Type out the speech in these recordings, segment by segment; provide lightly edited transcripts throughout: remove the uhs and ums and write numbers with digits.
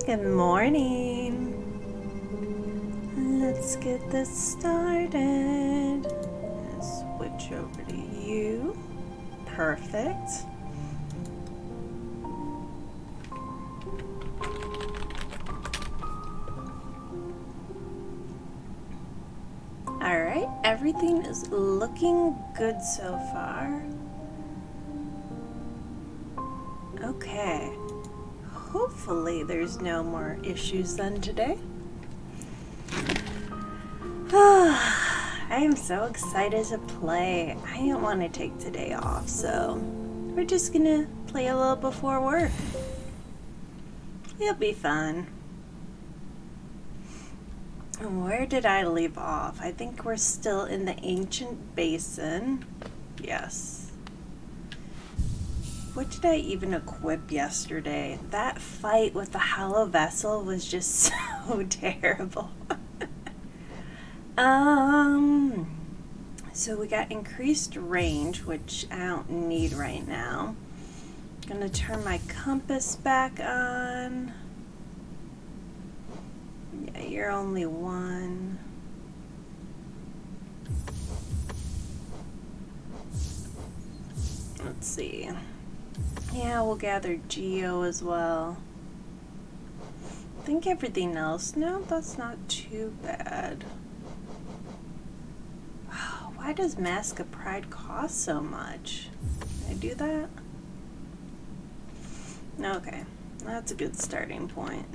Good morning. Let's get this started. Switch over to you. Perfect. All right, everything is looking good so far. Okay. Hopefully there's no more issues then today. I am so excited to play. I didn't want to take today off, so we're just gonna play a little before work. It'll be fun. Where did I leave off? I think we're still in the ancient basin. Yes. What did I even equip yesterday? That fight with the hollow vessel was just so terrible. So we got increased range, which I don't need right now. Gonna turn my compass back on. Yeah, you're only one. Let's see. Yeah, we'll gather Geo as well. I think everything else, no, that's not too bad. Why does Mask of Pride cost so much? Can I do that? Okay, that's a good starting point.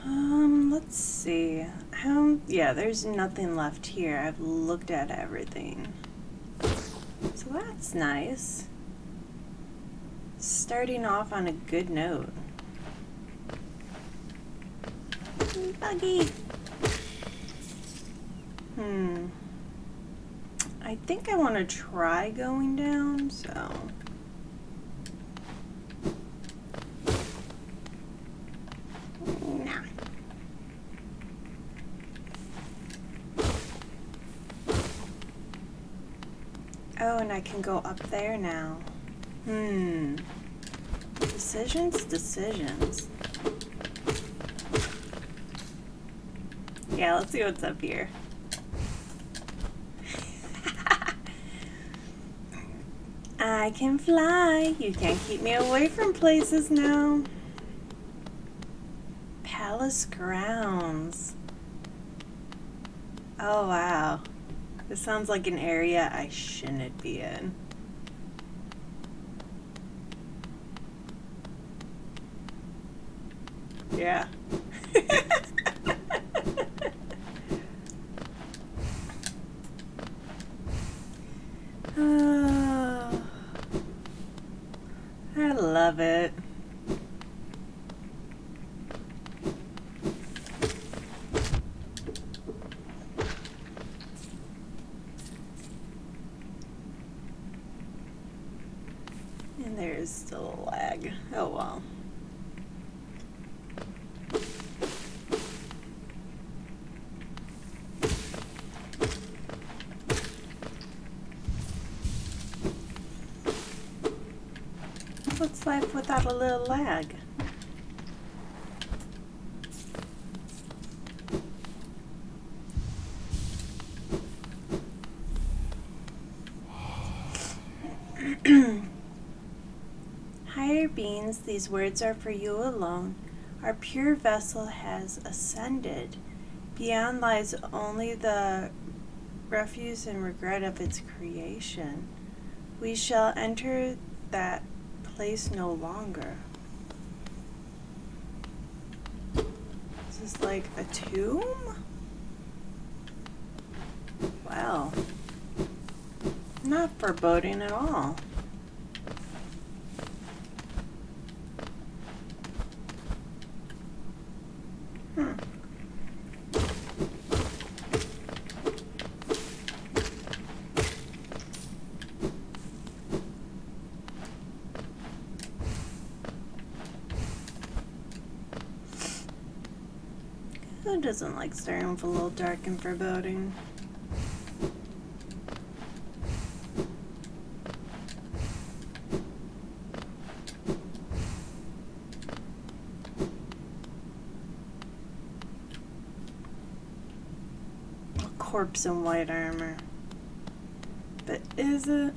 Let's see. Yeah, there's nothing left here. I've looked at everything. So that's nice. Starting off on a good note. Buggy! I think I want to try going down, so... Nah. Oh, and I can go up there now. Decisions. Yeah, let's see what's up here. I can fly. You can't keep me away from places now. Palace grounds. Oh, wow. This sounds like an area I shouldn't be in. Yeah. I love it. And there's still a lag. Oh well. What's life without a little lag? Higher beings, these words are for you alone. Our pure vessel has ascended. Beyond lies only the refuse and regret of its creation. We shall enter that place no longer. Is this like a tomb? Wow. Not foreboding at all. Who doesn't like starting with a little dark and foreboding? corpse in white armor. But is it?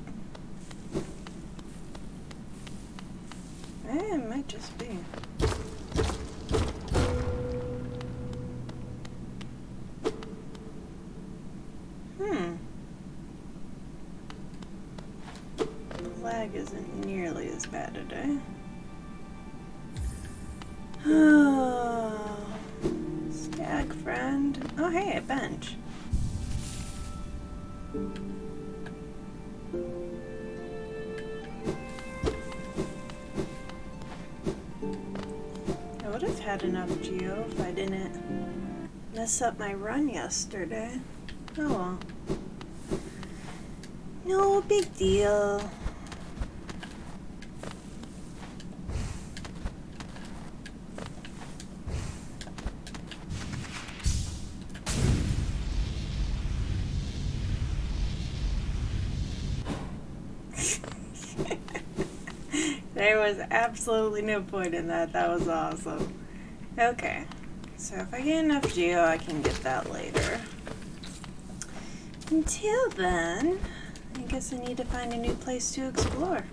It might just be. The lag isn't nearly as bad today. Oh, stag friend. Oh, hey, a bench. I would have had enough geo if I didn't mess up my run yesterday. Oh well. No big deal. There was absolutely no point in that. That was awesome. Okay, so if I get enough geo, I can get that later. Until then, I guess I need to find a new place to explore.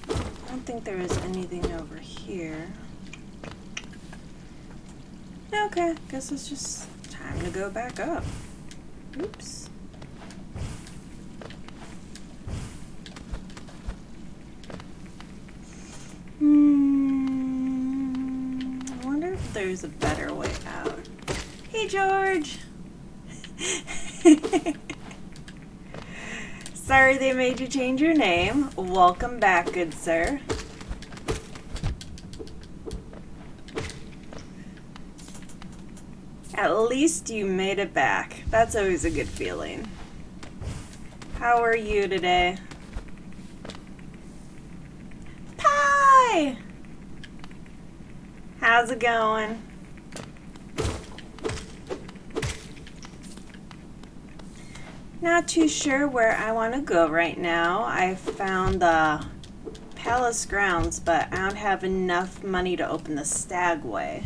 I don't think there is anything over here. Okay, guess it's just time to go back up. Oops. I wonder if there's a better way out. Hey, George! Sorry they made you change your name. Welcome back, good sir. At least you made it back. That's always a good feeling. How are you today? Pie! How's it going? Not too sure where I want to go right now. I found the palace grounds, but I don't have enough money to open the stagway.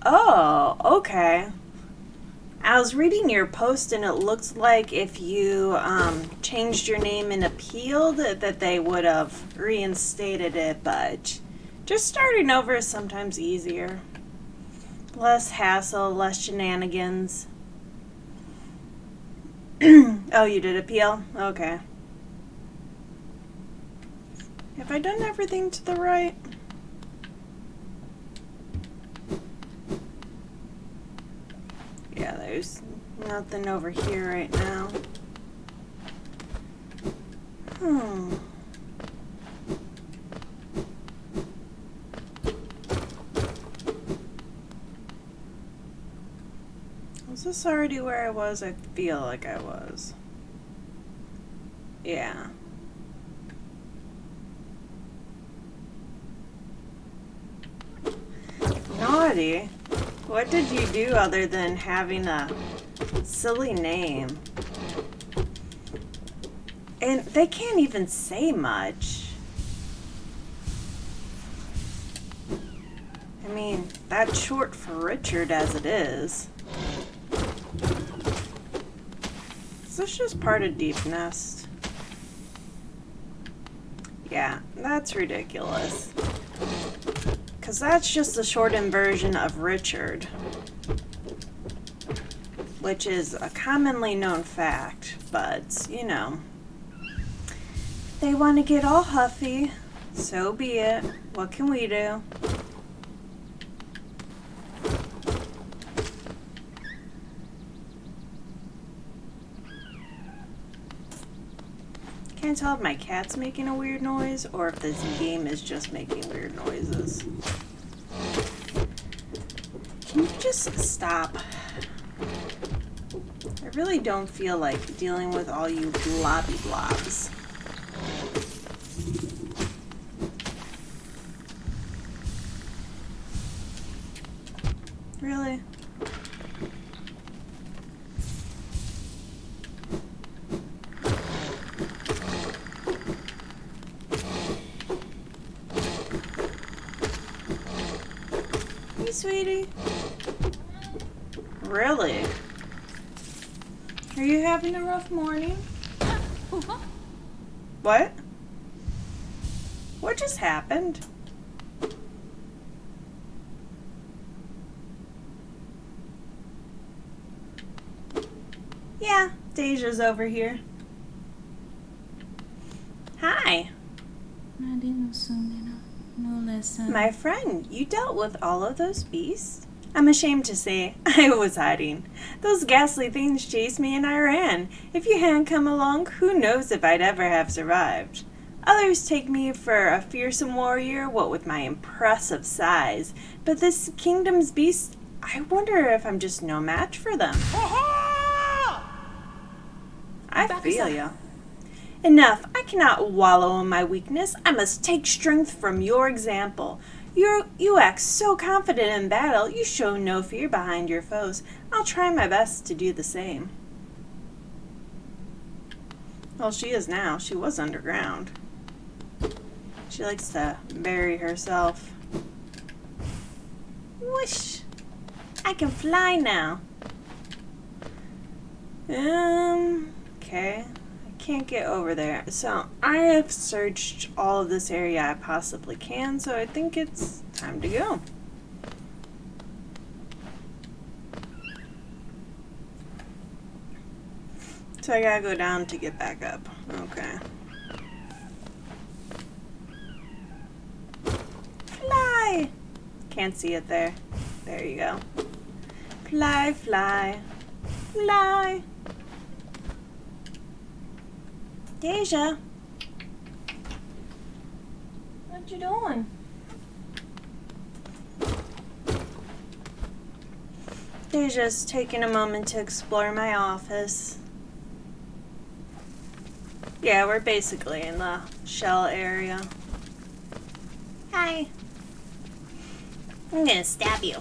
Oh, okay. I was reading your post and it looks like if you changed your name and appealed that they would have reinstated it, but just starting over is sometimes easier. Less hassle, less shenanigans. Oh, you did appeal? Okay. Have I done everything to the right? Yeah, there's nothing over here right now. Was this already where I was? I feel like I was. Yeah. Naughty? What did you do other than having a silly name? And they can't even say much. I mean, that's short for Richard as it is. Is this just part of Deep Nest? Yeah, that's ridiculous. Because that's just the shortened version of Richard, which is a commonly known fact, but, you know, if they want to get all huffy, so be it. What can we do? Can't tell if my cat's making a weird noise or if this game is just making weird noises. Can you just stop? I really don't feel like dealing with all you blobby blobs. Really? sweetie? Really? Are you having a rough morning? What? What just happened? Yeah, Deja's over here. Hi. My friend, you dealt with all of those beasts? I'm ashamed to say, I was hiding. Those ghastly things chased me and I ran. If you hadn't come along, who knows if I'd ever have survived. Others take me for a fearsome warrior, what with my impressive size. But this kingdom's beast, I wonder if I'm just no match for them. I feel ya. Enough, I cannot wallow in my weakness. I must take strength from your example. You act so confident in battle, you show no fear behind your foes. I'll try my best to do the same. Well, she is now. She was underground. She likes to bury herself. Whoosh! I can fly now. Okay. Can't get over there. So I have searched all of this area I possibly can, so I think it's time to go. So I gotta go down to get back up. Okay. Fly! Can't see it there. There you go. Fly, fly, fly. Deja, what you doing? Deja's taking a moment to explore my office. Yeah, we're basically in the shell area. Hi. I'm gonna stab you.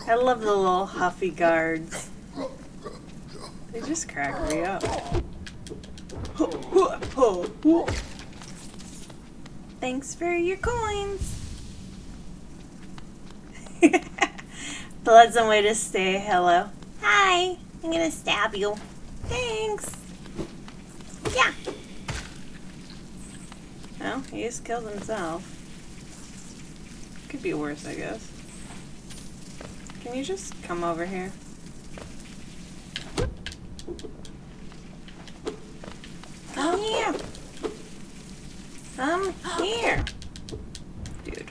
I love the little huffy guards. They just crack me up. Thanks for your coins. Pleasant way to say hello. Hi, I'm gonna stab you. Thanks. Yeah. Well, he just killed himself. Could be worse, I guess. Can you just come over here? Come here. Come here. Dude.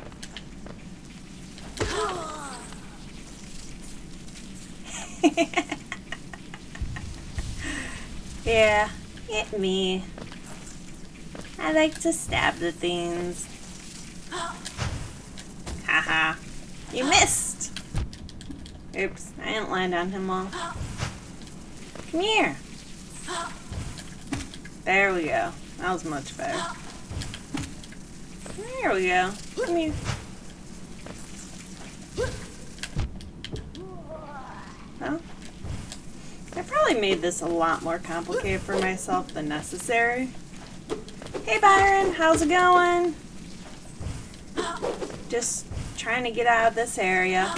Yeah, it me. I like to stab the things. Haha. You missed. Oops, I didn't land on him well. Come here. There we go. That was much better. There we go. Come here. Well, I probably made this a lot more complicated for myself than necessary. Hey Byron, how's it going? Just trying to get out of this area.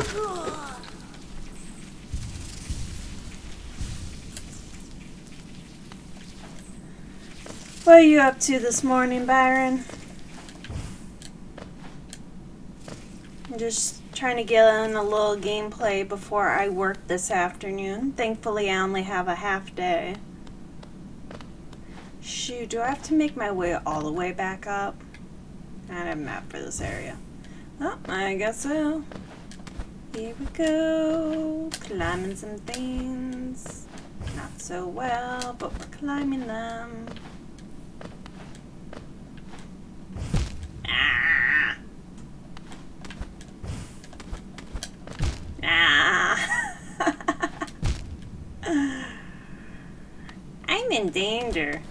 What are you up to this morning, Byron? I'm just trying to get in a little gameplay before I work this afternoon. Thankfully, I only have a half day. Shoot, do I have to make my way all the way back up? I don't have a map for this area. Oh, I guess so. Here we go. Climbing some things. Not so well, but we're climbing them. Ah! Ah! I'm in danger.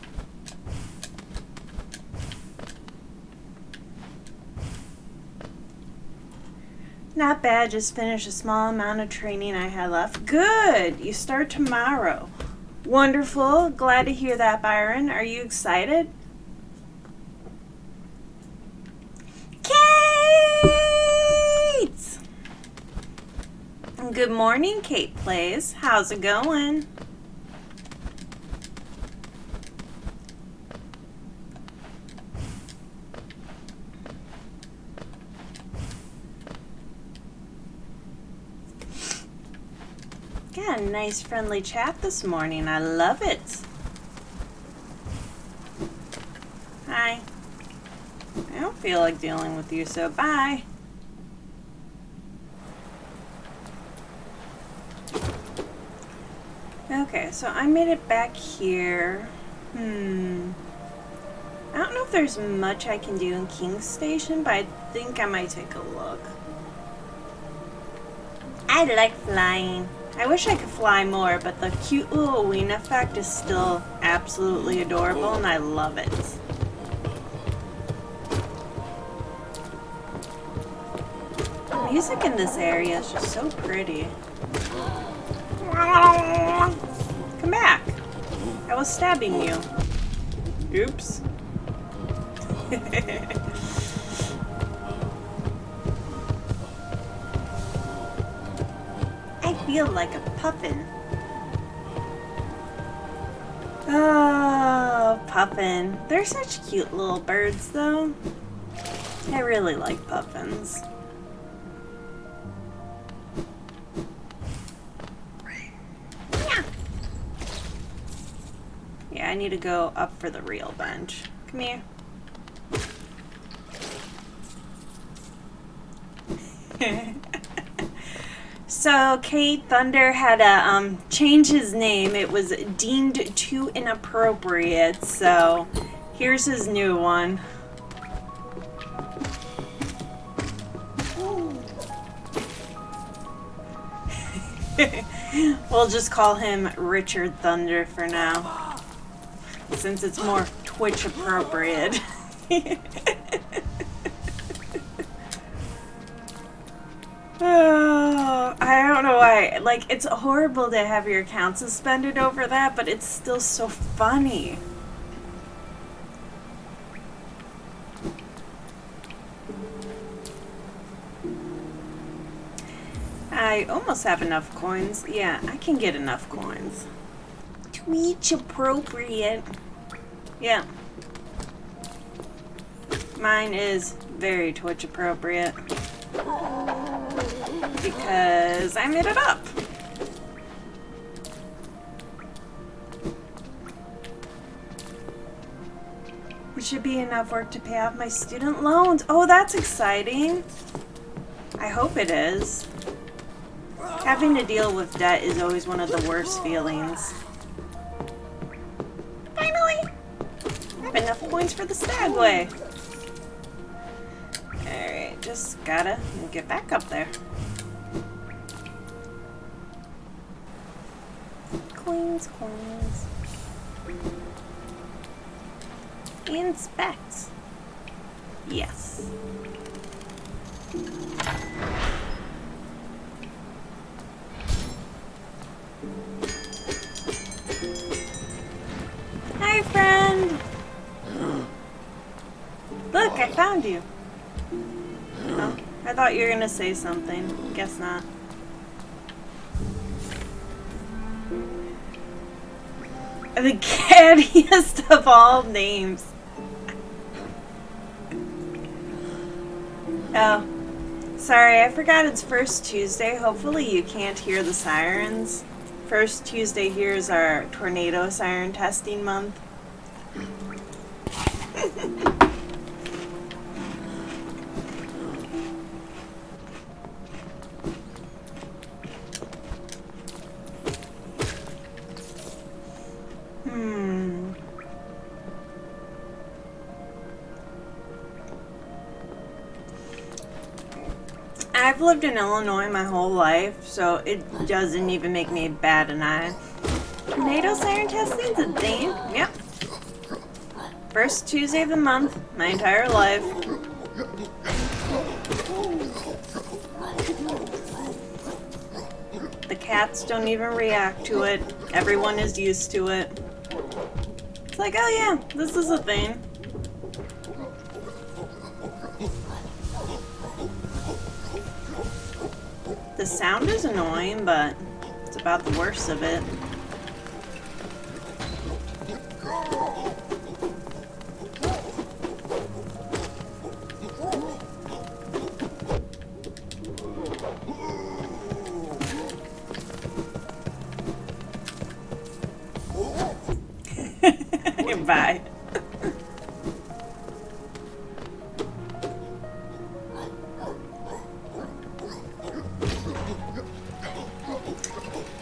Not bad, just finished a small amount of training I had left. Good! You start tomorrow. Wonderful. Glad to hear that, Byron. Are you excited? Kate! Good morning, Kate Plays. How's it going? Got a nice friendly chat this morning. I love it. Hi. I don't feel like dealing with you, so bye. Okay, so I made it back here. I don't know if there's much I can do in King's Station, but I think I might take a look. I like flying. I wish I could fly more, but the cute little wing effect is still absolutely adorable, and I love it. The music in this area is just so pretty. Come back. I was stabbing you. Oops. I feel like a puffin. Oh, puffin. They're such cute little birds, though. I really like puffins. Yeah, I need to go up for the real bench. Come here. So Kate Thunder had to change his name. It was deemed too inappropriate, so here's his new one. We'll just call him Richard Thunder for now, since it's more Twitch appropriate. Oh, I don't know why. Like, it's horrible to have your account suspended over that, but it's still so funny. I almost have enough coins. Yeah, I can get enough coins. Twitch appropriate. Yeah. Mine is very Twitch appropriate. Because I made it up. It should be enough work to pay off my student loans. Oh, that's exciting. I hope it is. Having to deal with debt is always one of the worst feelings. Finally! I have enough coins for the stagway. Alright, just gotta get back up there. Coins, coins. Inspect. Yes. Hi, friend. Look, I found you. Oh, I thought you were gonna say something. Guess not. The cattiest of all names. Oh, sorry, I forgot it's first Tuesday. Hopefully you can't hear the sirens. First Tuesday here is our tornado siren testing month. I've lived in Illinois my whole life, so it doesn't even make me bat an eye. Tornado siren testing's a thing? Yep. First Tuesday of the month, my entire life. cats don't even react to it. Everyone is used to it. It's like, oh yeah, this is a thing. The sound is annoying, but it's about the worst of it. Bye.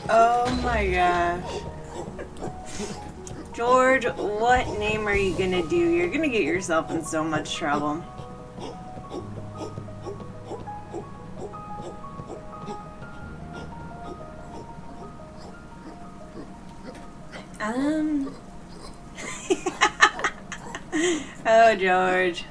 Oh my gosh. George, what name are you gonna do? You're gonna get yourself in so much trouble. Oh, George.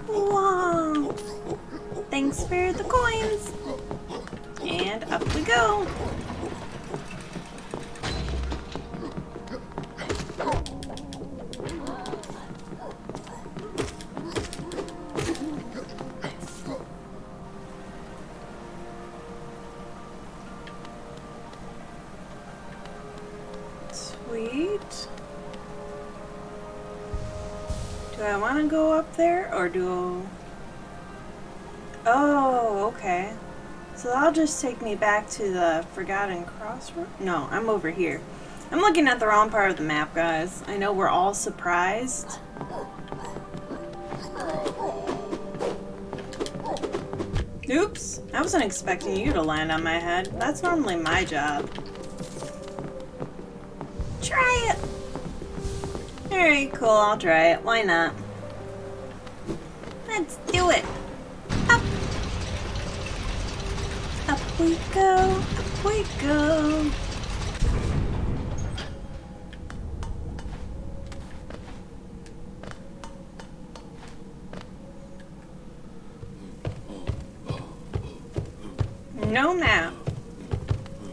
Wow. Thanks for the coins. And up we go. Sweet. Do I want to go up there or do... Oh, okay. So that'll just take me back to the Forgotten Crossroad? No, I'm over here. I'm looking at the wrong part of the map, guys. I know we're all surprised. Oops, I wasn't expecting you to land on my head. That's normally my job. Try it! Alright, cool, I'll try it. Why not? Let's do it! Up! Up we go, up we go! No map.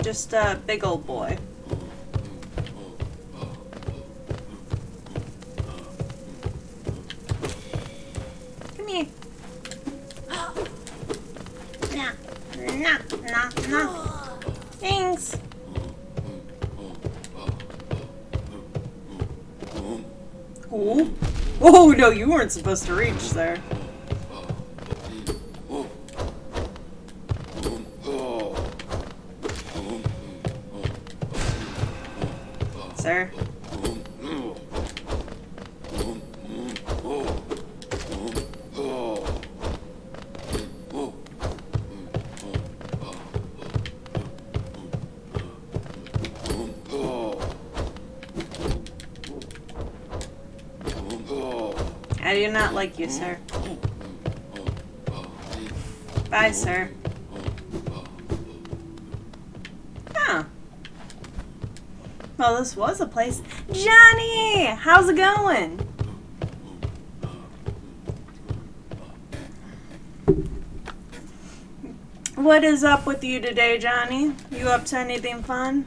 Just a big old boy. Come here. No. Thanks. Oh. Oh, no, you weren't supposed to reach there. Sir. I do not like you, sir. Bye, sir. Huh. Well, this was a place. Johnny! How's it going? What is up with you today, Johnny? You up to anything fun?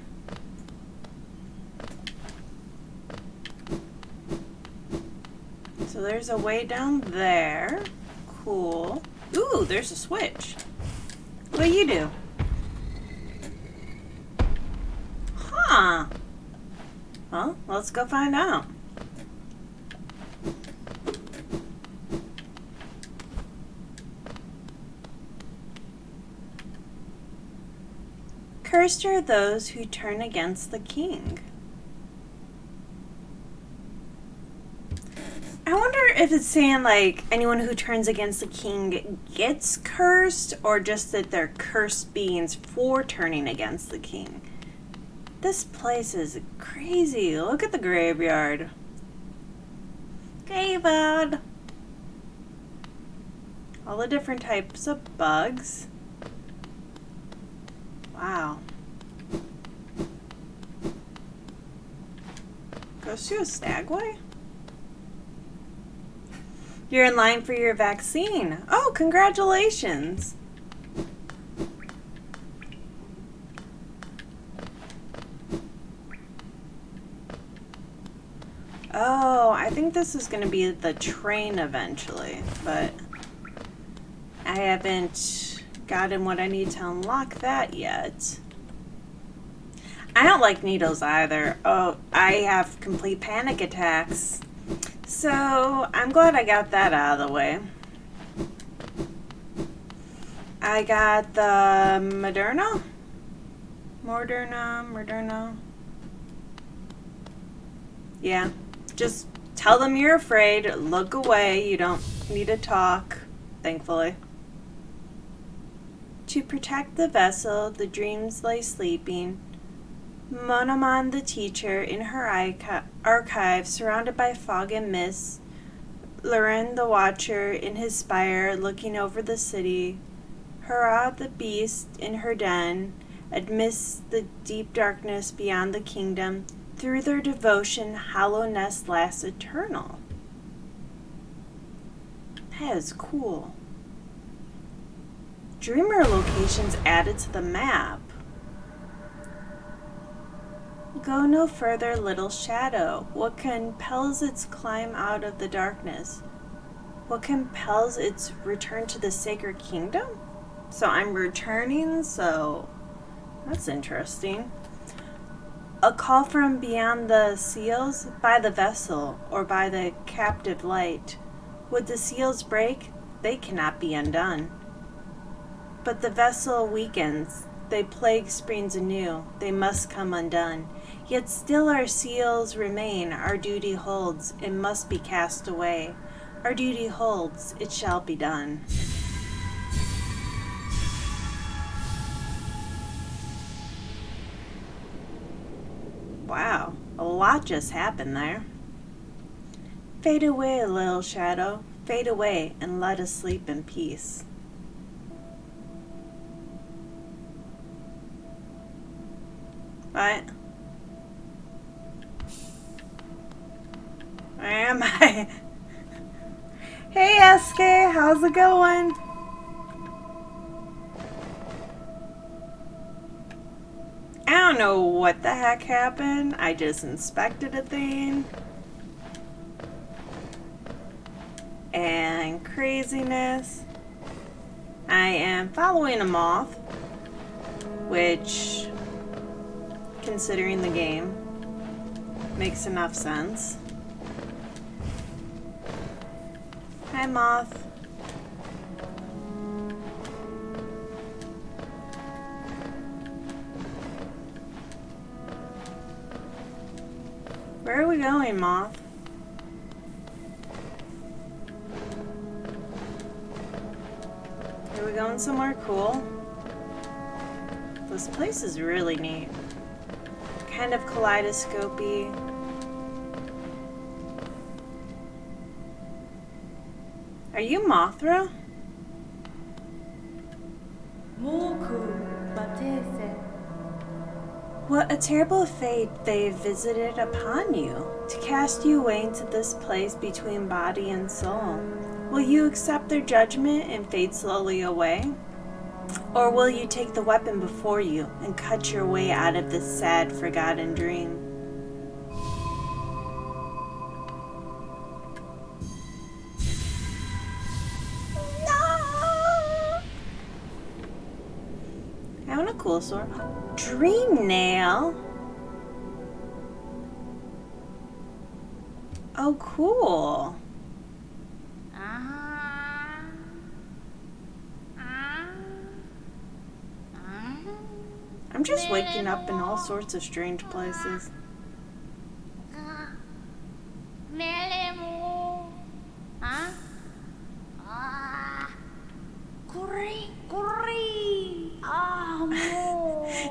So there's a way down there. Cool. Ooh, there's a switch. What do you do? Huh. Well, let's go find out. Cursed are those who turn against the king. I wonder if it's saying like anyone who turns against the king gets cursed, or just that they're cursed beings for turning against the king. This place is crazy. Look at the graveyard. Graveyard. All the different types of bugs. Wow. Goes to a stagway? You're in line for your vaccine. Oh, congratulations. Oh, I think this is going to be the train eventually, but I haven't gotten what I need to unlock that yet. I don't like needles either. Oh, I have complete panic attacks. So, I'm glad I got that out of the way. I got the Moderna. Yeah. Just tell them you're afraid. Look away. You don't need to talk, thankfully. To protect the vessel, the dreams lay sleeping. Monomon the teacher in her archive, surrounded by fog and mist. Loren the watcher in his spire, looking over the city. Hurrah the beast in her den, amidst the deep darkness beyond the kingdom. Through their devotion, hollow nest lasts eternal. That is cool. Dreamer locations added to the map. Go no further, little shadow. What compels its climb out of the darkness? What compels its return to the sacred kingdom? So I'm returning, so that's interesting. A call from beyond the seals, by the vessel, or by the captive light. Would the seals break? They cannot be undone. But the vessel weakens. The plague springs anew. They must come undone. Yet still our seals remain. Our duty holds. It must be cast away. Our duty holds. It shall be done. Wow, a lot just happened there. Fade away, little shadow. Fade away and let us sleep in peace. What? Where am I? Hey, SK, how's it going? I don't know what the heck happened. I just inspected a thing. And craziness. I am following a moth, which, considering the game, makes enough sense. Hi, moth. Where are we going, moth? Are we going somewhere cool? This place is really neat. Kind of kaleidoscopy. Are you Mothra? What a terrible fate they visited upon you, to cast you away into this place between body and soul. Will you accept their judgment and fade slowly away? Or will you take the weapon before you and cut your way out of this sad, forgotten dream? I want a cool sword. Dream nail? Oh, cool. I'm just waking up in all sorts of strange places.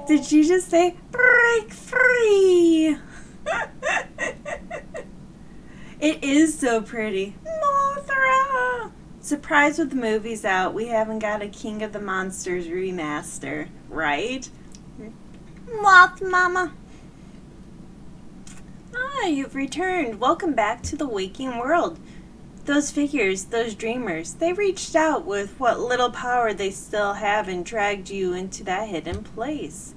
Did you just say, break free? It is so pretty. Mothra! Surprised with the movies out, we haven't got a King of the Monsters remaster, right? Moth Mama. Ah, you've returned. Welcome back to the waking world. Those figures, those dreamers, they reached out with what little power they still have and dragged you into that hidden place.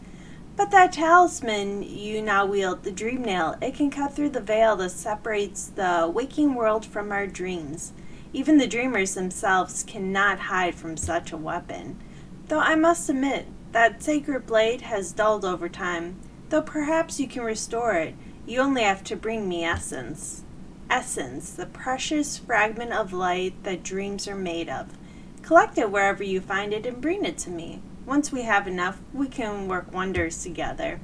But that talisman you now wield, the dream nail, it can cut through the veil that separates the waking world from our dreams. Even the dreamers themselves cannot hide from such a weapon. Though I must admit, that sacred blade has dulled over time. Though perhaps you can restore it, you only have to bring me essence. Essence, the precious fragment of light that dreams are made of. Collect it wherever you find it and bring it to me. Once we have enough, we can work wonders together.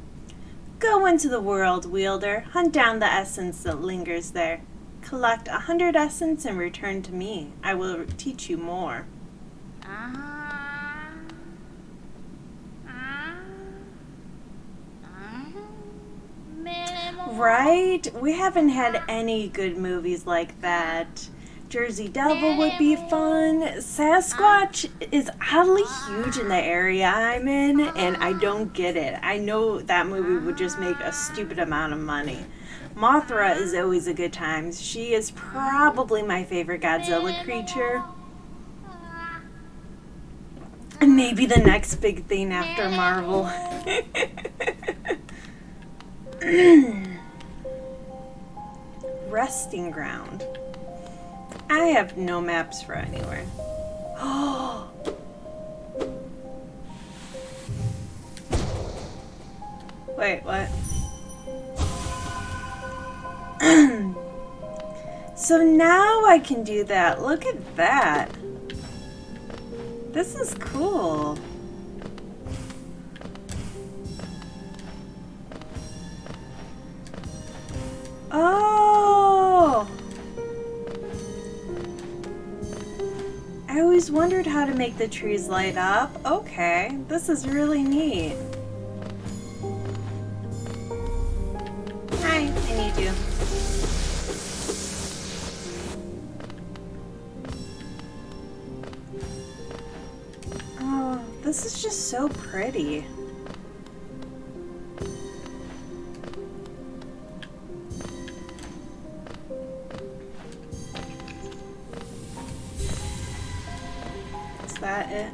Go into the world, wielder. Hunt down the essence that lingers there. Collect 100 essence and return to me. I will teach you more. Right? We haven't had any good movies like that. Jersey Devil would be fun. Sasquatch is oddly huge in the area I'm in, and I don't get it. I know that movie would just make a stupid amount of money. Mothra is always a good time. She is probably my favorite Godzilla creature. And maybe the next big thing after Marvel. Resting ground. I have no maps for anywhere. Wait, what? So now I can do that. Look at that. This is cool. Oh! I always wondered how to make the trees light up. Okay, this is really neat. Hi, I need you. Oh, this is just so pretty. That it?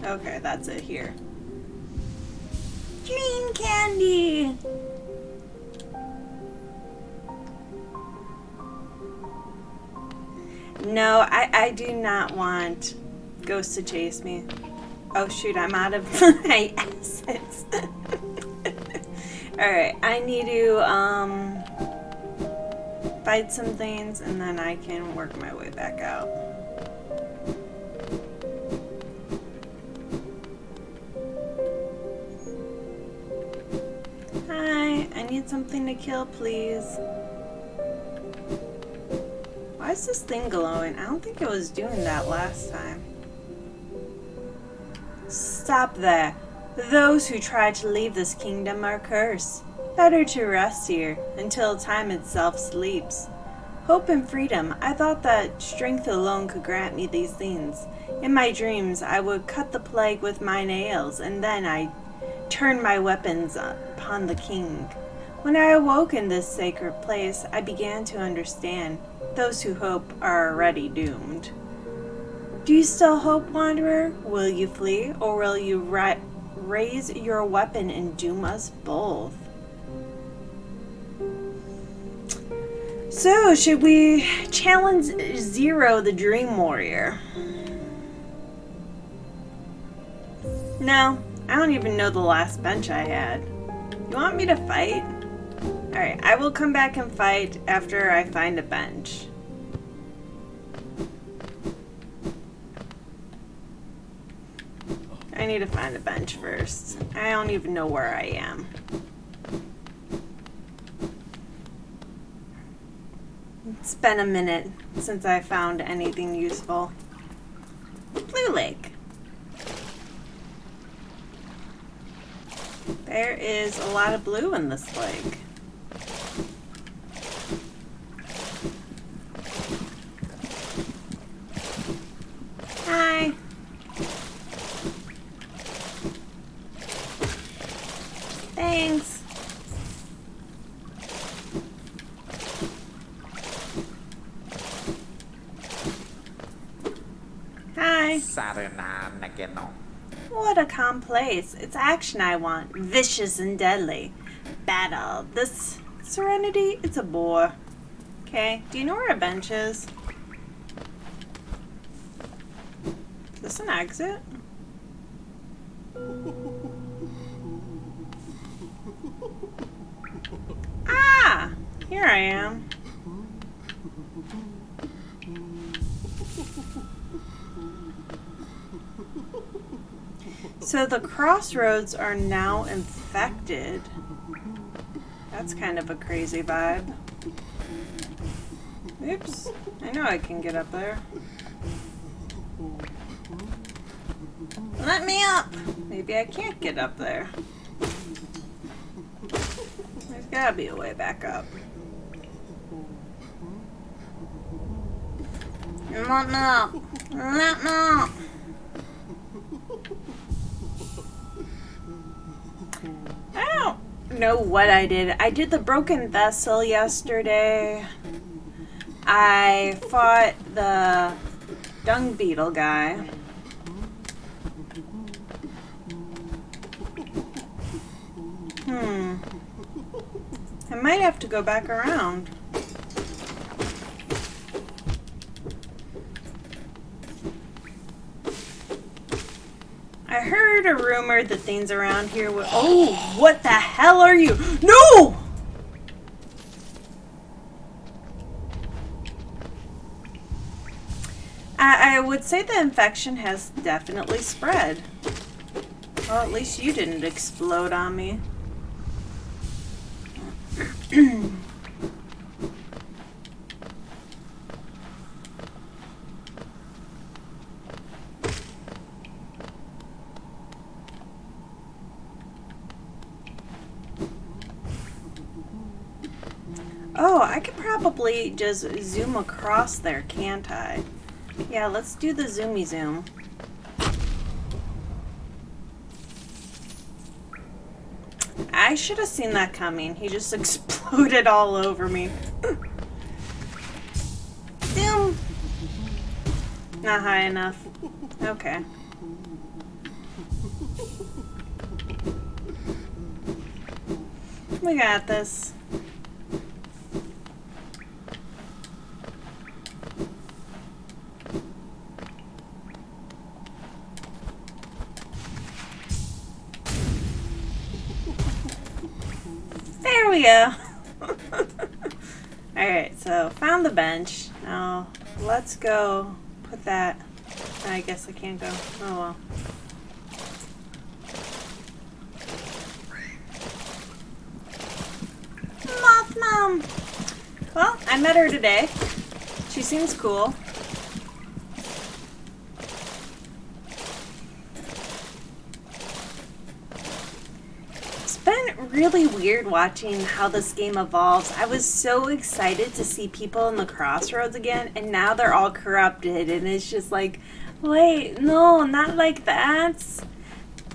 Okay, that's it here. Dream candy! No, I do not want ghosts to chase me. Oh shoot, I'm out of my essence. Alright, I need to fight some things and then I can work my way back out. Hi, I need something to kill, please. Why is this thing glowing? I don't think it was doing that last time. Stop there. Those who try to leave this kingdom are cursed. Better to rest here until time itself sleeps. Hope and freedom. I thought that strength alone could grant me these things. In my dreams, I would cut the plague with my nails, and then I turn my weapons upon the king. When I awoke in this sacred place, I began to understand. Those who hope are already doomed. Do you still hope, wanderer? Will you flee, or will you raise your weapon and doom us both? So, should we challenge Zero, the Dream Warrior? No, I don't even know the last bench I had. You want me to fight? Alright, I will come back and fight after I find a bench. I need to find a bench first. I don't even know where I am. It's been a minute since I found anything useful. Blue Lake. There is a lot of blue in this lake. Hi. Thanks. What a calm place. It's action I want. Vicious and deadly. Battle. This serenity, it's a bore. Okay, do you know where a bench is? Is this an exit? Ah! Here I am. So the crossroads are now infected. That's kind of a crazy vibe. Oops. I know I can get up there. Let me up! Maybe I can't get up there. There's gotta be a way back up. Let me up! Let me up! I don't know what I did. I did the broken vessel yesterday. I fought the dung beetle guy. I might have to go back around. I heard a rumor that things around here would— oh, what the hell are you? No! I would say the infection has definitely spread. Well, at least you didn't explode on me. Oh, I could probably just zoom across there, can't I? Yeah, let's do the zoomy zoom. I should have seen that coming. He just exploded all over me. Zoom! Not high enough. Okay. We got this. There we go. Alright, so found the bench. Now let's go put that— I guess I can't go. Oh well. Moth Mom! Well, I met her today. She seems cool. Really weird watching how this game evolves. I was so excited to see people in the crossroads again, and now they're all corrupted, and it's just like, wait, no, not like that.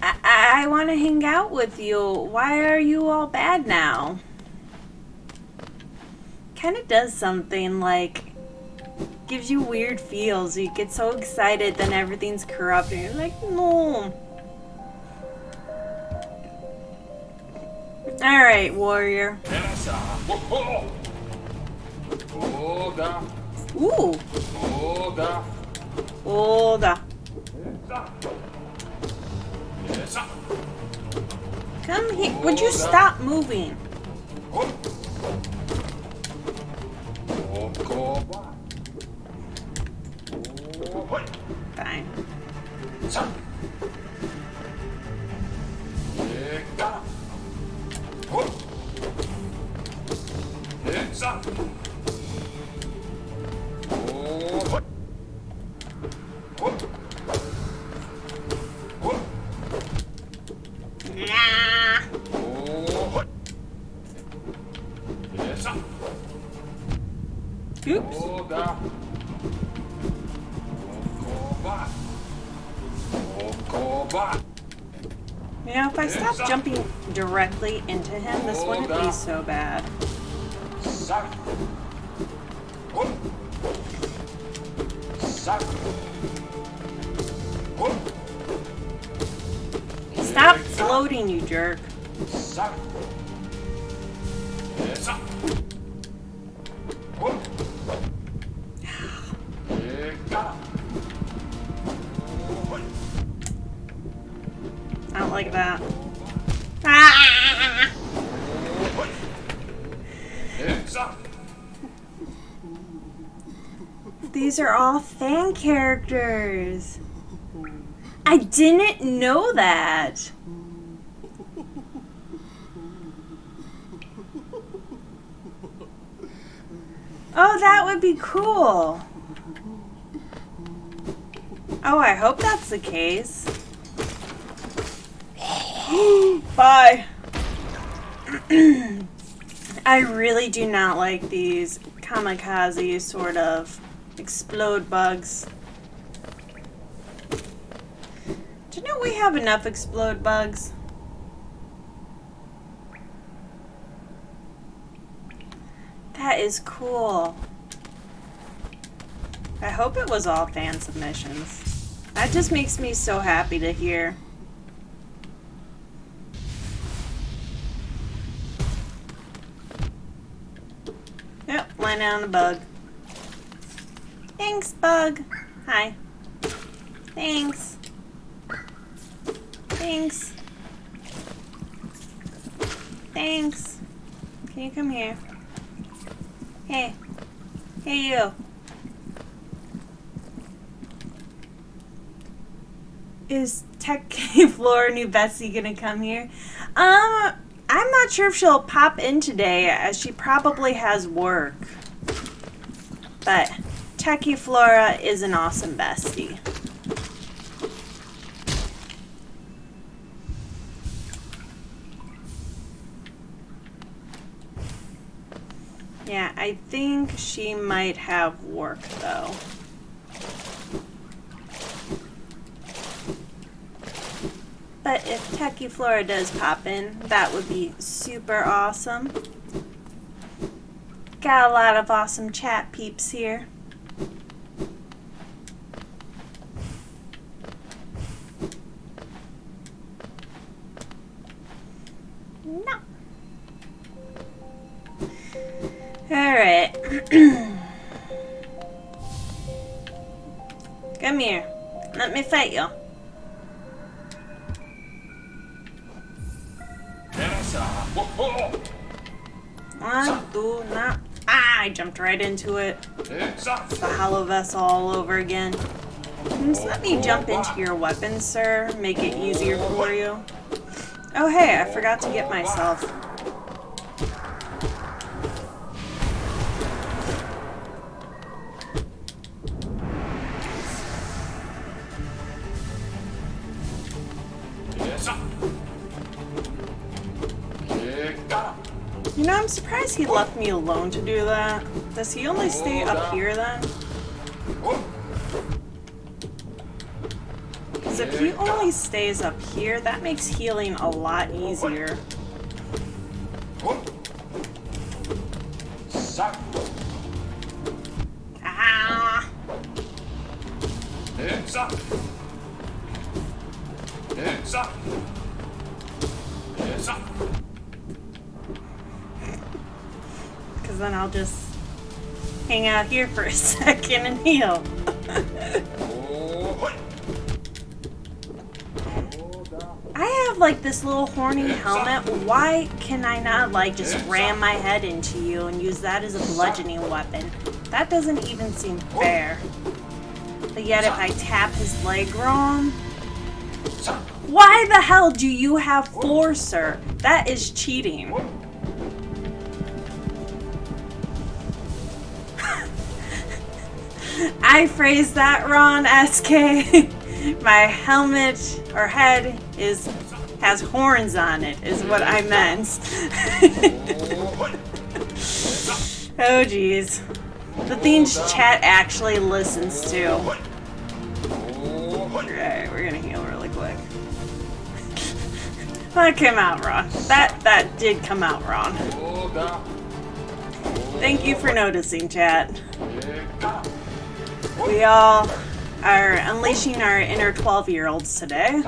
I want to hang out with you. Why are you all bad now? Kind of does something, like, gives you weird feels. You get so excited, then everything's corrupt, and you're like, no. Alright, warrior. Ooh. Oda. Come here. Would you stop moving? Fine. Oops. You know, if I stopped jumping directly into him, this wouldn't be so bad. Stop floating, you jerk. I don't like that. Ah! These are all fan characters. I didn't know that. Oh, that would be cool. Oh, I hope that's the case. Bye. I really do not like these kamikaze sort of explode bugs. Do you know we have enough explode bugs? That is cool. I hope it was all fan submissions. That just makes me so happy to hear. Yep, landing on a bug. Thanks, bug. Hi. Thanks. Thanks. Thanks. Can you come here? Hey. Hey, you. Is Tech Floor New Bessie gonna come here? I'm not sure if she'll pop in today, as she probably has work. But Techie Flora is an awesome bestie. Yeah, I think she might have work though. But if Techie Flora does pop in, that would be super awesome. Got a lot of awesome chat peeps here. No. Alright. Come here. Let me fight you. One, two, not. Ah, I jumped right into it. It's the hollow vessel all over again. Just let me jump into your weapon, sir. Make it easier for you. Oh, hey, I forgot to get myself. You know, I'm surprised he left me alone to do that. Does he only stay up here then? Because if he only stays up here, that makes healing a lot easier. Ah! Because then I'll just hang out here for a second and heal. I have like this little horny helmet. Why can I not like just ram my head into you and use that as a bludgeoning weapon? That doesn't even seem fair. But yet if I tap his leg wrong... Why the hell do you have 4, sir? That is cheating. I phrased that wrong, SK. My helmet or head has horns on it, is what I meant. Oh geez. The things chat actually listens to. Alright, we're gonna heal really quick. That came out wrong. That did come out wrong. Thank you for noticing, chat. We all are unleashing our inner 12-year-olds today.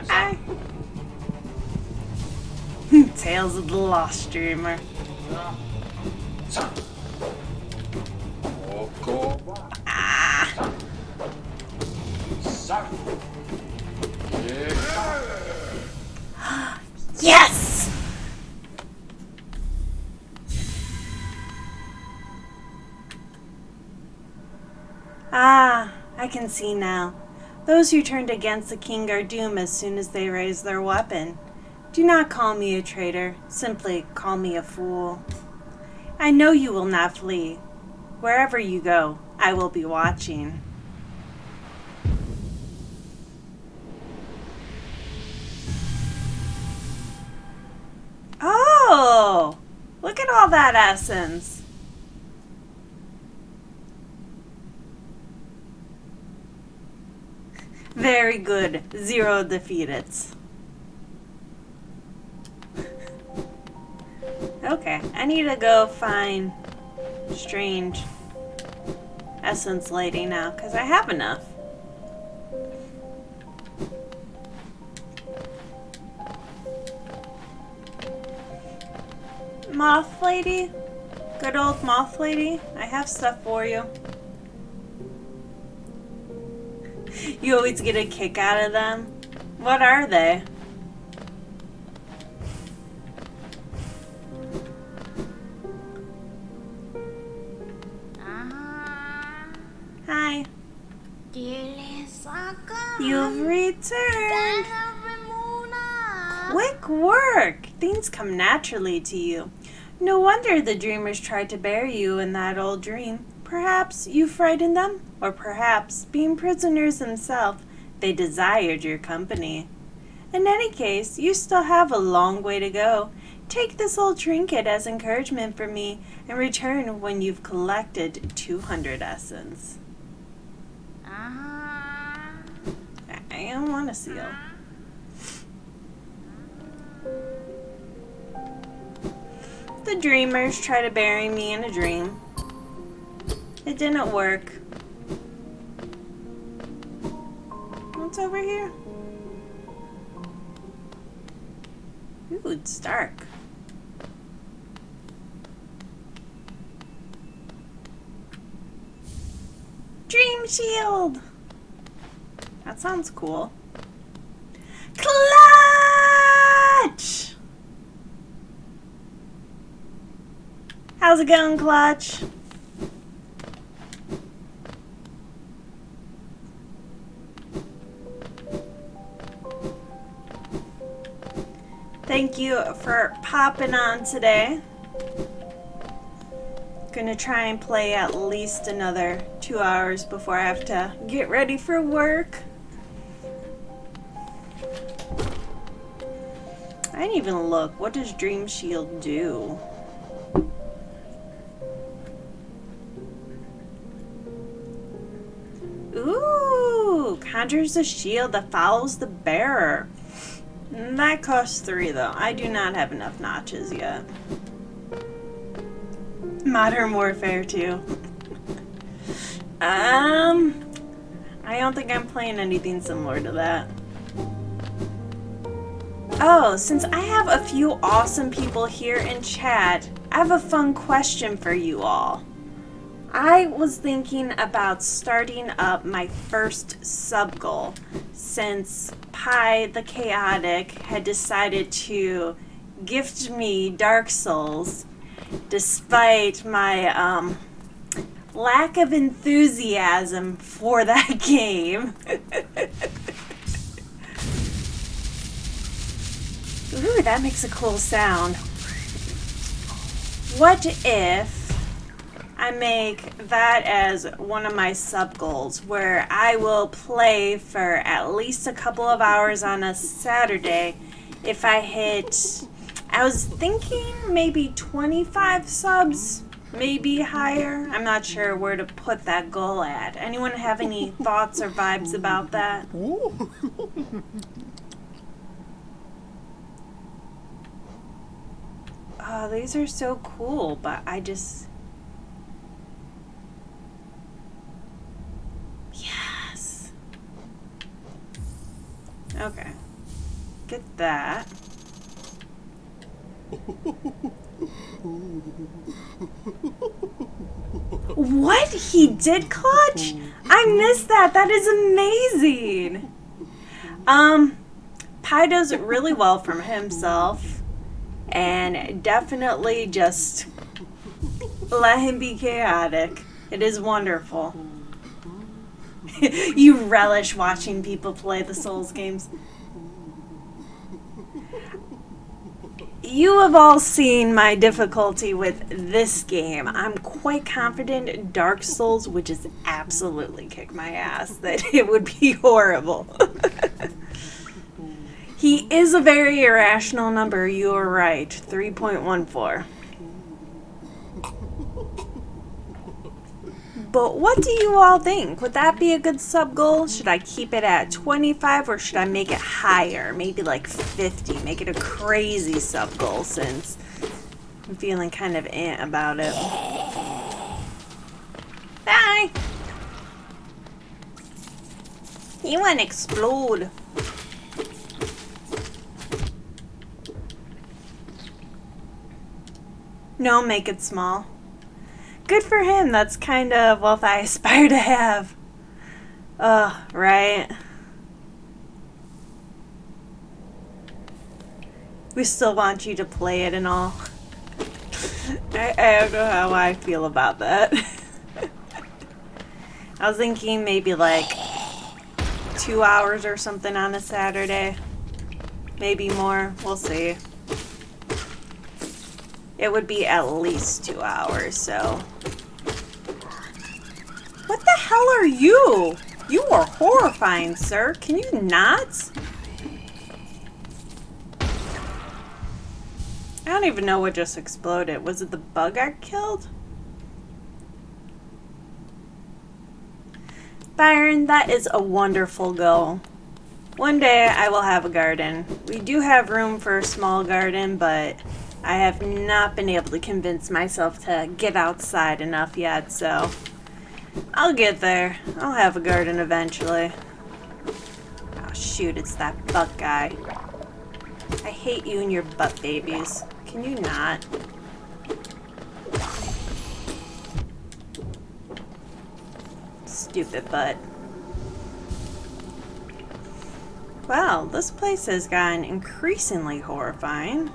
Bye. Tales of the Lost Dreamer. Ah. Yes! Ah, I can see now. Those who turned against the king are doomed as soon as they raise their weapon. Do not call me a traitor, simply call me a fool. I know you will not flee. Wherever you go, I will be watching. Oh! Look at all that essence. Very good. 0 defeated. Okay, I need to go find strange essence lady now, because I have enough. Moth lady? Good old moth lady? I have stuff for you. You always get a kick out of them. What are they? Hi. You've returned. Quick work. Things come naturally to you. No wonder the dreamers tried to bury you in that old dream. Perhaps you frightened them, or perhaps, being prisoners themselves, they desired your company. In any case, you still have a long way to go. Take this old trinket as encouragement for me, and return when you've collected 200 essence. I don't want to seal. The dreamers try to bury me in a dream. It didn't work. What's over here? Ooh, it's dark. Dream shield! That sounds cool. Clutch! How's it going, Clutch? Thank you for popping on today. Gonna try and play at least another 2 hours before I have to get ready for work. I didn't even look. What does Dream Shield do? Ooh, conjures a shield that follows the bearer. That costs 3 though. I do not have enough notches yet. Modern Warfare 2. I don't think I'm playing anything similar to that. Oh, since I have a few awesome people here in chat, I have a fun question for you all. I was thinking about starting up my first sub goal since Pi the Chaotic had decided to gift me Dark Souls despite my lack of enthusiasm for that game. Ooh, that makes a cool sound. What if I make that as one of my sub goals, where I will play for at least a couple of hours on a Saturday if I hit, I was thinking maybe 25 subs, maybe higher. I'm not sure where to put that goal at. Anyone have any thoughts or vibes about that? Oh, these are so cool, but I just... that. What? He did clutch? I missed that. That is amazing. Pi does it really well from himself. And definitely just let him be chaotic. It is wonderful. You relish watching people play the Souls games. You have all seen my difficulty with this game. I'm quite confident Dark Souls would just absolutely kick my ass, that it would be horrible. He is a very irrational number, you are right. 3.14. But what do you all think? Would that be a good sub goal? Should I keep it at 25 or should I make it higher? Maybe like 50. Make it a crazy sub goal since I'm feeling kind of about it. Bye! He wanna explode. No, make it small. Good for him. That's kind of what I aspire to have. Right? We still want you to play it and all. I don't know how I feel about that. I was thinking maybe like 2 hours or something on a Saturday. Maybe more. We'll see. It would be at least 2 hours, so. What the hell are you? You are horrifying, sir. Can you not? I don't even know what just exploded. Was it the bug I killed? Byron, that is a wonderful goal. One day I will have a garden. We do have room for a small garden, but I have not been able to convince myself to get outside enough yet, so I'll get there. I'll have a garden eventually. Oh shoot, it's that butt guy. I hate you and your butt babies. Can you not? Stupid butt. Wow, this place has gotten increasingly horrifying.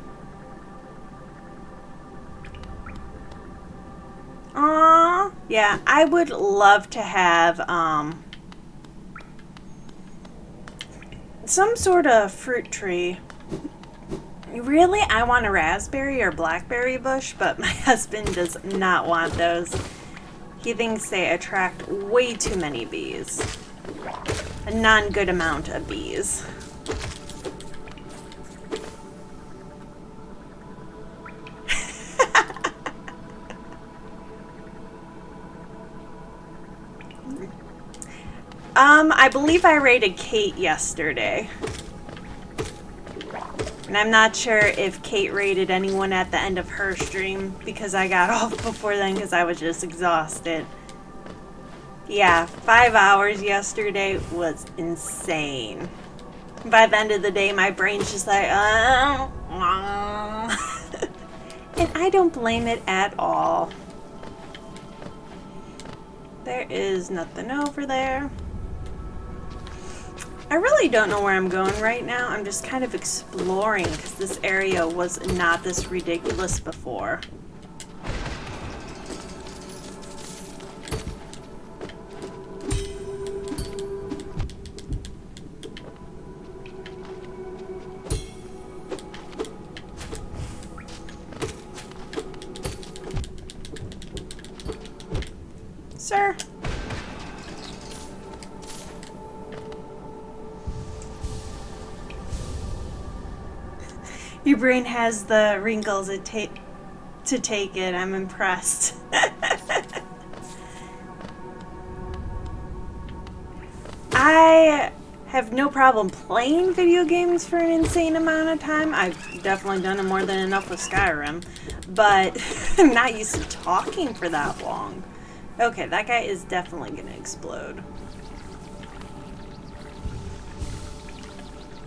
Aww. Yeah, I would love to have some sort of fruit tree. Really, I want a raspberry or blackberry bush, but my husband does not want those. He thinks they attract way too many bees. A non-good amount of bees. I believe I rated Kate yesterday. And I'm not sure if Kate rated anyone at the end of her stream because I got off before then because I was just exhausted. Yeah, 5 hours yesterday was insane. By the end of the day, my brain's just like, And I don't blame it at all. There is nothing over there. I really don't know where I'm going right now. I'm just kind of exploring because this area was not this ridiculous before. Sir? Your brain has the wrinkles to take it. I'm impressed. I have no problem playing video games for an insane amount of time. I've definitely done it more than enough with Skyrim. But I'm not used to talking for that long. Okay, that guy is definitely going to explode.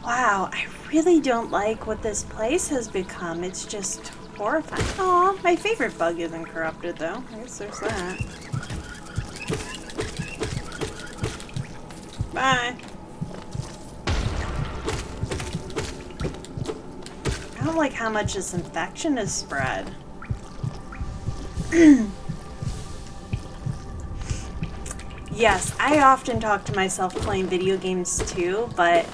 Wow, I really don't like what this place has become. It's just horrifying. Aw, my favorite bug isn't corrupted though. I guess there's that. Bye. I don't like how much this infection is spread. Yes, I often talk to myself playing video games too, but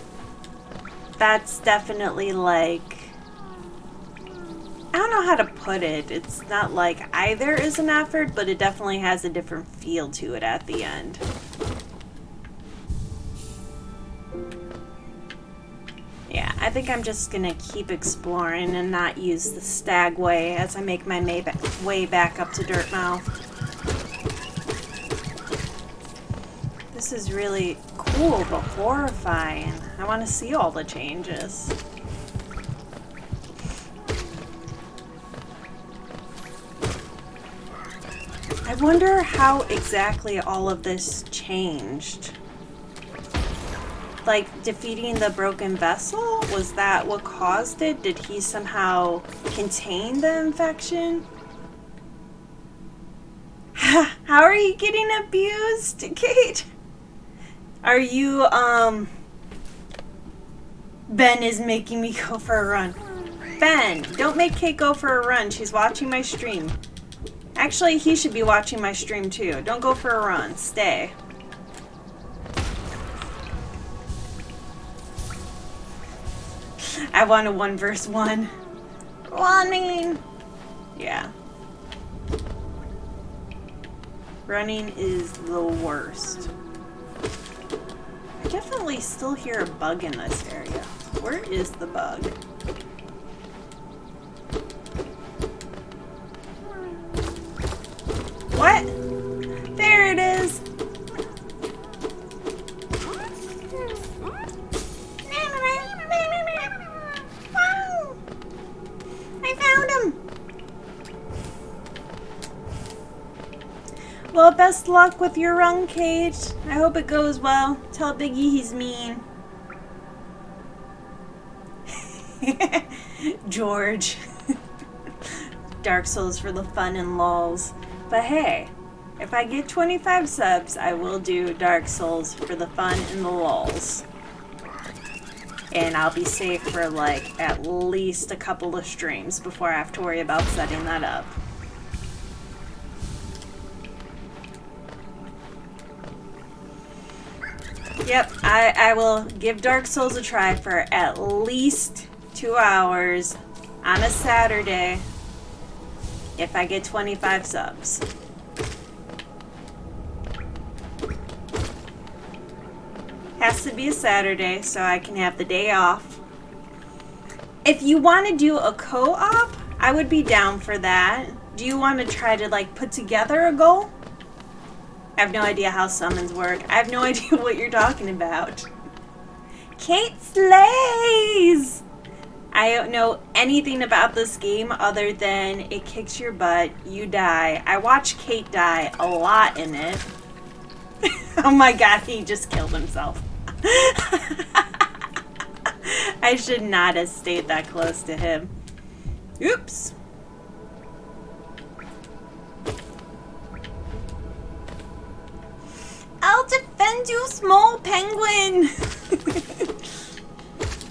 that's definitely like, I don't know how to put it. It's not like either is an effort, but it definitely has a different feel to it at the end. Yeah, I think I'm just gonna keep exploring and not use the stagway as I make my way back up to Dirtmouth. This is really cool, but horrifying. I want to see all the changes. I wonder how exactly all of this changed. Like, defeating the broken vessel? Was that what caused it? Did he somehow contain the infection? How are you getting abused, Kate? Are you, Ben is making me go for a run. Ben, don't make Kate go for a run. She's watching my stream. Actually, he should be watching my stream too. Don't go for a run. Stay. I want a 1 versus 1. Running! Yeah. Running is the worst. I definitely still hear a bug in this area. Where is the bug? What? There it is! I found him! Well, best luck with your run, Kate. I hope it goes well. Tell Biggie he's mean. George. Dark Souls for the fun and lulz. But hey, if I get 25 subs, I will do Dark Souls for the fun and the lulz. And I'll be safe for like at least a couple of streams before I have to worry about setting that up. Yep, I will give Dark Souls a try for at least 2 hours on a Saturday if I get 25 subs. Has to be a Saturday so I can have the day off. If you want to do a co-op, I would be down for that. Do you want to try to like put together a goal? I have no idea how summons work. I have no idea what you're talking about. Kate slays! I don't know anything about this game other than it kicks your butt, you die. I watch Kate die a lot in it. Oh my god, he just killed himself. I should not have stayed that close to him. Oops. I'll defend you, small penguin!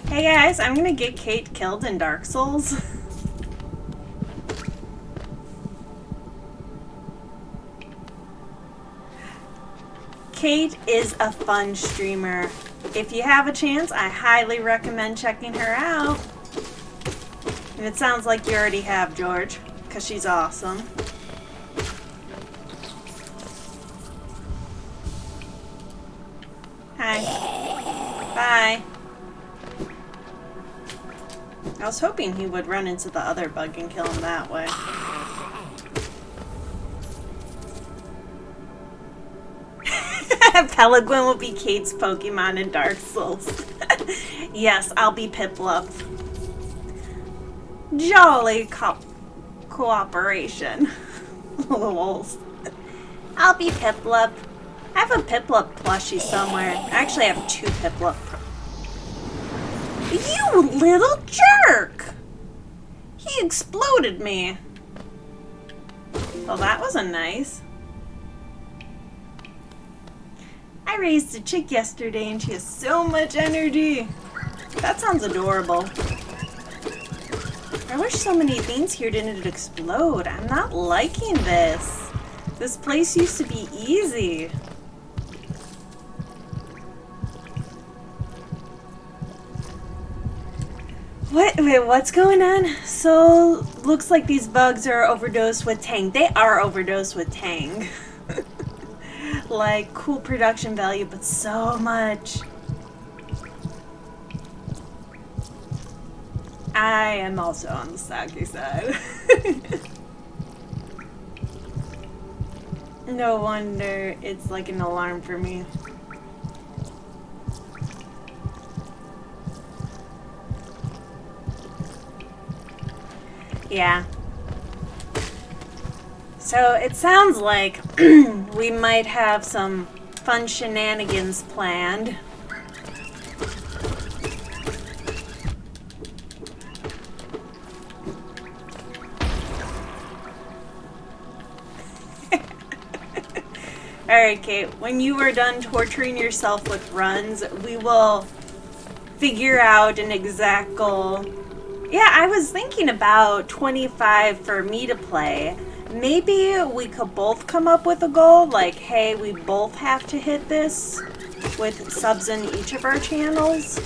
Hey guys, I'm gonna get Kate killed in Dark Souls. Kate is a fun streamer. If you have a chance, I highly recommend checking her out. And it sounds like you already have, George, because she's awesome. Hi. Bye. I was hoping he would run into the other bug and kill him that way. Pelegrin will be Kate's Pokemon in Dark Souls. Yes, I'll be Piplup. Jolly cooperation. Lols. I'll be Piplup. I have a Piplup plushie somewhere. I actually have 2 Piplup. You little jerk! He exploded me. Well, that wasn't nice. I raised a chick yesterday and she has so much energy. That sounds adorable. I wish so many things here didn't explode. I'm not liking this. This place used to be easy. Wait, what's going on? So, looks like these bugs are overdosed with Tang. They are overdosed with Tang. Like, cool production value, but so much. I am also on the Saki side. No wonder it's like an alarm for me. Yeah. So it sounds like we might have some fun shenanigans planned. Alright, Kate, when you are done torturing yourself with runs, we will figure out an exact goal. Yeah, I was thinking about 25 for me to play. Maybe we could both come up with a goal, like, hey, we both have to hit this with subs in each of our channels.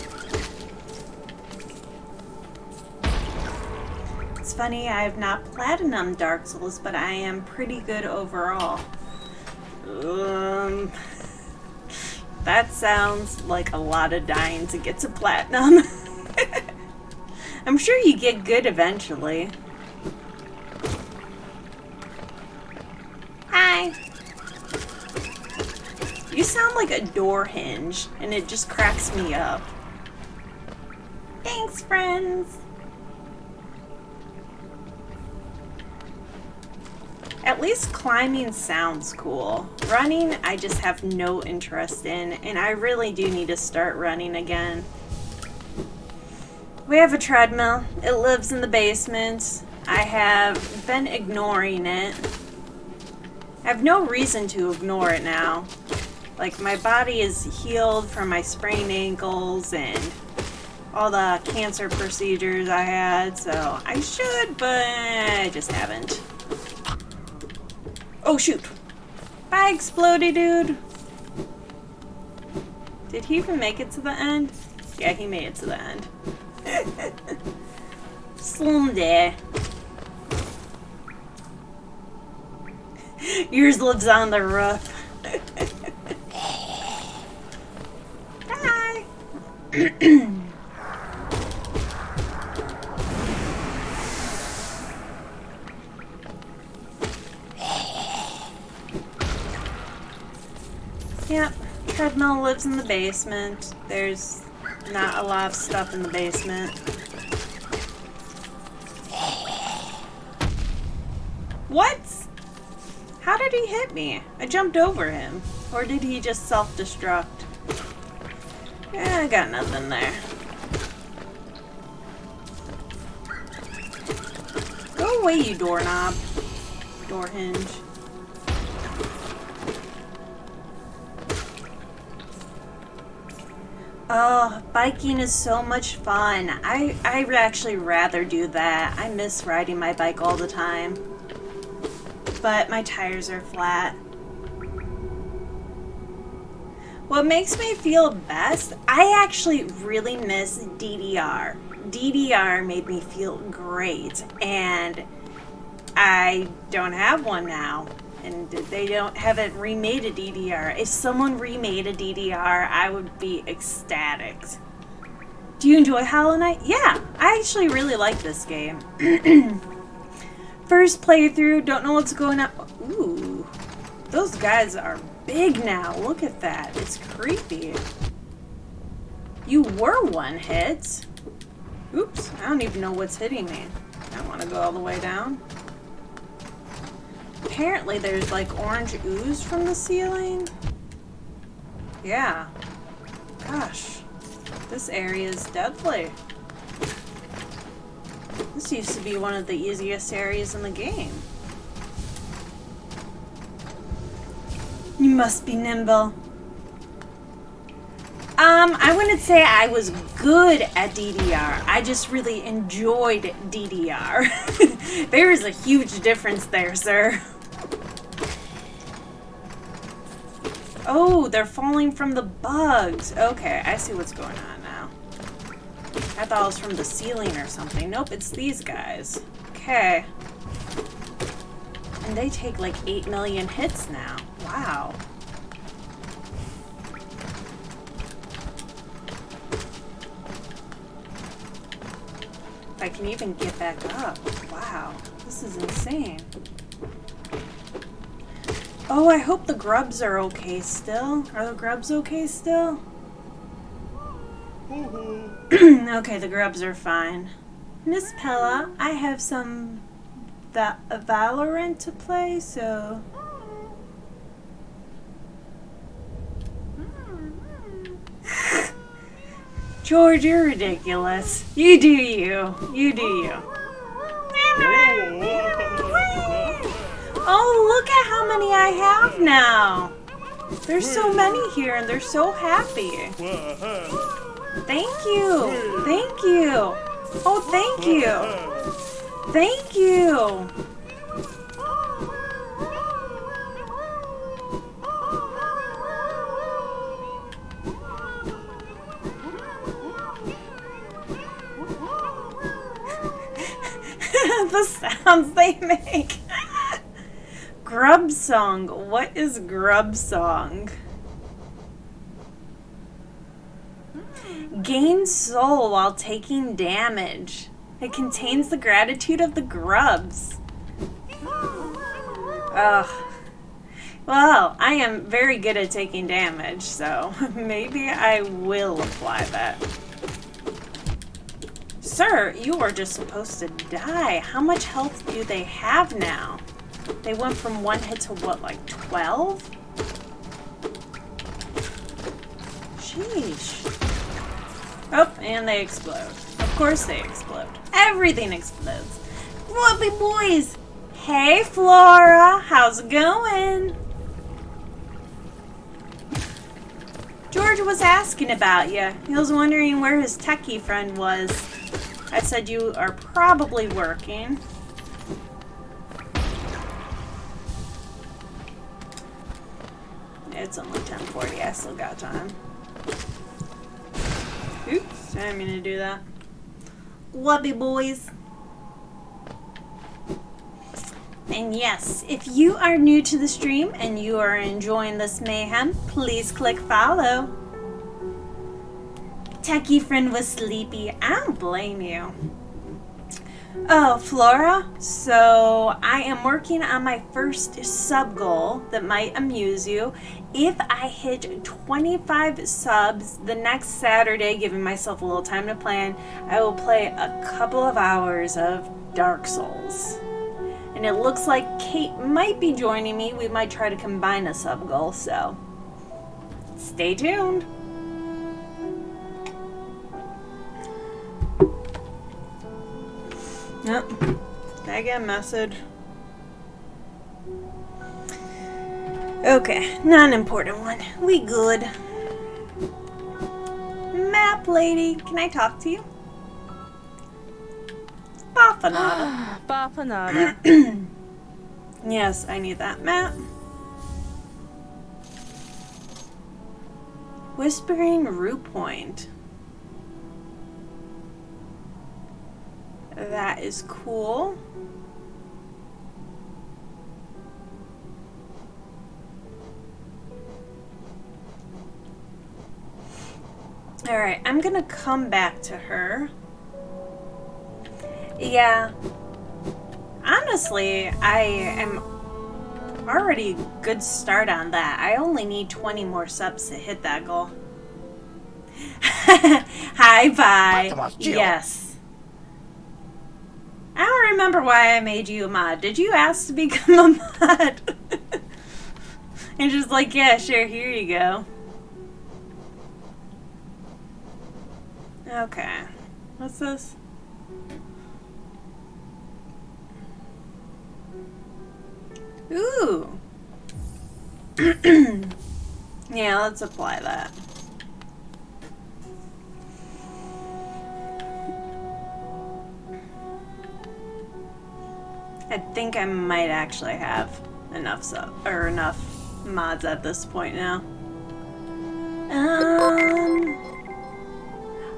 It's funny, I have not platinum Dark Souls, but I am pretty good overall. That sounds like a lot of dying to get to platinum. I'm sure you get good eventually. Hi. You sound like a door hinge, and it just cracks me up. Thanks, friends. At least climbing sounds cool. Running, I just have no interest in, and I really do need to start running again. We have a treadmill. It lives in the basement. I have been ignoring it. I have no reason to ignore it now. Like, my body is healed from my sprained ankles and all the cancer procedures I had, so I should, but I just haven't. Oh, shoot. Bye, Explodey dude. Did he even make it to the end? Yeah, he made it to the end. Someday. Yours lives on the roof. Bye. Yep, treadmill lives in the basement. There's not a lot of stuff in the basement. What? How did he hit me? I jumped over him. Or did he just self-destruct? Yeah, I got nothing there. Go away, you doorknob. Door hinge. Oh, biking is so much fun. I actually rather do that. I miss riding my bike all the time. But my tires are flat. What makes me feel best, I actually really miss DDR. DDR made me feel great, and I don't have one now. And they haven't remade a DDR. If someone remade a DDR, I would be ecstatic. Do you enjoy Hollow Knight? Yeah, I actually really like this game. First playthrough, don't know what's going on. Ooh, those guys are big now. Look at that. It's creepy. You were one hit. Oops, I don't even know what's hitting me. I want to go all the way down. Apparently there's like orange ooze from the ceiling. Yeah. Gosh, this area is deadly. This used to be one of the easiest areas in the game. You must be nimble. I wouldn't say I was good at DDR. I just really enjoyed DDR. There is a huge difference there, sir. Oh, they're falling from the bugs. Okay, I see what's going on now. I thought it was from the ceiling or something. Nope, it's these guys. Okay. And they take like 8 million hits now. Wow. I can even get back up. Wow, this is insane. Oh, I hope the grubs are okay still. Are the grubs okay still? Okay, the grubs are fine. Miss Pella, I have some Valorant to play, so... George, you're ridiculous. You do you. You do you. Oh, look at how many I have now. There's so many here and they're so happy. Thank you. Thank you. Oh, thank you. Thank you. The sounds they make. Grub song. What is grub song? Gain soul while taking damage. It contains the gratitude of the grubs. Ugh. Well, I am very good at taking damage, so maybe I will apply that. Sir, you are just supposed to die. How much health do they have now? They went from 1 hit to what, like 12? Sheesh. Oh, and they explode. Of course they explode. Everything explodes. Whoopee boys! Hey, Flora! How's it going? George was asking about you. He was wondering where his techie friend was. I said you are probably working. It's only 10:40. I still got time. Oops, I didn't mean to do that. Whoopee boys. And yes, if you are new to the stream and you are enjoying this mayhem, please click follow. Techie friend was sleepy. I don't blame you. Oh, Flora, so I am working on my first sub goal that might amuse you. If I hit 25 subs the next Saturday, giving myself a little time to plan, I will play a couple of hours of Dark Souls. And it looks like Kate might be joining me. We might try to combine a sub goal, so stay tuned. Yep. Did I get a message? Okay, not an important one. We good. Map lady, can I talk to you? Bafanada. Bafanada. Yes, I need that map. Whispering Root Point. That is cool. Alright, I'm gonna come back to her. Yeah. Honestly, I am already a good start on that. I only need 20 more subs to hit that goal. Hi, bye. Yes. I don't remember why I made you a mod. Did you ask to become a mod? And just like, yeah, sure, here you go. Okay. What's this? Ooh. Yeah, let's apply that. I think I might actually have enough enough mods at this point now.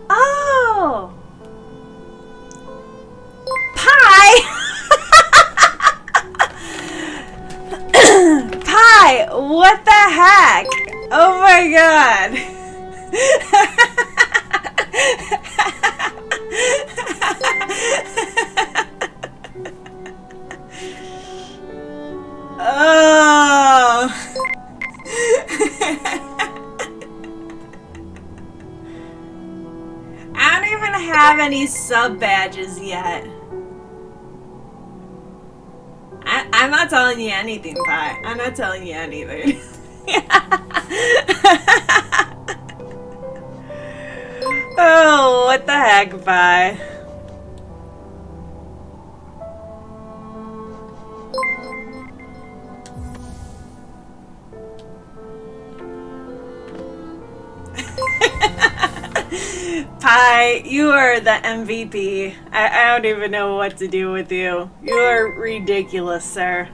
Oh! Pie! Pie! What the heck? Oh my god! Oh! I don't even have any sub badges yet. I'm not telling you anything, Pi. I'm not telling you anything. Oh, what the heck, Pi? Pi, you are the MVP. I don't even know what to do with you. You are ridiculous, sir.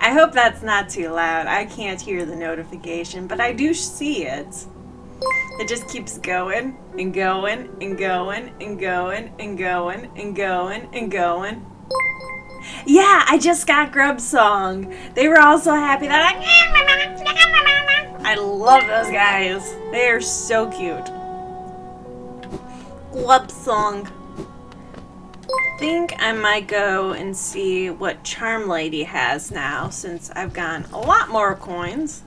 I hope that's not too loud. I can't hear the notification, but I do see it. It just keeps going and going and going and going and going and going and going. Yeah, I just got Grub Song. They were all so happy that I love those guys. They are so cute. Grub Song. I think I might go and see what Charm Lady has now, since I've gotten a lot more coins.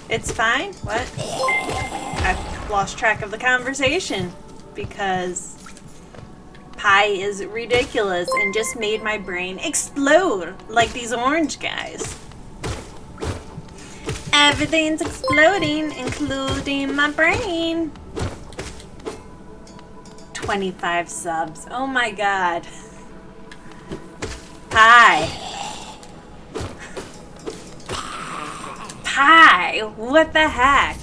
It's fine. What? I've lost track of the conversation because Pi is ridiculous and just made my brain explode like these orange guys. Everything's exploding, including my brain. 25 subs. Oh my god. Pi. Pi, what the heck?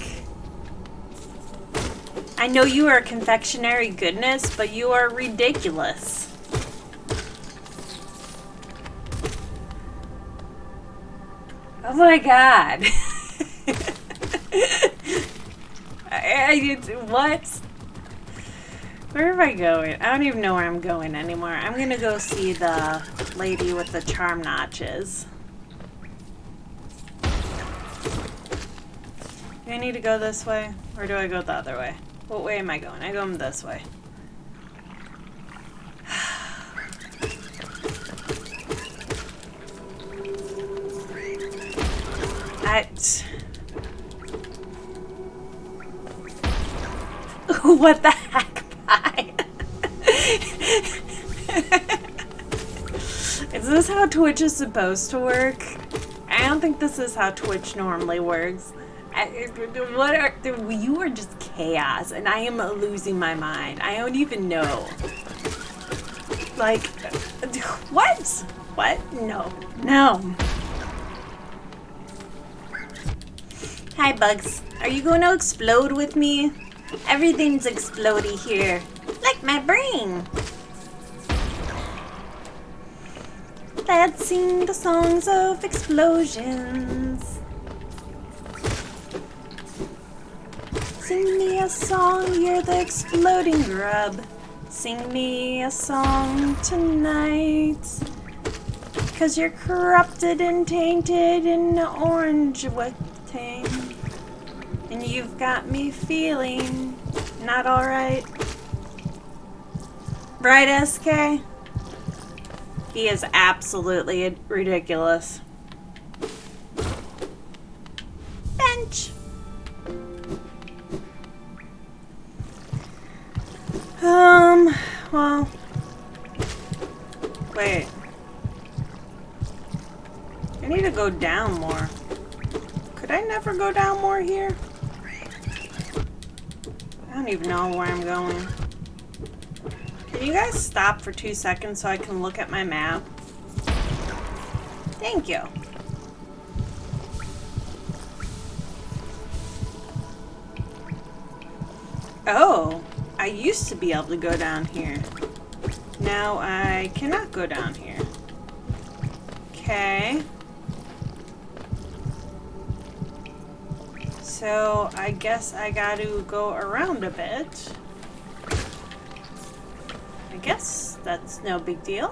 I know you are confectionery goodness, but you are ridiculous. Oh my god. What? Where am I going? I don't even know where I'm going anymore. I'm gonna go see the lady with the charm notches. Do I need to go this way? Or do I go the other way? What way am I going? I go this way. What the heck, Pi? Is this how Twitch is supposed to work? I don't think this is how Twitch normally works. You are just chaos, and I am losing my mind. I don't even know. Like, what? What? No. No. Hi, Bugs. Are you going to explode with me? Everything's explodey here. Like my brain. Let's sing the songs of explosions. Sing me a song, you're the exploding grub. Sing me a song tonight. 'Cause you're corrupted and tainted in orange wetting. And you've got me feeling not alright. Right, SK? He is absolutely ridiculous. Bench. Well. Wait. I need to go down more. Could I never go down more here? I don't even know where I'm going. Can you guys stop for 2 seconds so I can look at my map? Thank you. Oh, I used to be able to go down here. Now I cannot go down here. Okay. So I guess I got to go around a bit. I guess that's no big deal.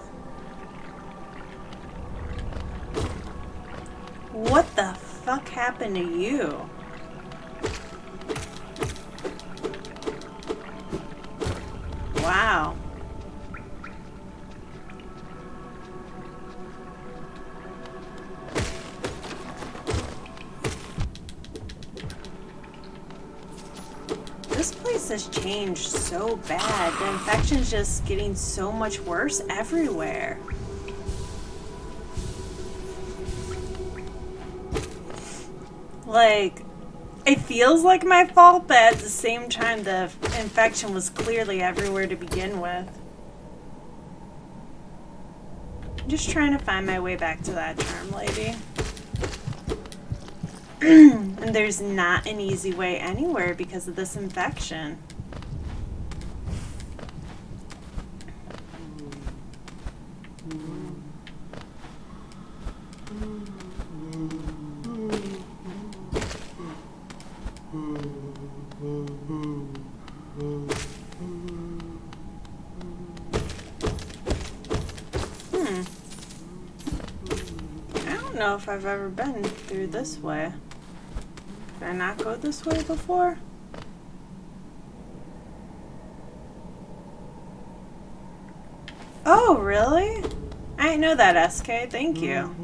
What the fuck happened to you? Wow. This place has changed so bad. The infection's just getting so much worse everywhere. Like, it feels like my fault, but at the same time, the infection was clearly everywhere to begin with. I'm just trying to find my way back to that charm lady. And there's not an easy way anywhere because of this infection. I don't know if I've ever been through this way. Did I not go this way before? Oh, really? I didn't know that, SK. Thank you.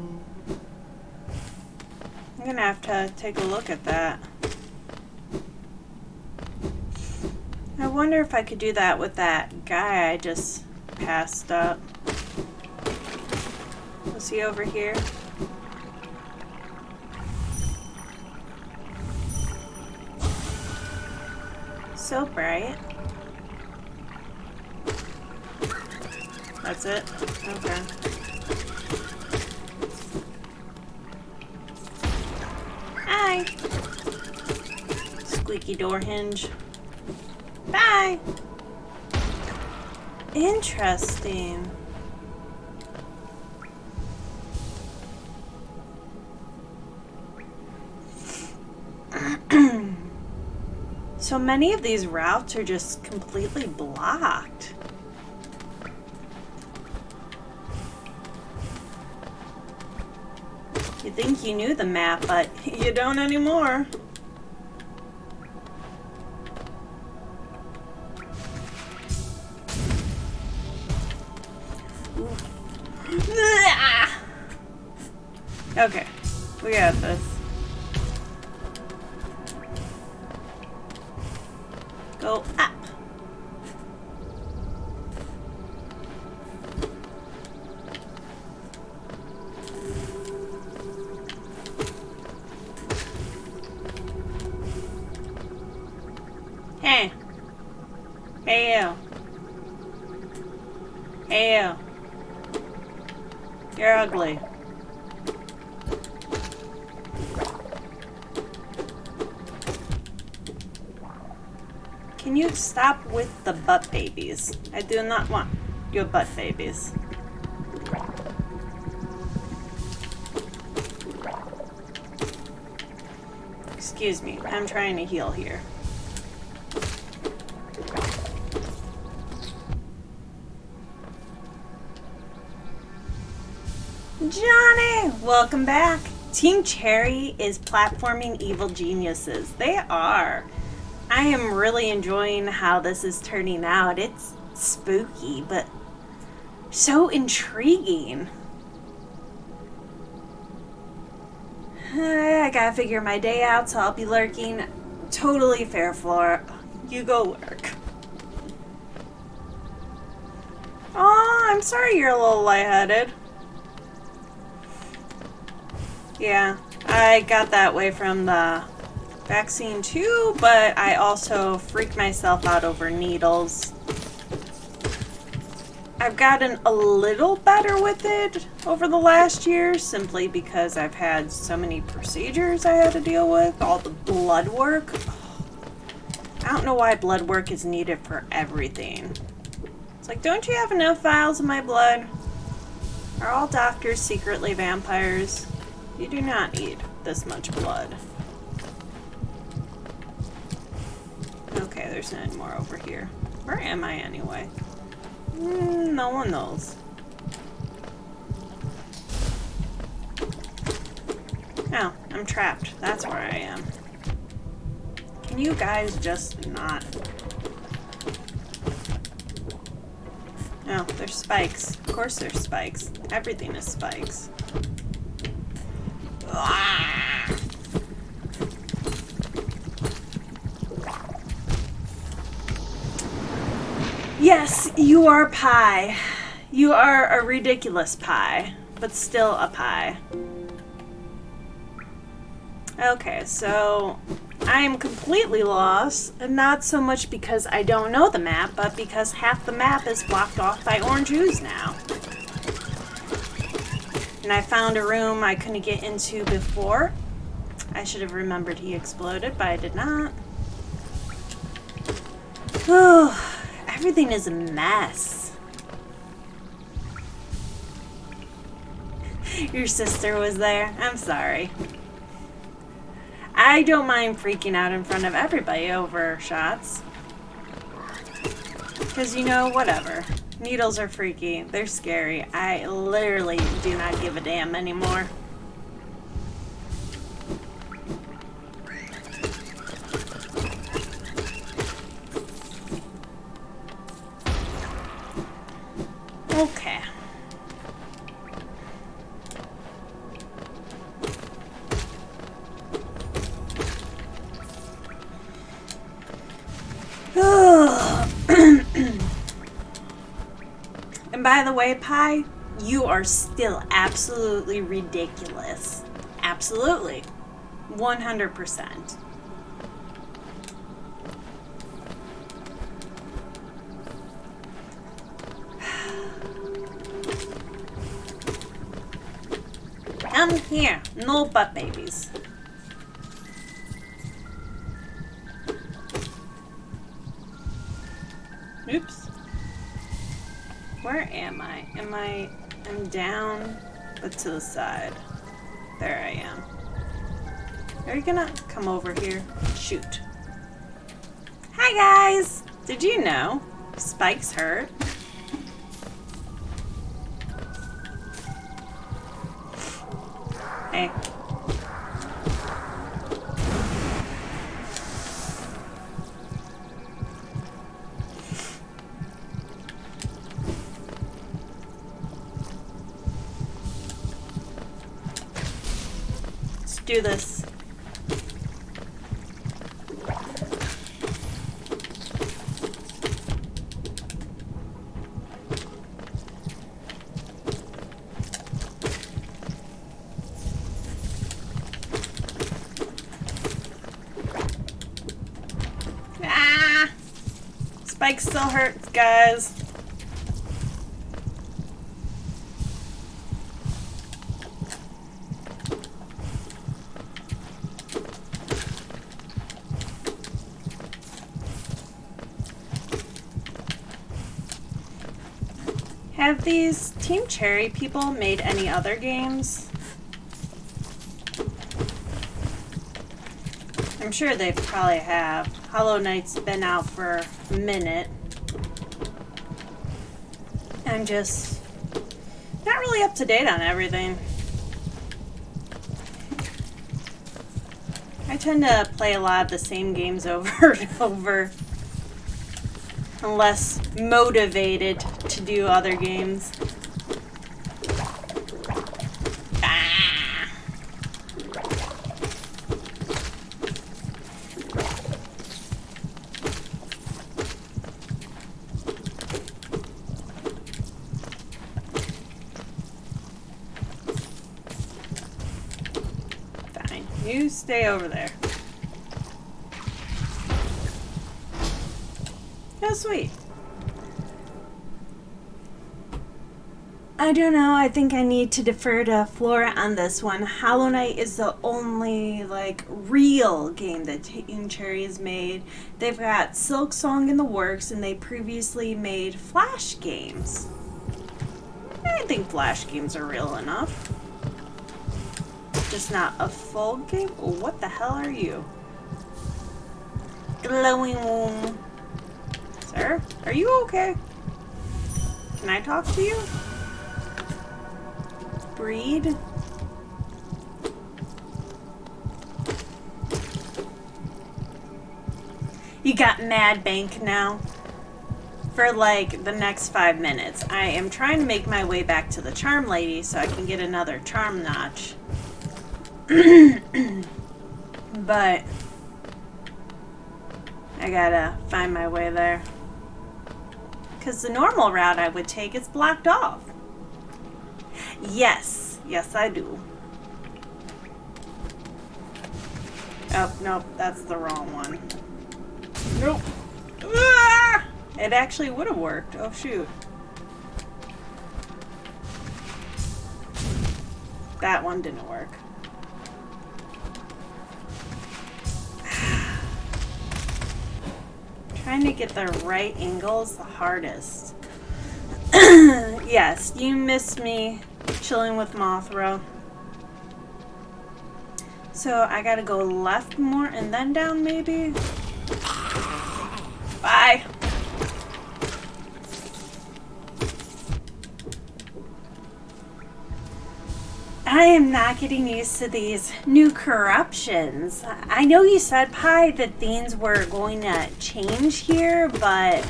I'm gonna have to take a look at that. I wonder if I could do that with that guy I just passed up. Was he over here? So bright. That's it? Okay. Hi. Squeaky door hinge. Bye. Interesting. So many of these routes are just completely blocked. You think you knew the map, but you don't anymore. Okay, we got this. Go up. Hey. Hey you. Hey you. You're ugly. Can you stop with the butt babies? I do not want your butt babies. Excuse me, I'm trying to heal here. Johnny! Welcome back. Team Cherry is platforming evil geniuses. They are. I am really enjoying how this is turning out. It's spooky, but so intriguing. I gotta figure my day out, so I'll be lurking. Totally fair, Flora. You go lurk. Oh, I'm sorry you're a little lightheaded. Yeah, I got that way from the vaccine too, but I also freak myself out over needles. I've gotten a little better with it over the last year simply because I've had so many procedures I had to deal with, all the blood work. I don't know why blood work is needed for everything. It's like, don't you have enough vials of my blood? Are all doctors secretly vampires? You do not need this much blood. Okay, there's none more over here. Where am I anyway? No one knows. Oh, I'm trapped. That's where I am. Can you guys just not? Oh, there's spikes. Of course there's spikes. Everything is spikes. Ah! Yes, you are pie. You are a ridiculous pie, but still a pie. Okay, so I am completely lost, and not so much because I don't know the map, but because half the map is blocked off by orange ooze now. And I found a room I couldn't get into before. I should have remembered he exploded, but I did not. Oh, everything is a mess. Your sister was there. I'm sorry. I don't mind freaking out in front of everybody over shots. Because, you know, whatever. Needles are freaky. They're scary. I literally do not give a damn anymore. Okay. And by the way, Pie, you are still absolutely ridiculous. Absolutely. 100%. I'm here. No butt babies. Oops. Where am I? I'm down, but to the side. There I am. Are you gonna come over here? Shoot. Hi guys! Did you know spikes hurt? Hey. Let's do this. Ah! Spike still hurts, guys. Have these Team Cherry people made any other games? I'm sure they probably have. Hollow Knight's been out for a minute. I'm just not really up to date on everything. I tend to play a lot of the same games over and over. Unless motivated to do other games. Ah. Fine. You stay over there. Oh, sweet. I don't know. I think I need to defer to Flora on this one. Hollow Knight is the only, like, real game that Team Cherry has made. They've got Silk Song in the works, and they previously made Flash games. I think Flash games are real enough. Just not a full game? What the hell are you? Glowing. Sir, are you okay? Can I talk to you? Breed? You got Mad Bank now. For like the next 5 minutes. I am trying to make my way back to the Charm Lady so I can get another Charm Notch. But I gotta find my way there. Because the normal route I would take is blocked off. Yes. Yes, I do. Oh, nope. That's the wrong one. Nope. Ah! It actually would have worked. Oh, shoot. That one didn't work. Trying to get the right angle is the hardest. Yes, you missed me chilling with Mothra. So I gotta go left more and then down maybe? Bye. I am not getting used to these new corruptions. I know you said, Pi, that things were going to change here, but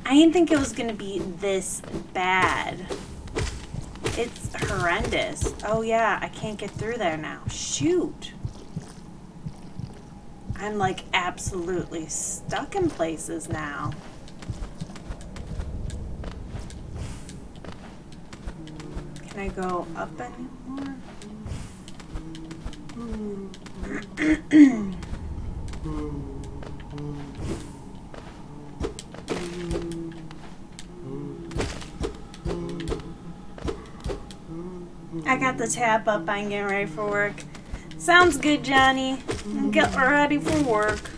I didn't think it was going to be this bad. It's horrendous. Oh yeah, I can't get through there now. Shoot. I'm like absolutely stuck in places now. Can I go up anymore? I got the tab up. I'm getting ready for work. Sounds good, Johnny. Get ready for work.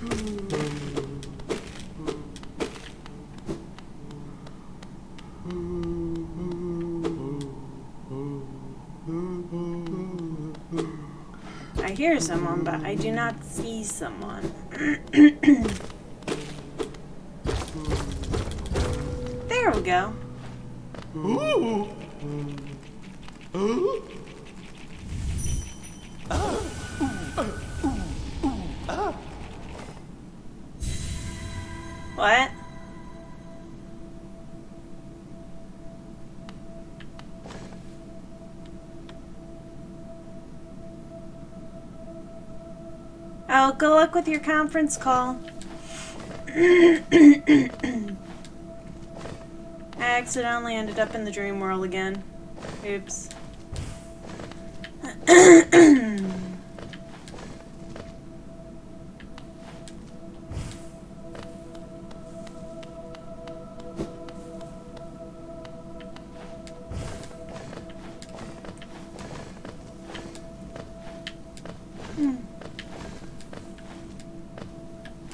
I hear someone, but I do not see someone. There we go. What? Oh, good luck with your conference call. I accidentally ended up in the dream world again. Oops.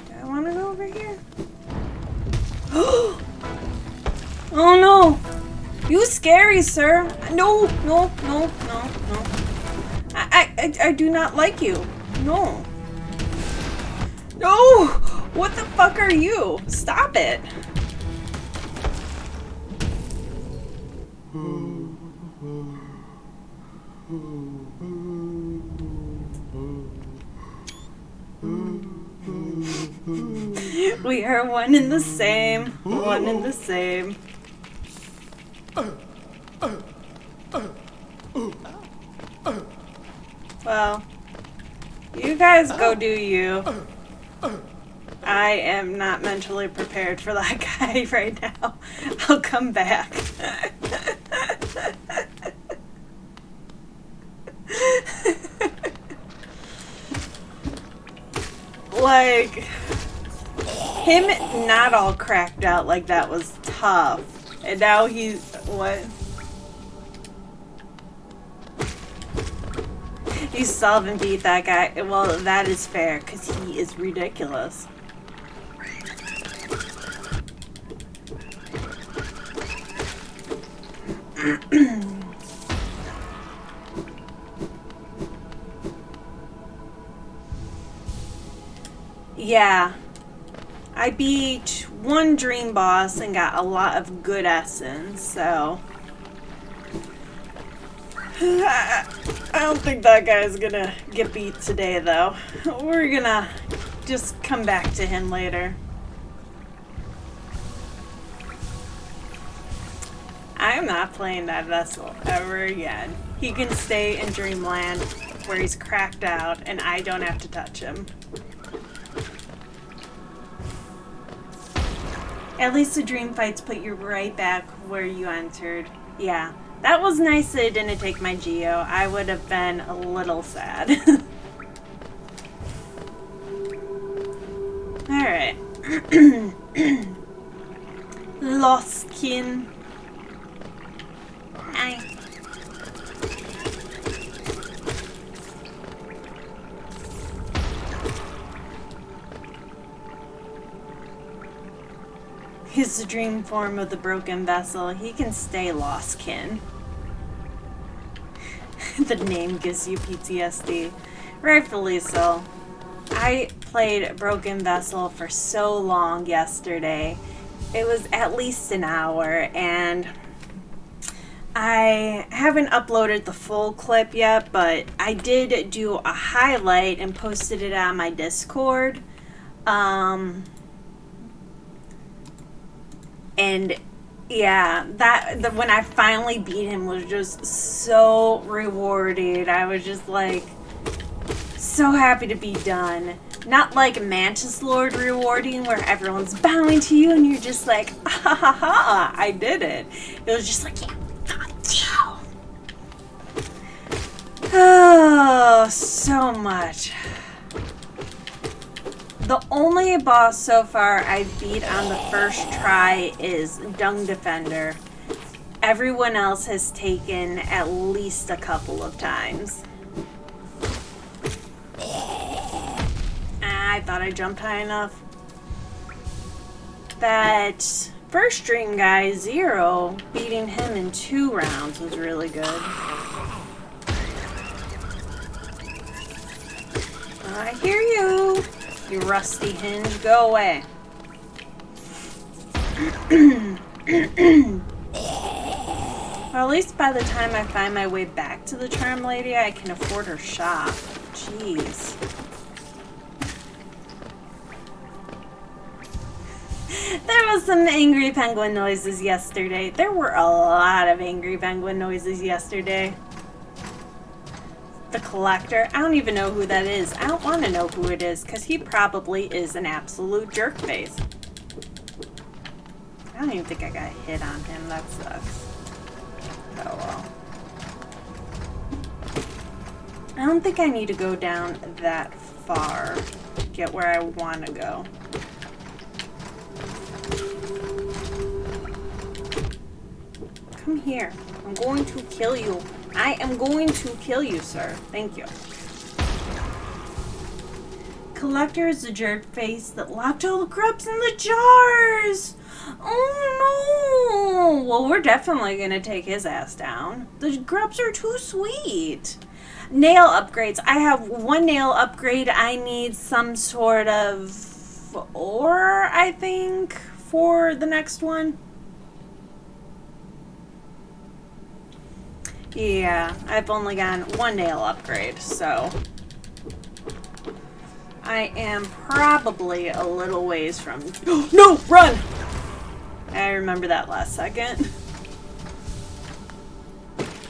Do I want to go over here? Oh no! You scary, sir. No, no, no, no, no. I do not like you. No. No! What the fuck are you? Stop it. We are one and the same. One and the same. Well, you guys go do you. I am not mentally prepared for that guy right now. I'll come back. Like... Him not all cracked out like that was tough. And now he's... What? You still haven't beat that guy. Well, that is fair, because he is ridiculous. Yeah. I beat one dream boss and got a lot of good essence, so... I don't think that guy's gonna get beat today, though. We're gonna just come back to him later. I'm not playing that vessel ever again. He can stay in Dreamland where he's cracked out and I don't have to touch him. At least the dream fights put you right back where you entered. Yeah, that was nice that it didn't take my Geo. I would have been a little sad. Alright. Lostkin. Hi. He's the dream form of the broken vessel. He can stay Lostkin. The name gives you PTSD. Rightfully so. I played Broken Vessel for so long yesterday. It was at least an hour, and I haven't uploaded the full clip yet, but I did do a highlight and posted it on my Discord. And yeah, when I finally beat him was just so rewarding. I was just like so happy to be done. Not like Mantis Lord rewarding where everyone's bowing to you and you're just like, ha ha ha, I did it. It was just like, yeah, got you. Oh, so much. The only boss so far I beat on the first try is Dung Defender. Everyone else has taken at least a couple of times. I thought I jumped high enough. That first dream guy, Zero, beating him in 2 rounds was really good. I hear you. You rusty hinge, go away. Well, at least by the time I find my way back to the Charm Lady, I can afford her shop. Jeez. There was some angry penguin noises yesterday. There were a lot of angry penguin noises yesterday. The Collector. I don't even know who that is. I don't want to know who it is, because he probably is an absolute jerk face. I don't even think I got hit on him. That sucks. Oh well. I don't think I need to go down that far to get where I want to go. Come here. I'm going to kill you. I am going to kill you, sir. Thank you. Collector is the jerk face that locked all the grubs in the jars. Oh no. Well, we're definitely going to take his ass down. The grubs are too sweet. Nail upgrades. I have 1 nail upgrade. I need some sort of ore, I think, for the next one. Yeah, I've only gotten 1 nail upgrade, so I am probably a little ways from... No! Run! I remember that last second.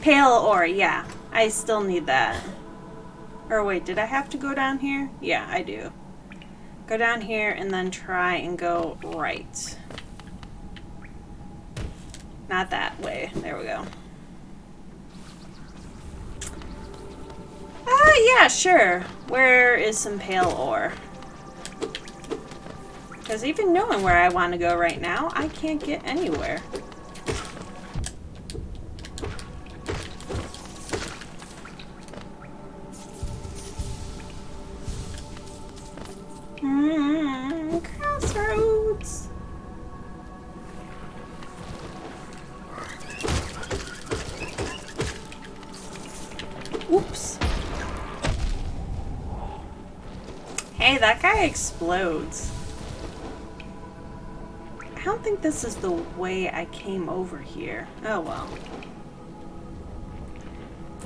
Pale ore, yeah. I still need that. Or wait, did I have to go down here? Yeah, I do. Go down here and then try and go right. Not that way. There we go. Yeah, sure. Where is some pale ore? Because even knowing where I want to go right now, I can't get anywhere. Crossroads. Oops. Hey, that guy explodes. I don't think this is the way I came over here. Oh well.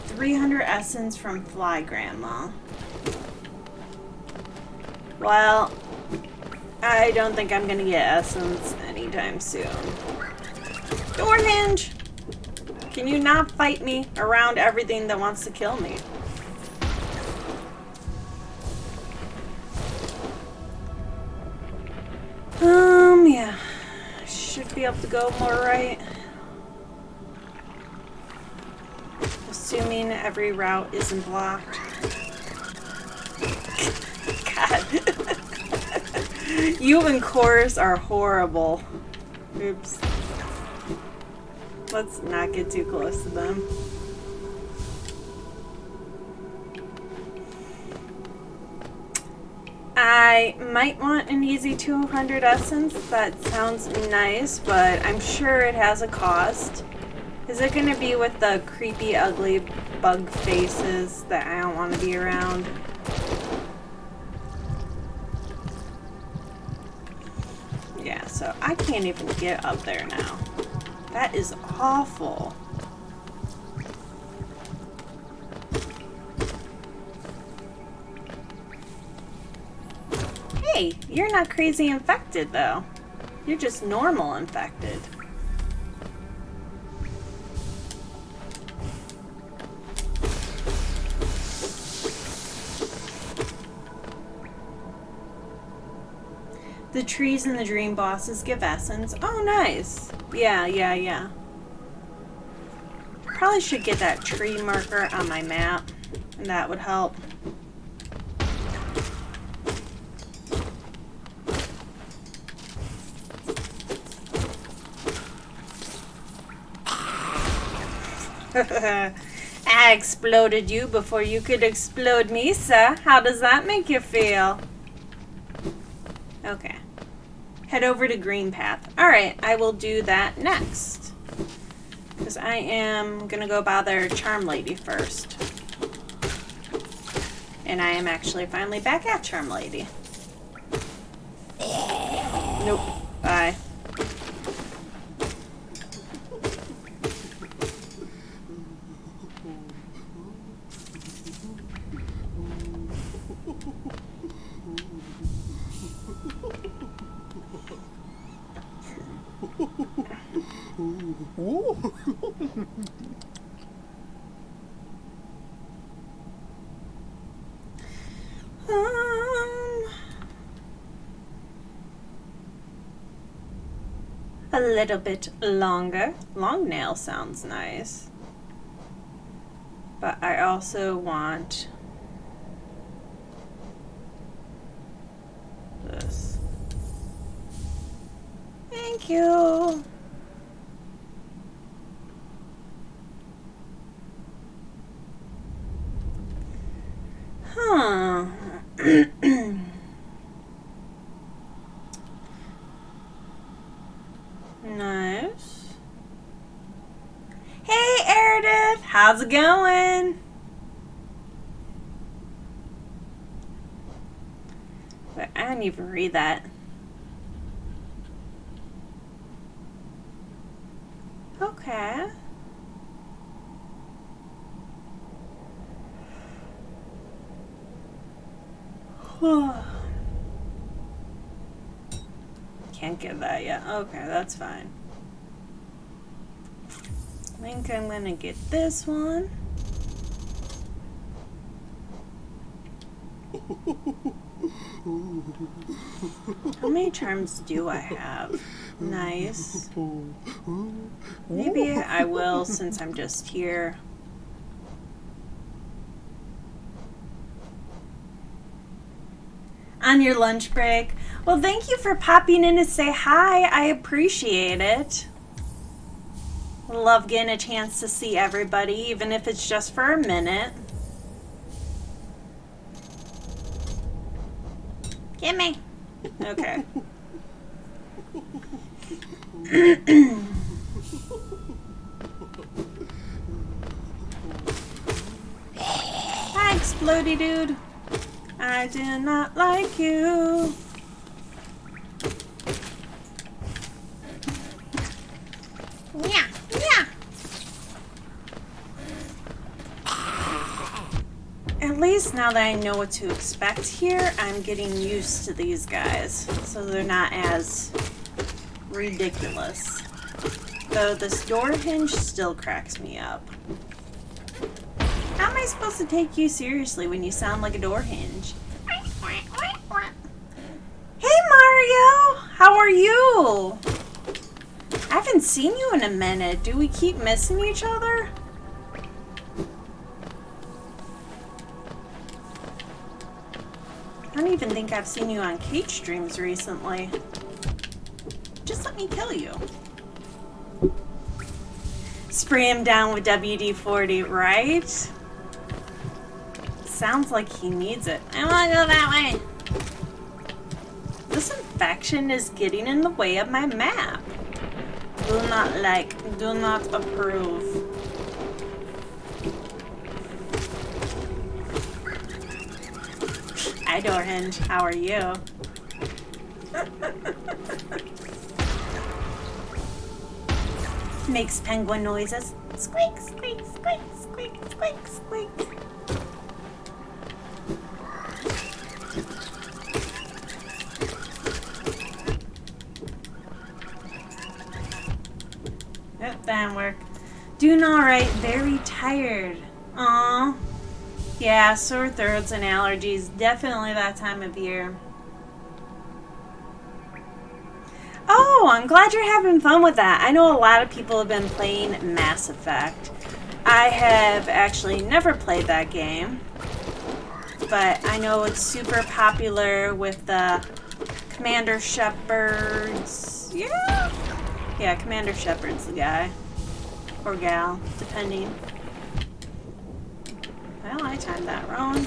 300 essence from Fly Grandma. Well, I don't think I'm gonna get essence anytime soon. Door hinge! Can you not fight me around everything that wants to kill me? Yeah. Should be able to go more right. Assuming every route isn't blocked. God. You and Chorus are horrible. Oops. Let's not get too close to them. I might want an easy 200 essence. That sounds nice, but I'm sure it has a cost. Is it going to be with the creepy, ugly bug faces that I don't want to be around? Yeah, so I can't even get up there now. That is awful. Hey, you're not crazy infected though. You're just normal infected. The trees and the dream bosses give essence. Oh, nice. Yeah. Probably should get that tree marker on my map, and that would help. I exploded you before you could explode me, sir. How does that make you feel? Okay. Head over to Green Path. Alright, I will do that next. Because I am going to go bother Charm Lady first. And I am actually finally back at Charm Lady. Nope. Bye. A little bit longer. Long nail sounds nice. But I also want this. Thank you. Huh. Nice. Hey, Meredith. How's it going? But I didn't even read that. Okay. Can't get that yet. Okay, that's fine. I think I'm gonna get this one. How many charms do I have? Nice. Maybe I will since I'm just here. On your lunch break? Well, thank you for popping in to say hi. I appreciate it. Love getting a chance to see everybody, even if it's just for a minute. Gimme. Okay. Hi, Explody Dude. I do not like you. Yeah, yeah. At least now that I know what to expect here, I'm getting used to these guys, so they're not as ridiculous. Though this door hinge still cracks me up. How am I supposed to take you seriously when you sound like a door hinge? Hey Mario! How are you? I haven't seen you in a minute. Do we keep missing each other? I don't even think I've seen you on Cage streams recently. Just let me kill you. Spray him down with WD-40, right? Sounds like he needs it. I want to go that way. This infection is getting in the way of my map. Do not like, do not approve. Hi, Doorhinge. How are you? Makes penguin noises. Squeak, squeak, squeak, squeak, squeak, squeak. Yep, that worked. Doing alright, very tired. Aww. Yeah, sore throats and allergies. Definitely that time of year. Oh, I'm glad you're having fun with that. I know a lot of people have been playing Mass Effect. I have actually never played that game, but I know it's super popular with the Commander Shepard's. Yeah? Yeah, Commander Shepard's the guy. Or gal, depending. Well, I timed that wrong.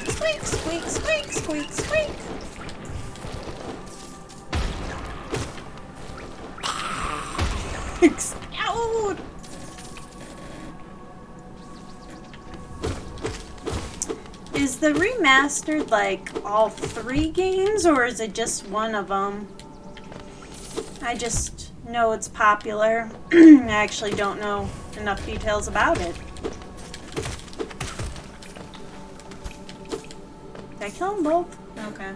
Squeak, squeak, squeak, squeak, squeak. Explode! Is the remastered like all 3 games, or is it just one of them? I just know it's popular. I actually don't know enough details about it. Did I kill them both? Okay.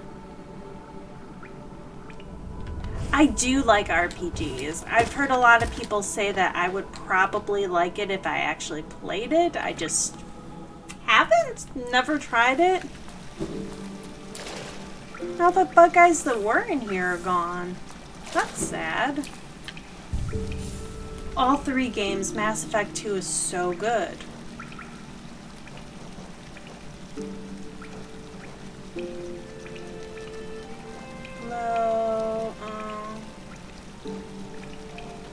I do like RPGs. I've heard a lot of people say that I would probably like it if I actually played it. I just haven't. Never tried it. Now the bug guys that were in here are gone. That's sad. All 3 games, Mass Effect 2 is so good. Hello,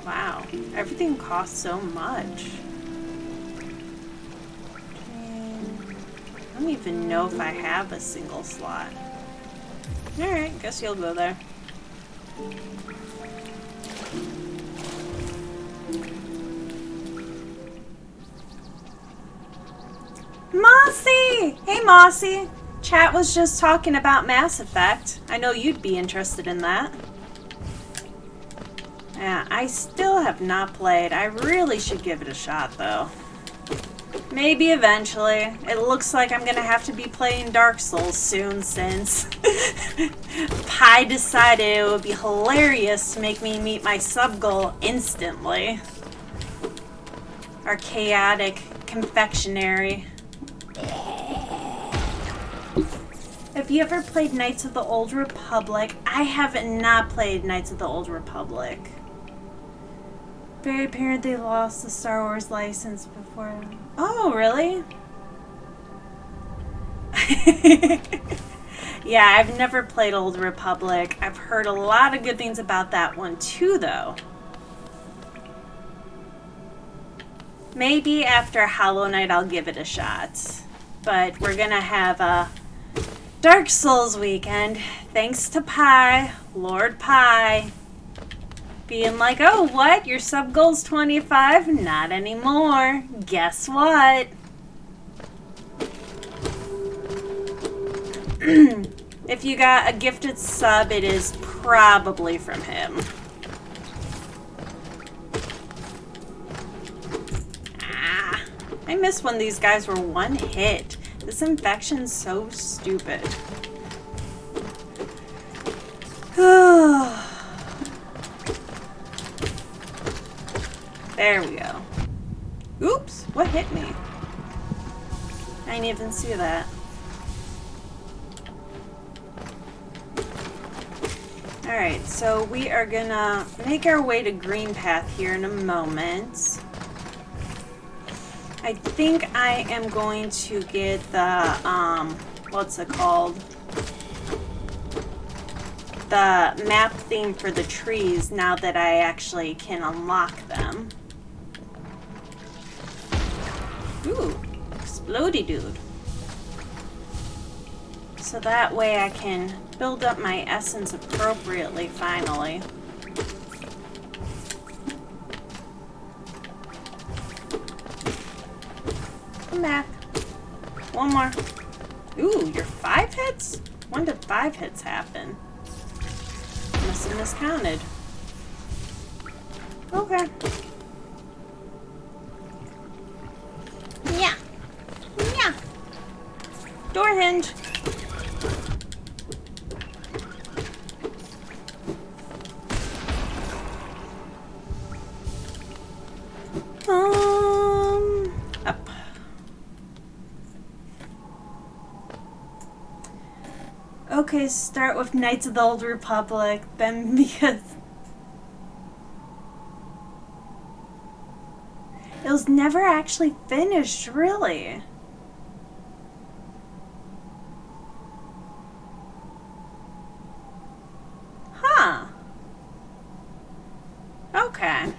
wow, everything costs so much. I don't even know if I have a single slot. Alright, guess you'll go there. Mossy! Hey, Mossy! Chat was just talking about Mass Effect. I know you'd be interested in that. Yeah, I still have not played. I really should give it a shot, though. Maybe eventually. It looks like I'm gonna have to be playing Dark Souls soon, since Pi decided it would be hilarious to make me meet my sub-goal instantly. Our chaotic confectionery. Have you ever played Knights of the Old Republic? I have not played Knights of the Old Republic. Very apparent they lost the Star Wars license before. Oh, really? Yeah, I've never played Old Republic. I've heard a lot of good things about that one too, though. Maybe after Hollow Knight I'll give it a shot. But we're gonna have a Dark Souls weekend, thanks to Pi, Lord Pi, being like, oh, what? Your sub goal's 25? Not anymore. Guess what? If you got a gifted sub, it is probably from him. Ah, I miss when these guys were one hit. This infection's so stupid. There we go. Oops, what hit me? I didn't even see that. Alright, so we are gonna make our way to Green Path here in a moment. I think I am going to get the, what's it called? The map theme for the trees now that I actually can unlock them. Ooh, explodey dude. So that way I can build up my essence appropriately finally. Come back. One more. Ooh, your 5 hits? When did 5 hits happen? Must have miscounted. Okay. Yeah. Yeah. Door hinge. Up. Okay, start with Knights of the Old Republic, then because it was never actually finished, really. Huh. Okay.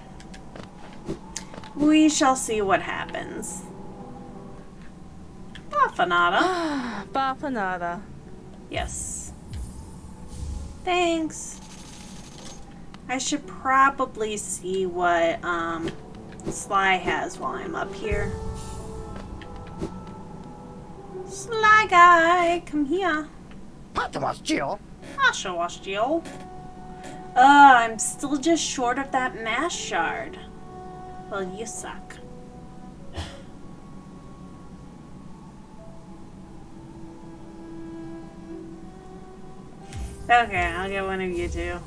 We shall see what happens. Bafanada. Bafanada. Yes. Thanks. I should probably see what Sly has while I'm up here. Sly guy, come here. Jill. I'm still just short of that mass shard. Well, you suck. Okay, I'll get one of you two.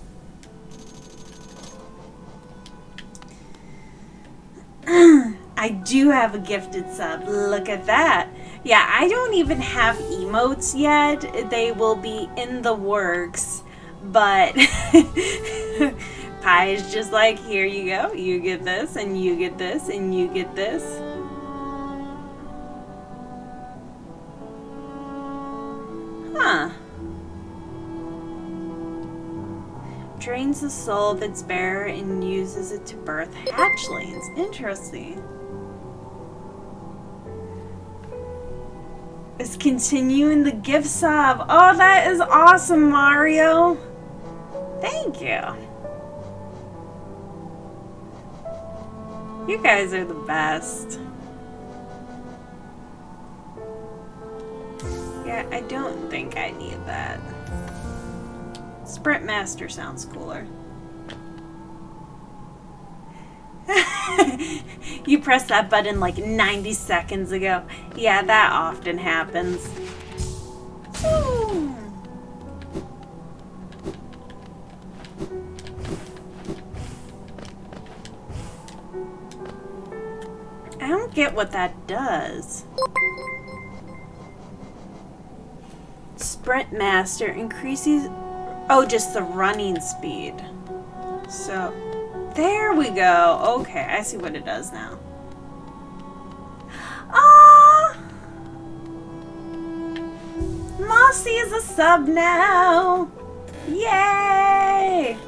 I do have a gifted sub. Look at that. Yeah, I don't even have emotes yet. They will be in the works. But Pi is just like, here you go. You get this, and you get this, and you get this. Huh. Drains the soul of its bearer and uses it to birth hatchlings. Interesting. It's continuing the gift sub. Oh, that is awesome, Mario. Thank you. You guys are the best. Yeah, I don't think I need that. Sprint Master sounds cooler. You pressed that button like 90 seconds ago. Yeah, that often happens. Ooh. I don't get what that does. Sprint Master increases... Oh, just the running speed. So, there we go. Okay, I see what it does now. Mossy is a sub now! Yay!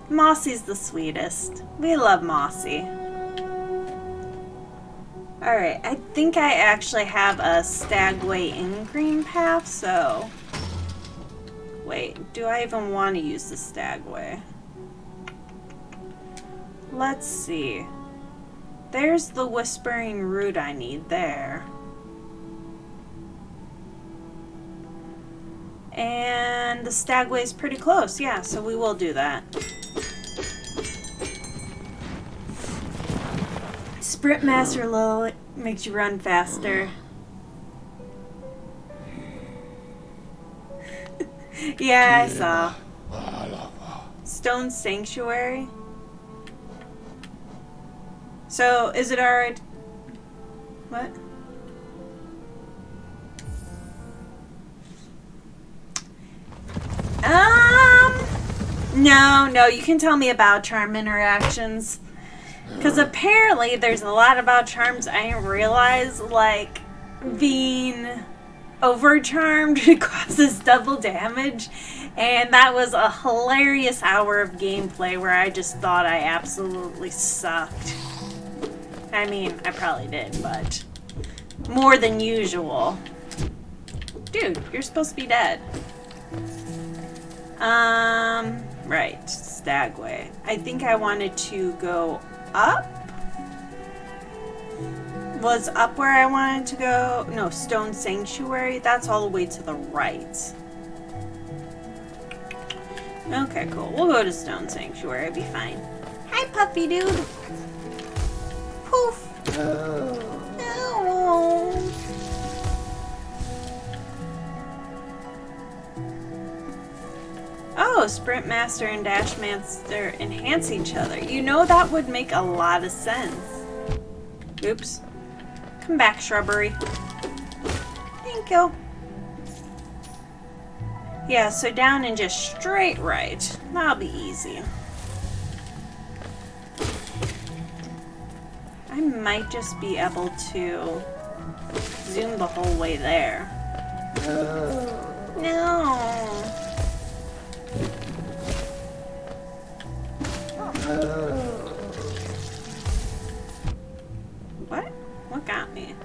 Mossy's the sweetest. We love Mossy. Alright, I think I actually have a Stagway in green path, so... Wait, do I even want to use the Stagway? Let's see. There's the Whispering Root I need there. And the Stagway's pretty close, yeah, so we will do that. Sprint Master Low makes you run faster. Yeah, I saw. Stone Sanctuary. So, is it alright? What? No, you can tell me about charm interactions. Because apparently there's a lot about charms I didn't realize, like being overcharmed causes double damage. And that was a hilarious hour of gameplay where I just thought I absolutely sucked. I mean, I probably did, but more than usual. Dude, you're supposed to be dead. Right, Stagway. I think I wanted to go up. Was up where I wanted to go? No, Stone Sanctuary. That's all the way to the right. Okay, cool. We'll go to Stone Sanctuary. It'll be fine. Hi, puppy dude. Poof. Oh. Oh, Sprint Master and Dash Master enhance each other. You know, that would make a lot of sense. Oops. Come back, Shrubbery. Thank you. Yeah, so down and just straight right. That'll be easy. I might just be able to zoom the whole way there. No. What? What got me?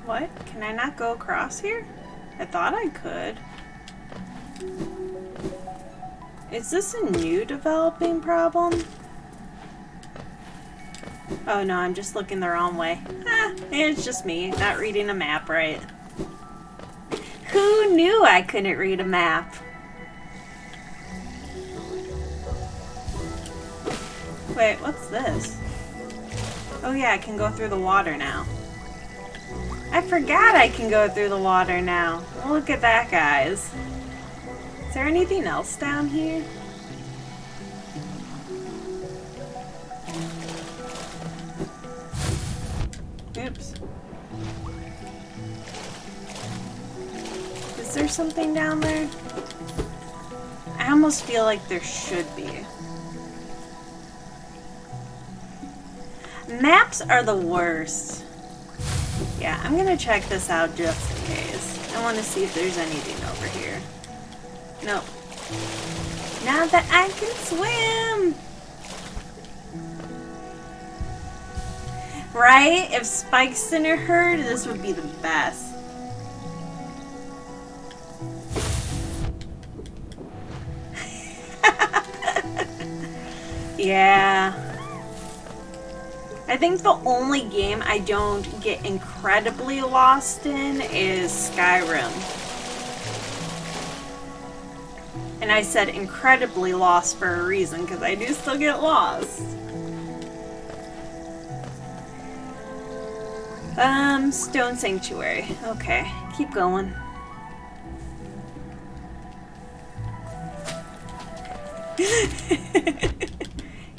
What? Can I not go across here? I thought I could. Is this a new developing problem? Oh no, I'm just looking the wrong way. It's just me, not reading a map right. Who knew I couldn't read a map? Wait, what's this? Oh yeah, I can go through the water now. I forgot I can go through the water now. Look at that, guys. Is there anything else down here? Oops. Is there something down there? I almost feel like there should be. Maps are the worst. Yeah, I'm gonna check this out just in case. I want to see if there's anything over here. Nope. Now that I can swim! Right? If Spikes didn't hurt, this would be the best. Yeah. I think the only game I don't get incredibly lost in is Skyrim. And I said incredibly lost for a reason, because I do still get lost. Stone Sanctuary. Okay, keep going.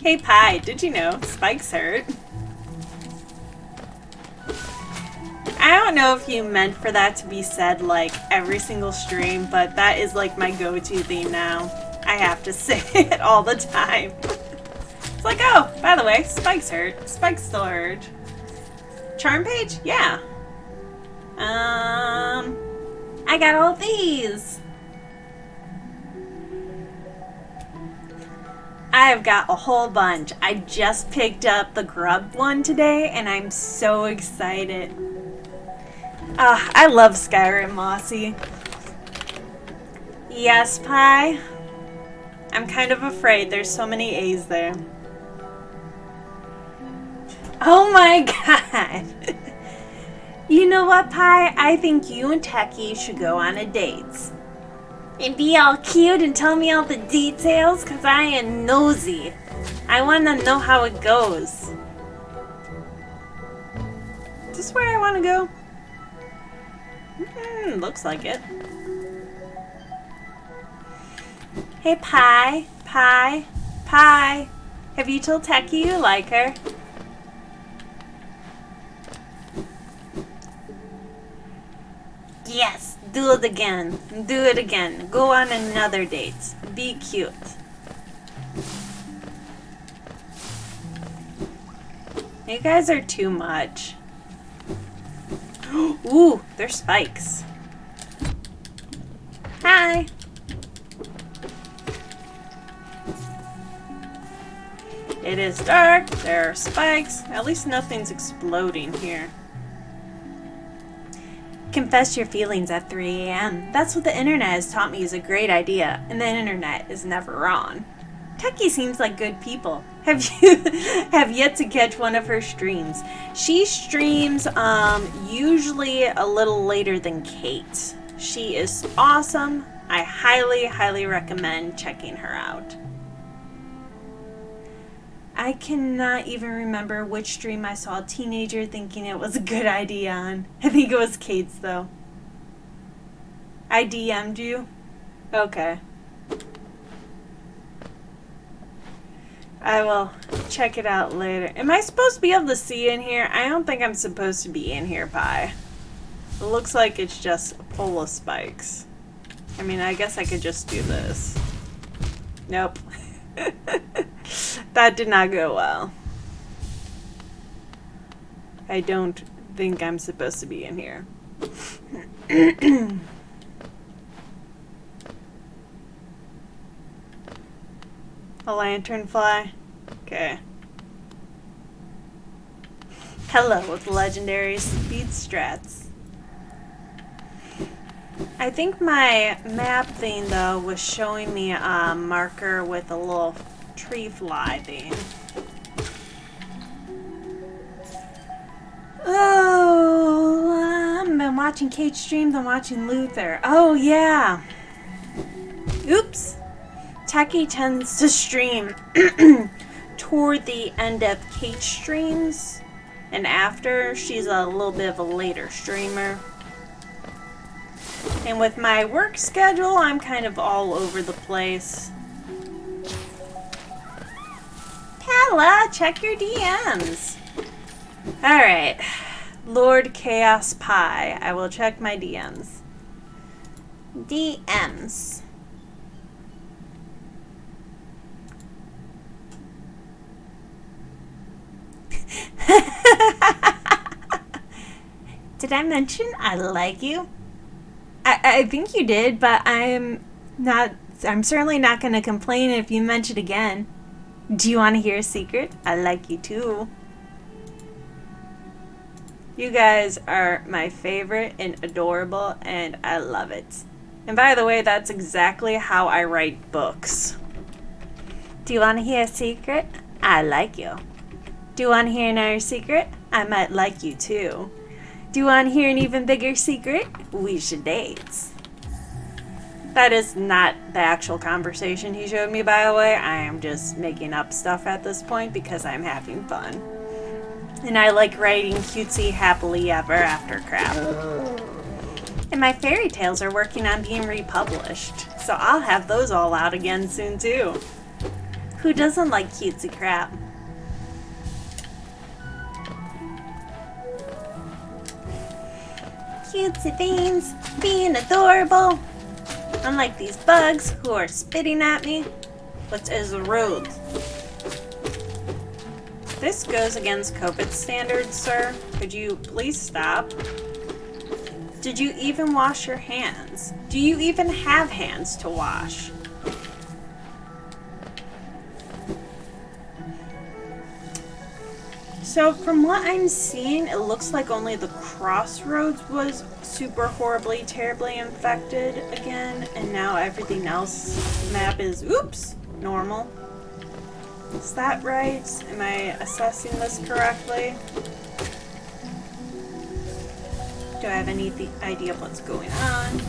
Hey Pie, did you know Spikes hurt? I don't know if you meant for that to be said like every single stream, but that is like my go-to thing now. I have to say it all the time. It's like, oh, by the way, Spike's hurt. Spike's still hurt. Charm page? Yeah. I got all these. I've got a whole bunch. I just picked up the grub one today, and I'm so excited. I love Skyrim, Mossy. Yes, Pie. I'm kind of afraid there's so many A's there. Oh my god. You know what, Pie? I think you and Techie should go on a date. And be all cute and tell me all the details, because I am nosy. I want to know how it goes. Is this where I want to go? Looks like it. Hey, Pie. Pie. Pie. Have you told Techie you like her? Yes, do it again. Do it again. Go on another date. Be cute. You guys are too much. Ooh, they're spikes. Hi. It is dark. There are spikes. At least nothing's exploding here. Confess your feelings at 3 a.m. That's what the internet has taught me is a great idea, and the internet is never wrong. Techie seems like good people. Have yet to catch one of her streams. She streams usually a little later than Kate. She is awesome. I highly recommend checking her out. I cannot even remember which stream I saw a teenager thinking it was a good idea on. I think it was Kate's, though. I DM'd you? Okay. I will check it out later. Am I supposed to be able to see in here? I don't think I'm supposed to be in here, Pie. It looks like it's just full of spikes. I mean, I guess I could just do this. Nope. That did not go well. I don't think I'm supposed to be in here. A lanternfly? Okay. Hello with legendary speed strats. I think my map thing, though, was showing me a marker with a little tree fly thing. Oh, I've been watching Kate streams. I'm watching Luther. Oh, yeah. Oops. Techie tends to stream toward the end of Kate's streams, and after, she's a little bit of a later streamer. And with my work schedule, I'm kind of all over the place. Pella, check your DMs. Alright. Lord Chaos Pie. I will check my DMs. DMs. Did I mention I like you? I think you did, but I'm certainly not going to complain if you mention it again. Do you want to hear a secret? I like you too. You guys are my favorite and adorable, and I love it. And by the way, that's exactly how I write books. Do you want to hear a secret? I like you. Do you want to hear another secret? I might like you too. Do you want to hear an even bigger secret? We should date. That is not the actual conversation he showed me, by the way. I am just making up stuff at this point because I'm having fun. And I like writing cutesy happily ever after crap. And my fairy tales are working on being republished, so I'll have those all out again soon too. Who doesn't like cutesy crap? Cutesy beans, being adorable. Unlike these bugs who are spitting at me, which is rude. This goes against COVID standards, sir. Could you please stop? Did you even wash your hands? Do you even have hands to wash? So from what I'm seeing, it looks like only the crossroads was super horribly, terribly infected again, and now everything else map is, oops, normal. Is that right? Am I assessing this correctly? Do I have any idea of what's going on?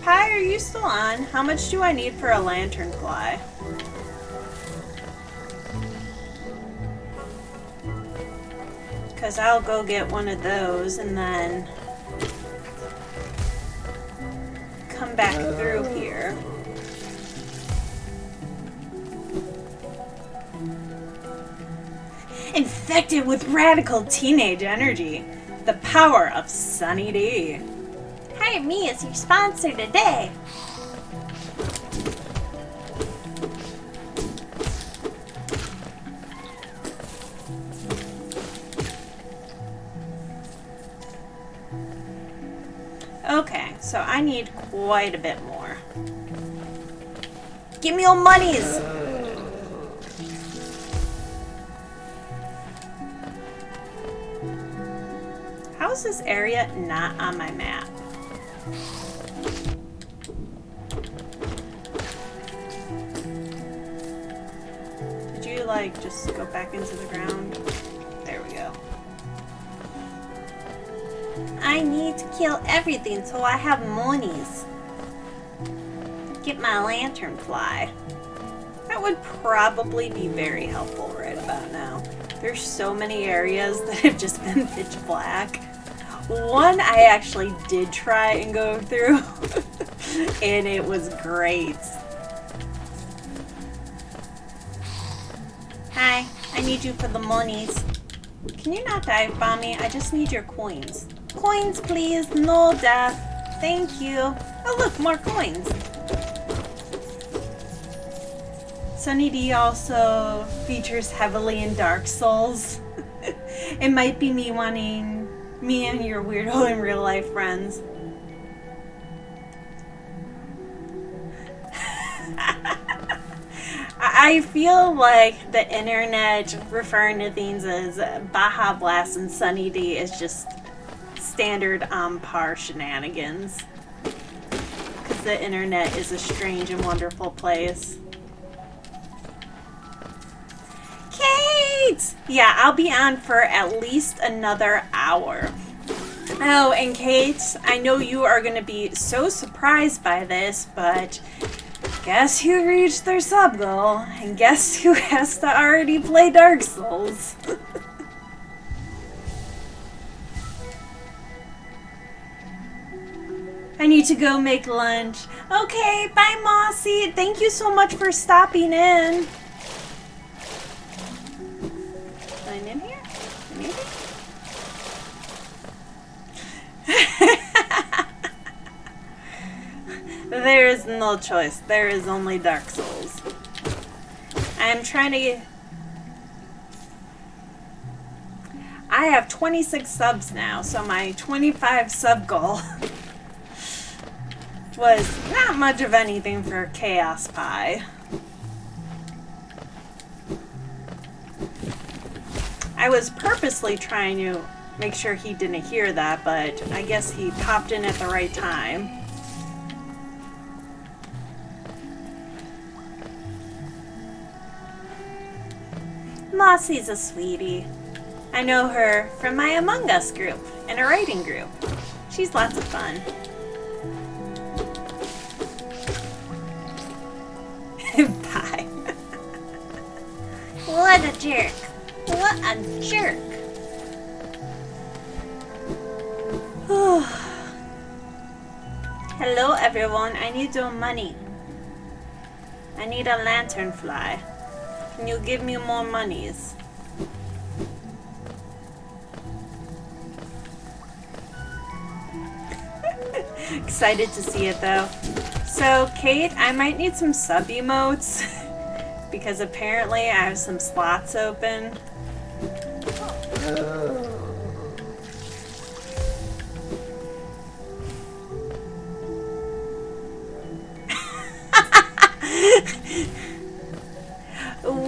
Pi, are you still on? How much do I need for a lantern fly? Because I'll go get one of those and then come back through here. Infected with radical teenage energy. The power of Sunny D. Hire me as your sponsor today. Okay, so I need quite a bit more. Give me your monies! How is this area not on my map? Did you, like, just go back into the ground? There we go. I need to kill everything so I have monies. Get my lantern fly. That would probably be very helpful right about now. There's so many areas that have just been pitch black. One I actually did try and go through, and it was great. Hi, I need you for the monies. Can you not dive bomb me? I just need your coins. Coins, please. No death. Thank you. Oh, look, more coins. Sunny D also features heavily in Dark Souls. It might be me wanting me and your weirdo in real life friends. I feel like the internet referring to things as Baja Blast and Sunny D is just standard par shenanigans. Because the internet is a strange and wonderful place. Kate! Yeah, I'll be on for at least another hour. Oh, and Kate, I know you are going to be so surprised by this, but guess who reached their sub goal? And guess who has to already play Dark Souls? I need to go make lunch. Okay, bye, Mossy. Thank you so much for stopping in. I'm in here? Maybe? There is no choice. There is only Dark Souls. I'm trying to get... I have 26 subs now, so my 25 sub goal was not much of anything for Chaos Pie. I was purposely trying to make sure he didn't hear that, but I guess he popped in at the right time. Mossy's a sweetie. I know her from my Among Us group and a writing group. She's lots of fun. Bye. What a jerk. What a jerk. Hello everyone, I need your money. I need a lantern fly. Can you give me more monies? Excited to see it though. So, Kate, I might need some sub emotes because apparently I have some slots open.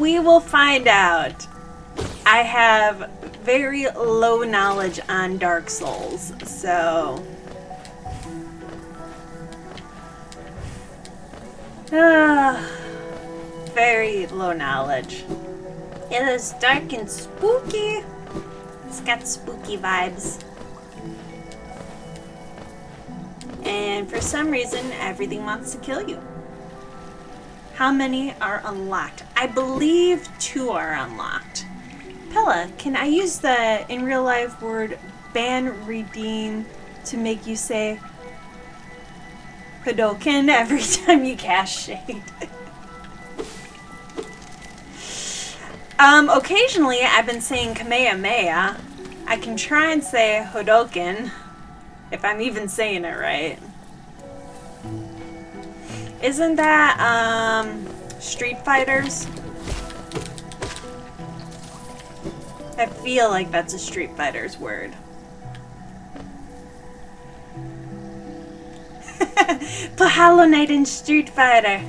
We will find out. I have very low knowledge on Dark Souls, so... very low knowledge. It is dark and spooky. It's got spooky vibes. And for some reason, everything wants to kill you. How many are unlocked? I believe 2 are unlocked. Pella, can I use the in real life word ban redeem to make you say Hadoken every time you cast Shade? Occasionally I've been saying Kamehameha. I can try and say Hadoken, if I'm even saying it right. Isn't that, Street Fighters? I feel like that's a Street Fighter's word. Put Hollow Knight in Street Fighter.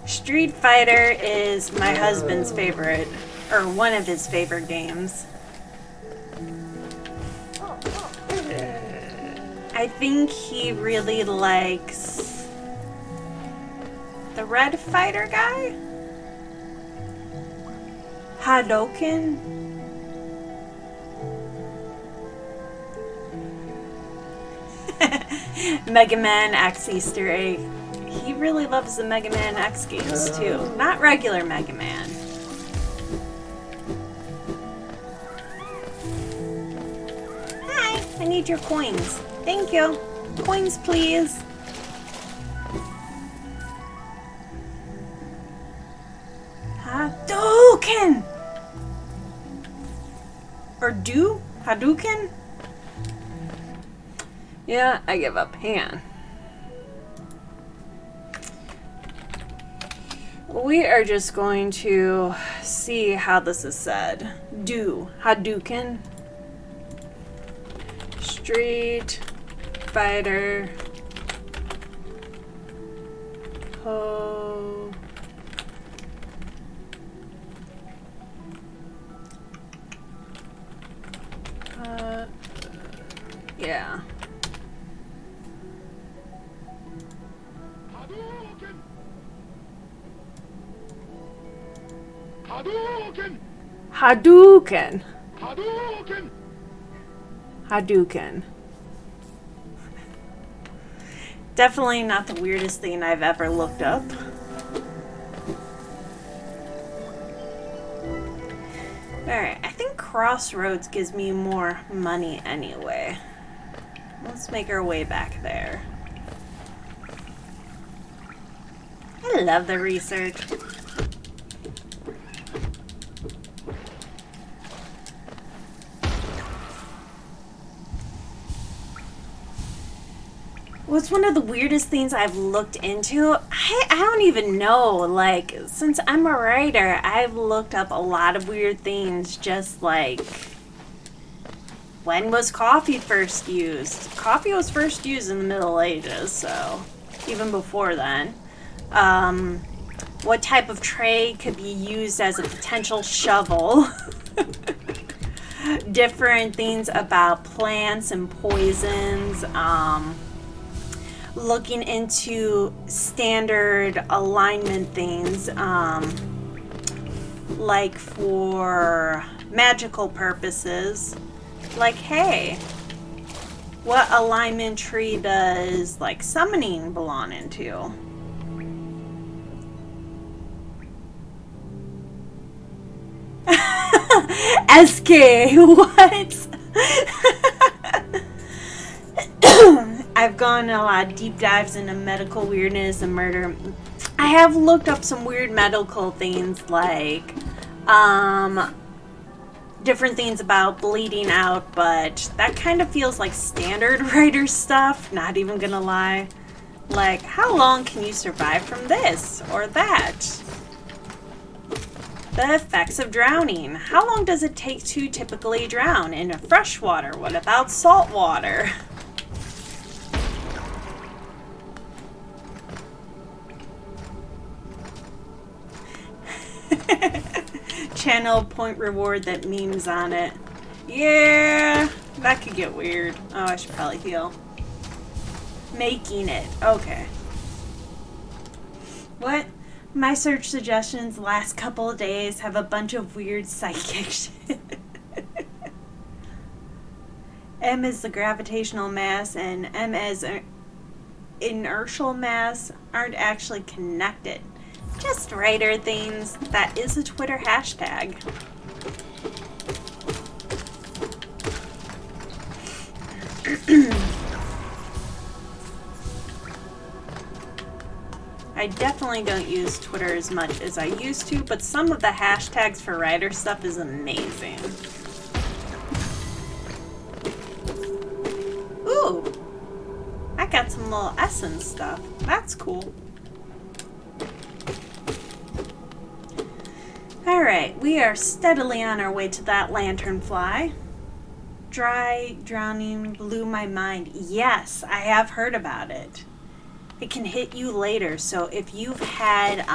Street Fighter is my husband's favorite, or one of his favorite games. I think he really likes the Red Fighter guy? Hadoken? Mega Man X Easter egg. He really loves the Mega Man X games too. Not regular Mega Man. Hi, I need your coins. Thank you. Coins, please. Hadouken! Or Hadouken? Yeah, I give up. Hang on. We are just going to see how this is said. Hadouken. Street Fighter. Ho. Yeah. Hadouken! Hadouken. Hadouken! Hadouken. Definitely not the weirdest thing I've ever looked up. Alright, I think Crossroads gives me more money anyway. Let's make our way back there. I love the research. What's one of the weirdest things I've looked into? I don't even know. Like, since I'm a writer, I've looked up a lot of weird things, just like, when was coffee first used? Coffee was first used in the Middle Ages, so even before then. What type of tray could be used as a potential shovel? Different things about plants and poisons. Looking into standard alignment things, like for magical purposes. Like, hey, what alignment tree does, like, summoning belong into? SK, what? I've gone a lot of deep dives into medical weirdness and murder. I have looked up some weird medical things like different things about bleeding out, but that kind of feels like standard writer stuff, not even gonna lie. Like, how long can you survive from this or that? The effects of drowning. How long does it take to typically drown? In fresh water? What about salt water? Channel point reward that memes on it. Yeah, that could get weird. Oh, I should probably heal. Making it. Okay. What? My search suggestions the last couple of days have a bunch of weird psychic shit. M is the gravitational mass and M as inertial mass aren't actually connected. Just writer things. That is a Twitter hashtag. I definitely don't use Twitter as much as I used to, but some of the hashtags for writer stuff is amazing. Ooh! I got some little essence stuff. That's cool. Alright, we are steadily on our way to that lanternfly. Dry drowning blew my mind. Yes, I have heard about it. It can hit you later, so if you've had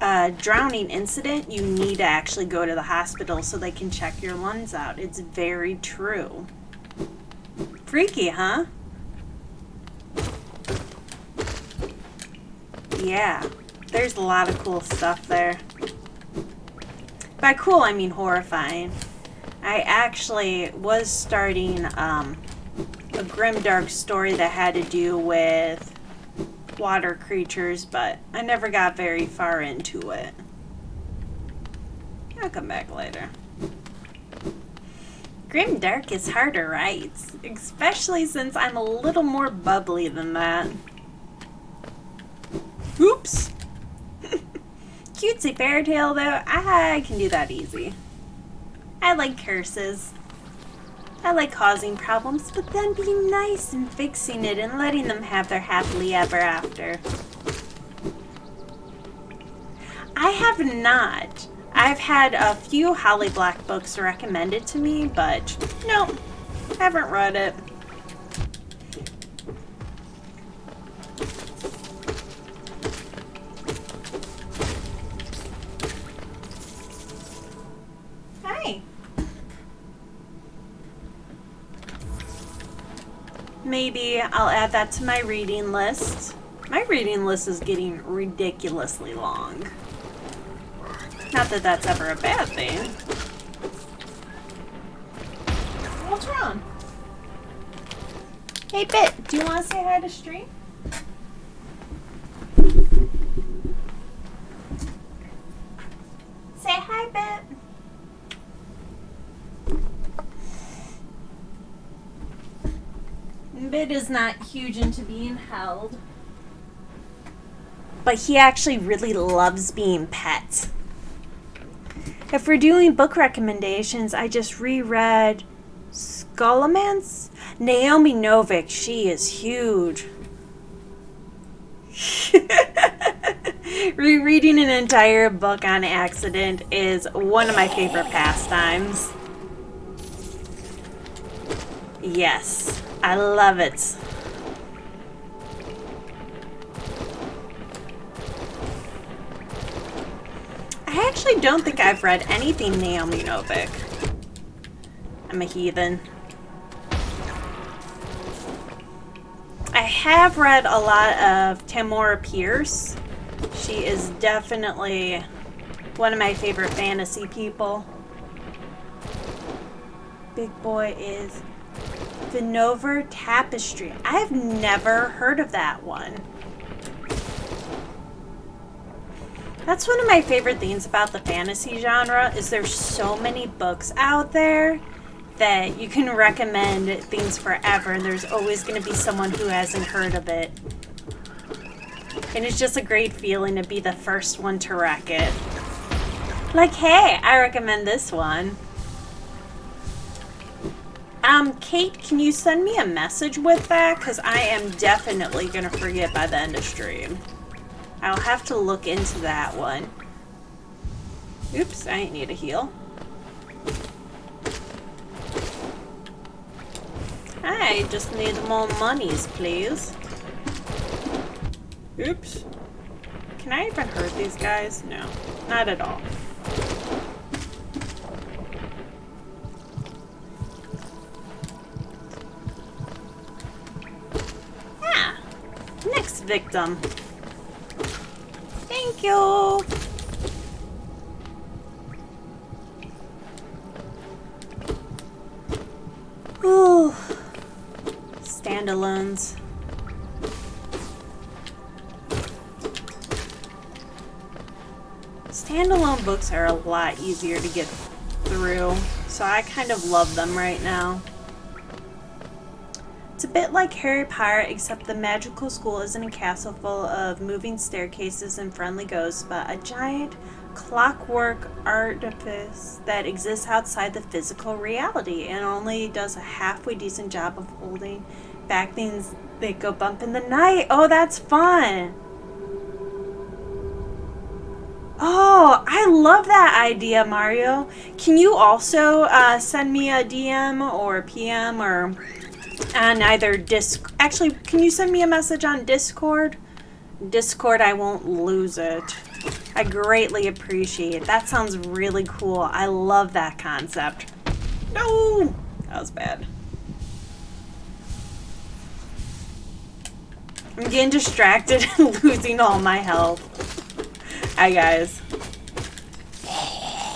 a drowning incident, you need to actually go to the hospital so they can check your lungs out. It's very true. Freaky, huh? Yeah, there's a lot of cool stuff there. By cool, I mean horrifying. I actually was starting a grimdark story that had to do with water creatures, but I never got very far into it. I'll come back later. Grimdark is hard to write, especially since I'm a little more bubbly than that. Oops! Cutesy fairy tale though, I can do that easy. I like curses. I like causing problems, but then being nice and fixing it and letting them have their happily ever after. I have not. I've had a few Holly Black books recommended to me, but no, haven't read it. Hi. Maybe I'll add that to my reading list. My reading list is getting ridiculously long. Not that that's ever a bad thing. What's wrong? Hey, Bit, do you want to say hi to Stream? Say hi, Bit. Bit is not huge into being held. But he actually really loves being pet. If we're doing book recommendations, I just reread Skullomance? Naomi Novik, she is huge. Rereading an entire book on accident is one of my favorite pastimes. Yes, I love it. I actually don't think I've read anything Naomi Novik. I'm a heathen. I have read a lot of Tamora Pierce. She is definitely one of my favorite fantasy people. Big boy is Vinover Tapestry. I've never heard of that one. That's one of my favorite things about the fantasy genre is there's so many books out there that you can recommend things forever and there's always going to be someone who hasn't heard of it. And it's just a great feeling to be the first one to wreck it. Like, hey, I recommend this one. Kate, can you send me a message with that? Because I am definitely going to forget by the end of stream. I'll have to look into that one. Oops, I ain't need a heal. I just need more monies, please. Oops. Can I even hurt these guys? No, not at all. Ah, next victim. Thank you. Ooh. Standalones. Standalone books are a lot easier to get through, so I kind of love them right now. It's a bit like Harry Potter, except the magical school isn't a castle full of moving staircases and friendly ghosts, but a giant clockwork artifice that exists outside the physical reality and only does a halfway decent job of holding back things that go bump in the night. Oh, that's fun. Oh, I love that idea, Mario. Can you also send me a DM or a PM or on either Actually, can you send me a message on Discord? Discord, I won't lose it. I greatly appreciate it. That sounds really cool. I love that concept. No! That was bad. I'm getting distracted and losing all my health. Hi guys.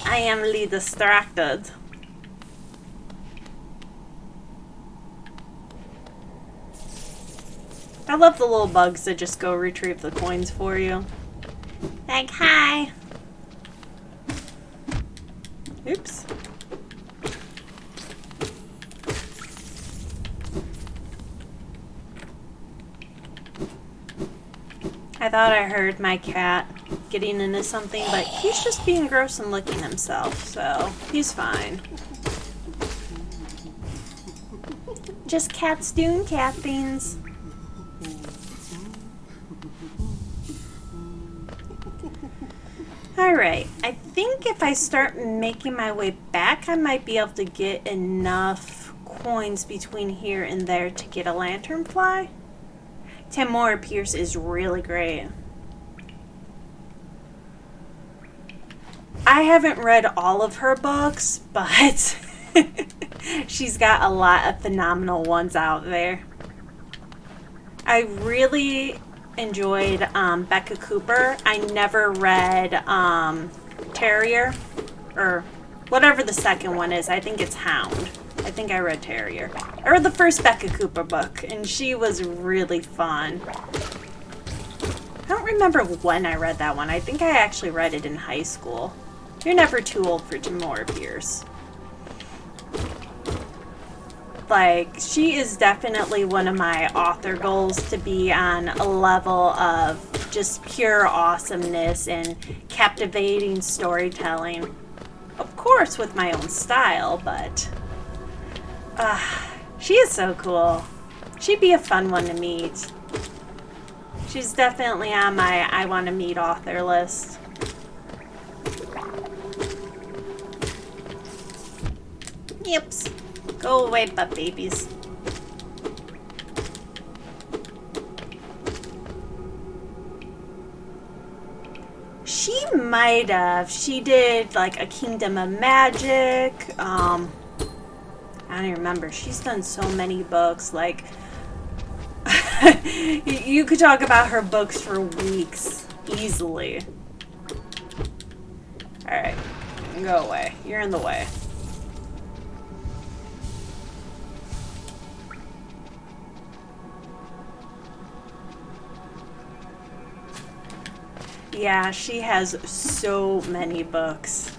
I am distracted. I love the little bugs that just go retrieve the coins for you. Like, hi. Oops. I thought I heard my cat getting into something, but he's just being gross and licking himself, so he's fine. Just cats doing cat things. Alright, I think if I start making my way back, I might be able to get enough coins between here and there to get a lanternfly. Tamora Pierce is really great. I haven't read all of her books, but she's got a lot of phenomenal ones out there. I really enjoyed Becca Cooper. I never read Terrier, or whatever the second one is. I think it's Hound. I think I read Terrier. I read the first Becca Cooper book, and she was really fun. I don't remember when I read that one. I think I actually read it in high school. You're never too old for Tamora Pierce. Like, she is definitely one of my author goals, to be on a level of just pure awesomeness and captivating storytelling. Of course, with my own style, but she is so cool. She'd be a fun one to meet. She's definitely on my I want to meet author list. Yips. Go away, butt babies. She might have. She did like A Kingdom of Magic. I don't even remember. She's done so many books. Like, you could talk about her books for weeks easily. Alright. Go away. You're in the way. Yeah, she has so many books.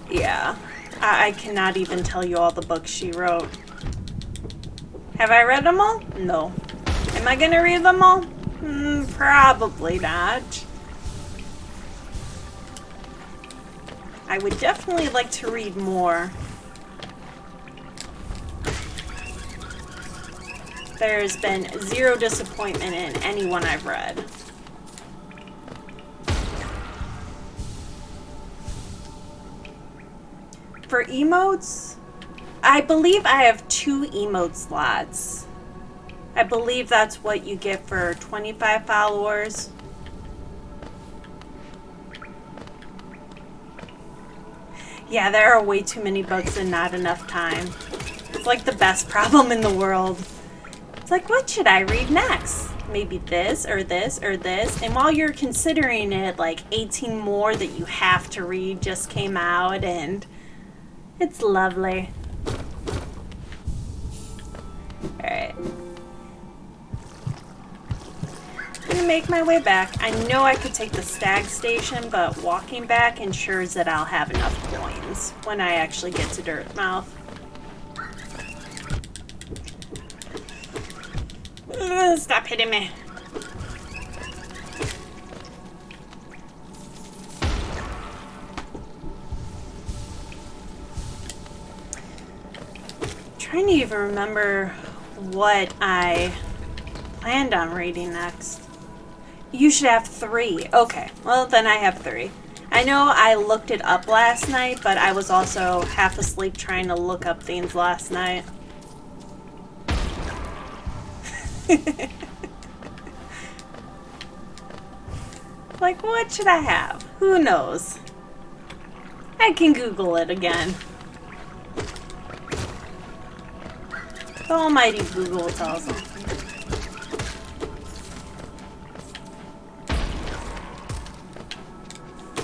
Yeah, I cannot even tell you all the books she wrote. Have I read them all? No. Am I gonna read them all? Probably not. I would definitely like to read more. There's been zero disappointment in anyone I've read. For emotes, I believe I have 2 emote slots. I believe that's what you get for 25 followers. Yeah, there are way too many books and not enough time. It's like the best problem in the world. It's like, what should I read next? Maybe this or this or this. And while you're considering it, like 18 more that you have to read just came out, and it's lovely. Alright. I'm gonna make my way back. I know I could take the stag station, but walking back ensures that I'll have enough coins when I actually get to Dirtmouth. Stop hitting me. Trying to even remember what I planned on reading next. You should have 3. Okay, well then I have 3. I know I looked it up last night, but I was also half asleep trying to look up things last night. Like, what should I have? Who knows? I can Google it again. The almighty Google tells me.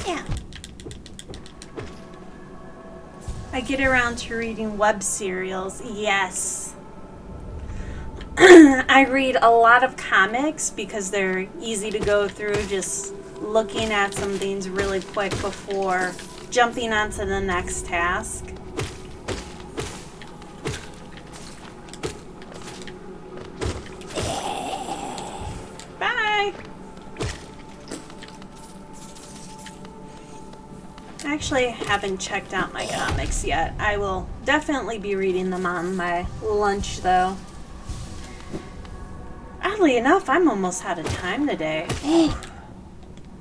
Yeah. I get around to reading web serials. Yes. I read a lot of comics because they're easy to go through, just looking at some things really quick before jumping onto the next task. Bye! I actually haven't checked out my comics yet. I will definitely be reading them on my lunch, though. Oddly enough, I'm almost out of time today.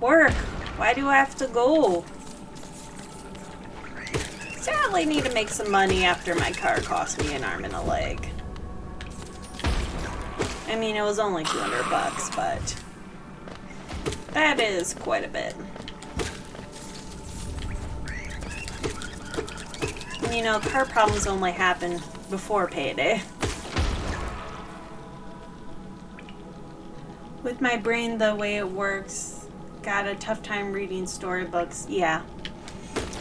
Work. Why do I have to go? Sadly, need to make some money after my car cost me an arm and a leg. I mean, it was only $200, but that is quite a bit. And, you know, car problems only happen before payday. With my brain the way it works, got a tough time reading storybooks. Yeah,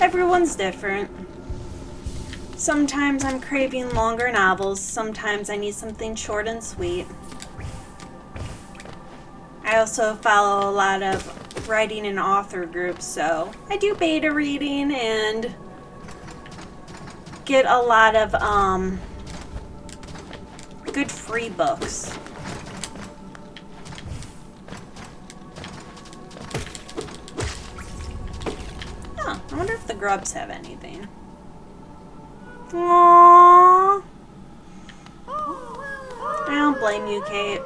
everyone's different. Sometimes I'm craving longer novels, sometimes I need something short and sweet. I also follow a lot of writing and author groups, so I do beta reading and get a lot of good free books. Huh, I wonder if the grubs have anything. Aww. I don't blame you, Kate.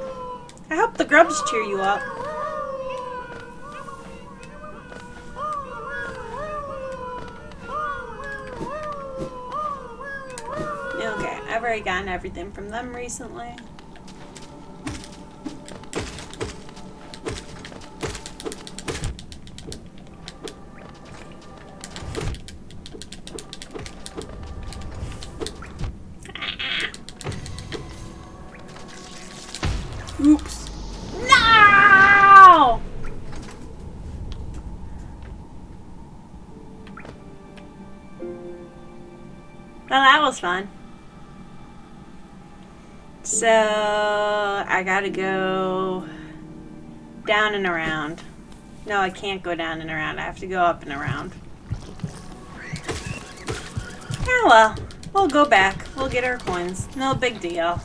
I hope the grubs cheer you up. Okay, I've already gotten everything from them recently. Oops. No! Well, that was fun. So, I gotta go down and around. No, I can't go down and around. I have to go up and around. Yeah, well, we'll go back. We'll get our coins. No big deal.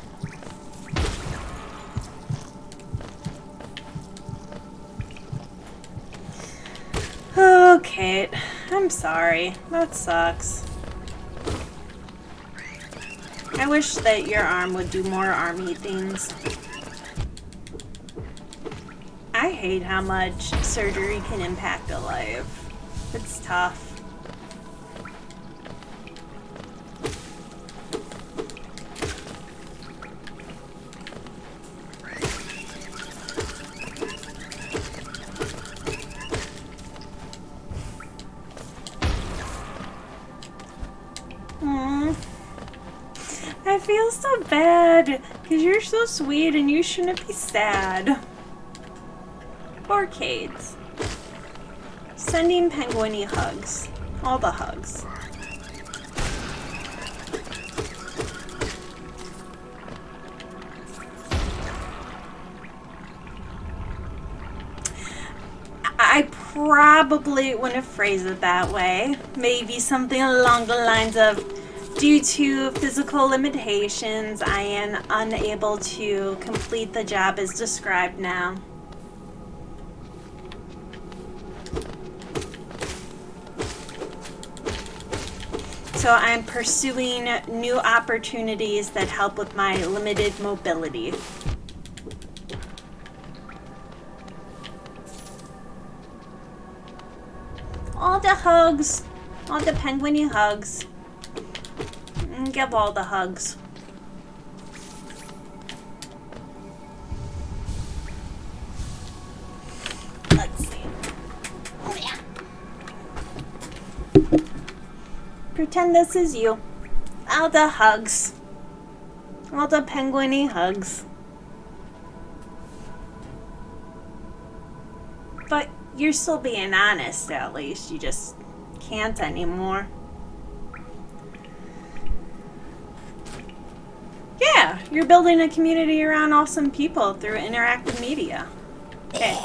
Oh, Kate. I'm sorry. That sucks. I wish that your arm would do more army things. I hate how much surgery can impact a life. It's tough. I feel so bad, because you're so sweet and you shouldn't be sad. Poor Kate. Sending penguiny hugs. All the hugs. I probably wouldn't have phrased it that way. Maybe something along the lines of, due to physical limitations, I am unable to complete the job as described now. So I'm pursuing new opportunities that help with my limited mobility. All the hugs. All the penguiny hugs. Give all the hugs. Let's see. Oh, yeah. Pretend this is you. All the hugs. All the penguiny hugs. But you're still being honest, at least. You just can't anymore. Yeah, you're building a community around awesome people through interactive media. Okay.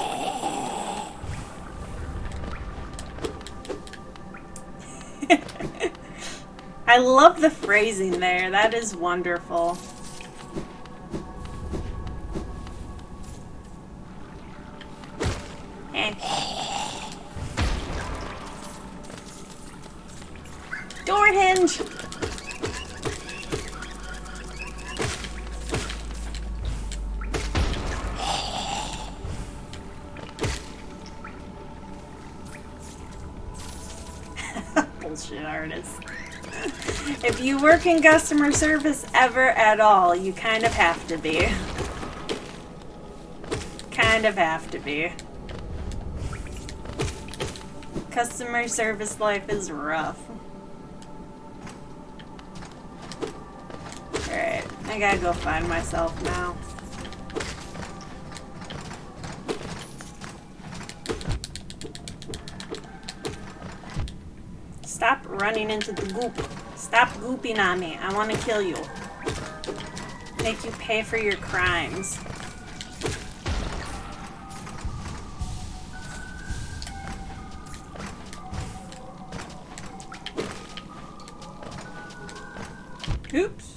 I love the phrasing there. That is wonderful. Hey. Door hinge! Bullshit artist. If you work in customer service ever at all, you kind of have to be. Kind of have to be. Customer service life is rough. Alright, I gotta go find myself now. Stop running into the goop. Stop gooping on me. I want to kill you. Make you pay for your crimes. Oops.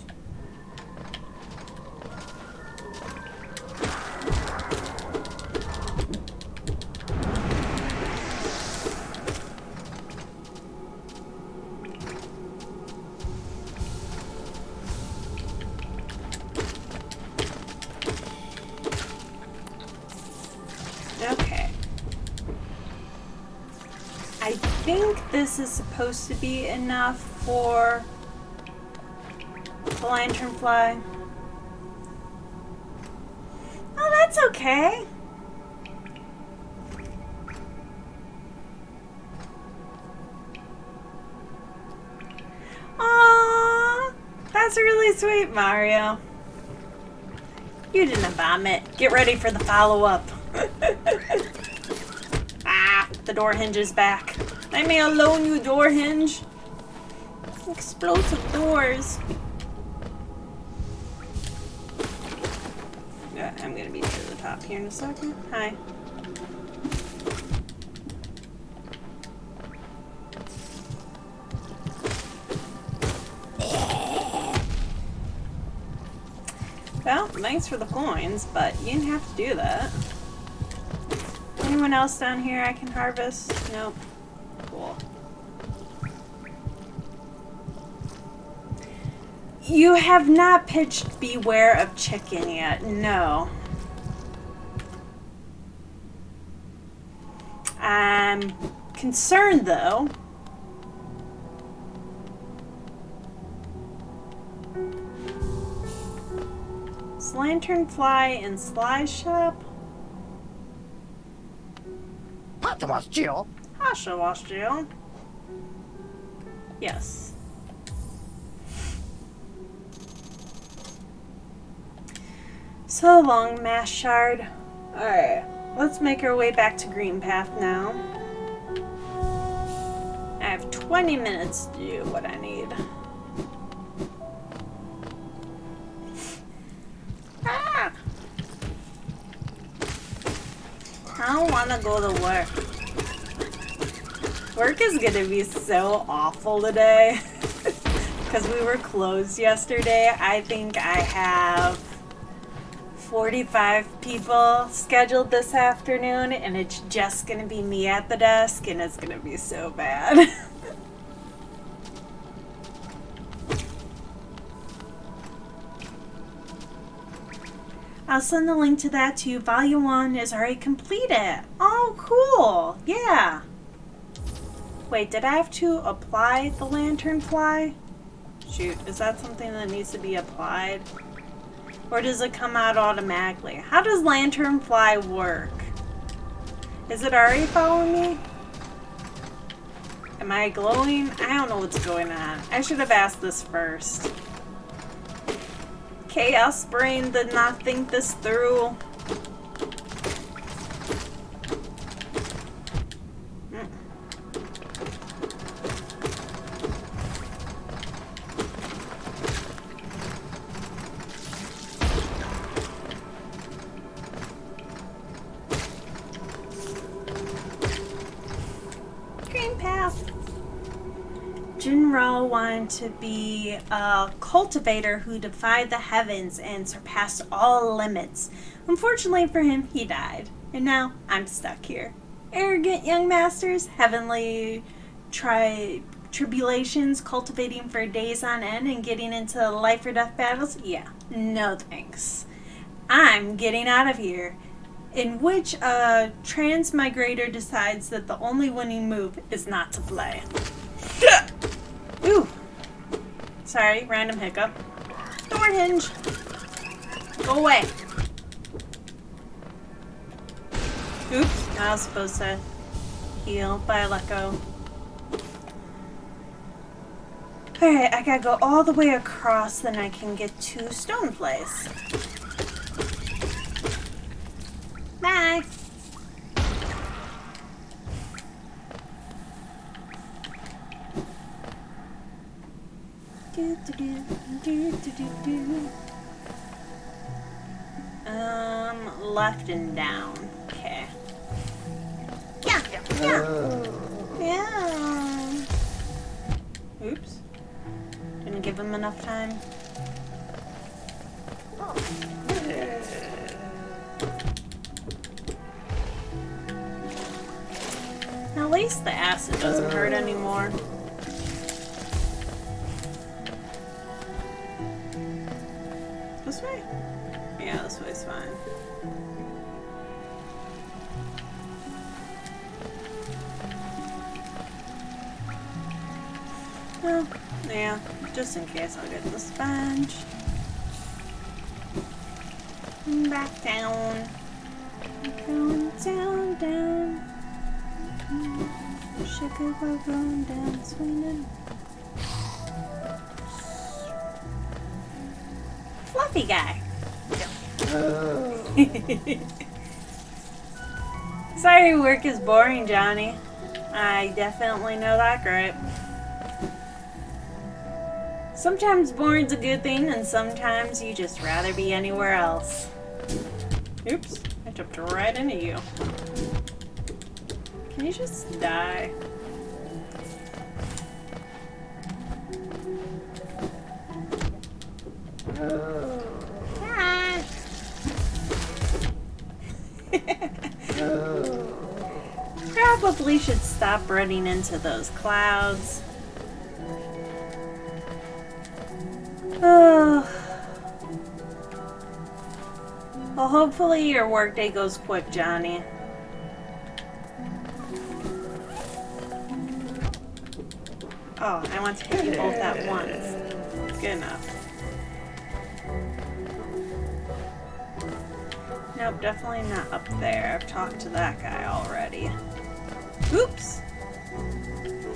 Okay. I think this is supposed to be enough for the lanternfly. Oh, that's okay. Aww, that's really sweet, Mario. You didn't vomit. Get ready for the follow-up. Ah, the door hinge is back. Leave me alone, you door hinge. Explosive doors. Yeah, I'm gonna be near the top here in a second. Hi. thanks for the coins, but you didn't have to do that. Anyone else down here I can harvest? Nope. Cool. You have not pitched Beware of Chicken yet, no. I'm concerned though. Is Lanternfly in Sly Shop? Jill. Yes. So long, Mass Shard. Alright, let's make our way back to Green Path now. I have 20 minutes to do what I need. Ah! I don't want to go to work. Work is gonna be so awful today. Because we were closed yesterday. I think I have 45 people scheduled this afternoon, and it's just gonna be me at the desk, and it's gonna be so bad. I'll send the link to that too. Volume 1 is already completed. Oh, cool. Yeah. Wait, did I have to apply the Lanternfly? Shoot, is that something that needs to be applied? Or does it come out automatically? How does Lanternfly work? Is it already following me? Am I glowing? I don't know what's going on. I should have asked this first. Chaos Brain did not think this through. Green Path. Jinro wanted to be a cultivator who defied the heavens and surpassed all limits. Unfortunately for him, he died. And now I'm stuck here. Arrogant young masters, heavenly tribulations, cultivating for days on end and getting into life or death battles? Yeah, no thanks. I'm getting out of here. In which a transmigrator decides that the only winning move is not to play. Ooh. Sorry, random hiccup. Door hinge. Go away. Oops, I was supposed to heal, but I let go. Alright, I gotta go all the way across, then I can get to Stoneplace. Bye. Left and down. Okay. Yeah. Oops. Didn't give him enough time. Now, at least the acid doesn't hurt anymore. This way? Yeah, this way's fine. Well, yeah, just in case I'll get the sponge. Back down. Going down, down. Sugar, we're going down, swinging. Fluffy guy. Sorry work is boring, Johnny. I definitely know that gripe. Sometimes boring's a good thing, and sometimes you just rather be anywhere else. Oops, I jumped right into you. Can you just die? Ah. Probably should stop running into those clouds. Oh. Well, hopefully your workday goes quick, Johnny. Oh, I want to hit you both at once. Good enough. Nope, definitely not up there. I've talked to that guy already. Oops!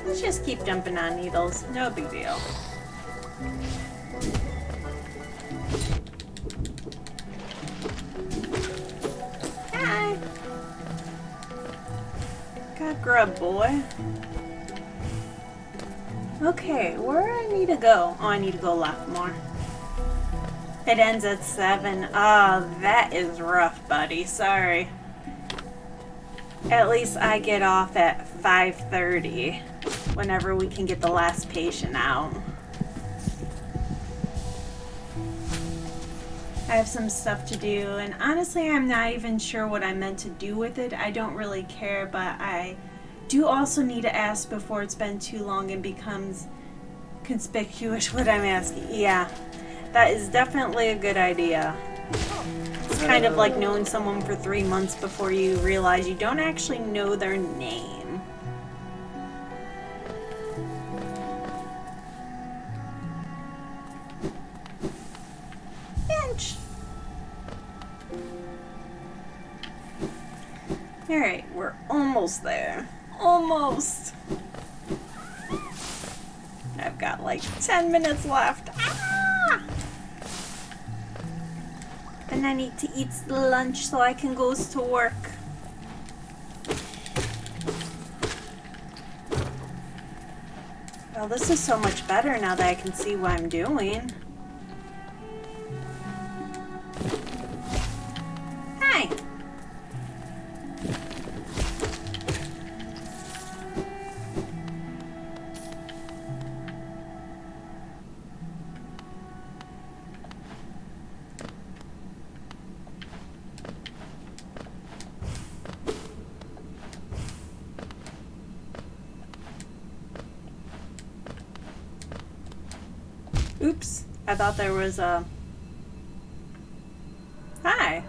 Let's just keep jumping on needles. No big deal. Hi! Got grub, boy. Okay, where do I need to go? Oh, I need to go left more. It ends at 7. Oh, that is rough, buddy. Sorry. At least I get off at 5:30 whenever we can get the last patient out. I have some stuff to do, and honestly, I'm not even sure what I meant to do with it. I don't really care, but I do also need to ask before it's been too long and becomes conspicuous what I'm asking. Yeah. That is definitely a good idea. It's kind of like knowing someone for 3 months before you realize you don't actually know their name. Bench! Alright, we're almost there. Almost! I've got like 10 minutes left. Ah! And I need to eat lunch so I can go to work. Well, this is so much better now that I can see what I'm doing. Hi! Oops, I thought there was a... Hi.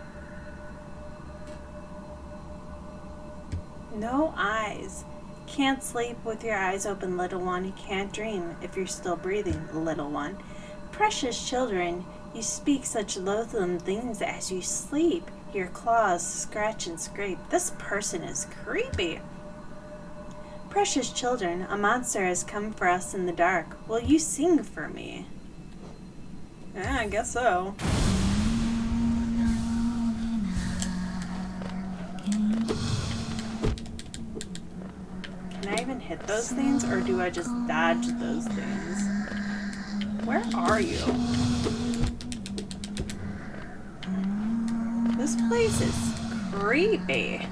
No eyes. Can't sleep with your eyes open, little one. You can't dream if you're still breathing, little one. Precious children, you speak such loathsome things as you sleep. Your claws scratch and scrape. This person is creepy. Precious children, a monster has come for us in the dark. Will you sing for me? Yeah, I guess so. Can I even hit those things, or do I just dodge those things? Where are you? This place is creepy.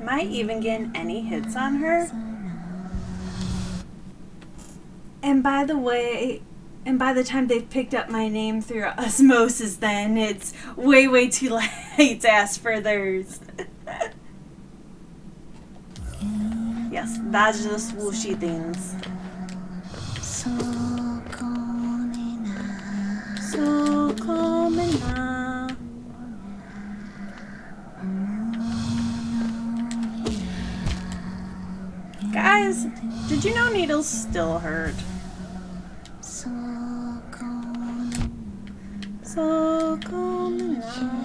Am I even getting any hits on her? And by the way, and by the time they've picked up my name through osmosis, then it's way, way too late to ask for theirs. Yes, that's the swooshy things. So coming now. Guys, did you know needles still hurt? So coming now.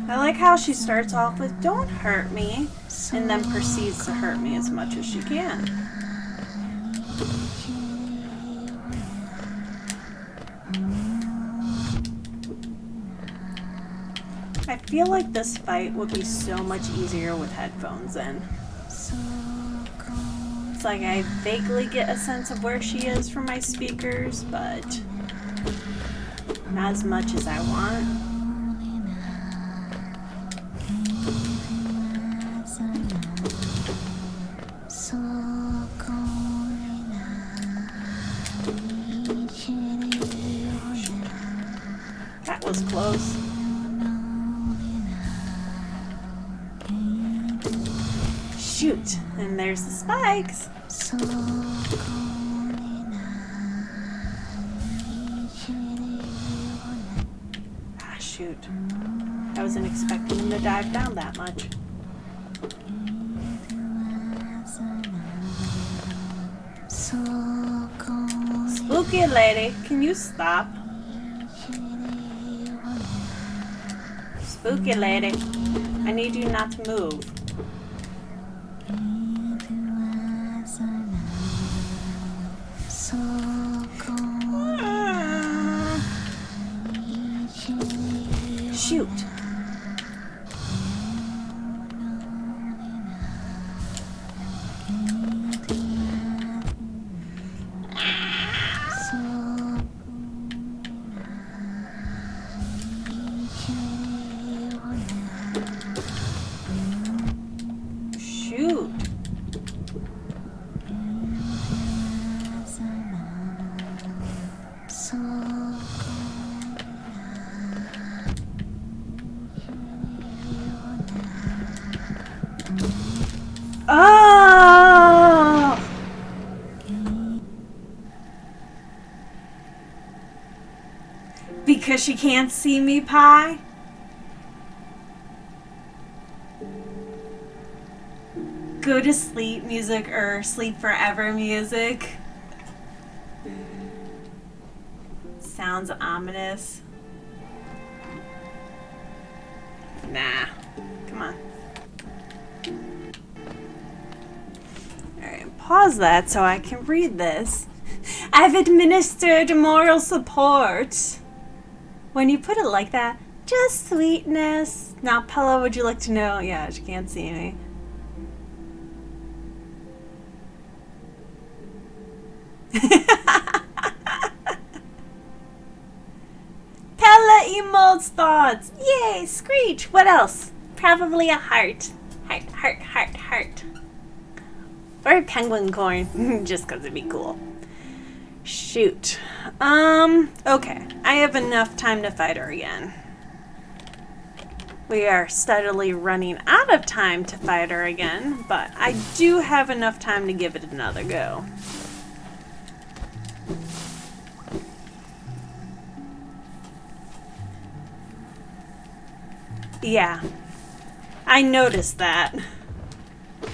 I like how she starts off with, "Don't hurt me," and then proceeds to hurt me as much as she can. I feel like this fight would be so much easier with headphones in. It's like I vaguely get a sense of where she is from my speakers, but not as much as I want. That was close. Shoot, and there's the spikes. Ah, shoot. I wasn't expecting him to dive down that much. Spooky lady, can you stop? Spooky lady, I need you not to move. Shoot. Shoot. Oh! Because she can't see me, Pie? Go to sleep music or sleep forever music. Sounds ominous. Nah. Come on. Alright, pause that so I can read this. I've administered moral support. When you put it like that, just sweetness. Now, Pella, would you like to know? Yeah, she can't see me. Pella emotes thoughts. Yay, Screech. What else? Probably a heart. Heart, heart, heart, heart. Or a penguin corn. Just because it'd be cool. Shoot. Okay. I have enough time to fight her again. We are steadily running out of time to fight her again, but I do have enough time to give it another go. Yeah. I noticed that,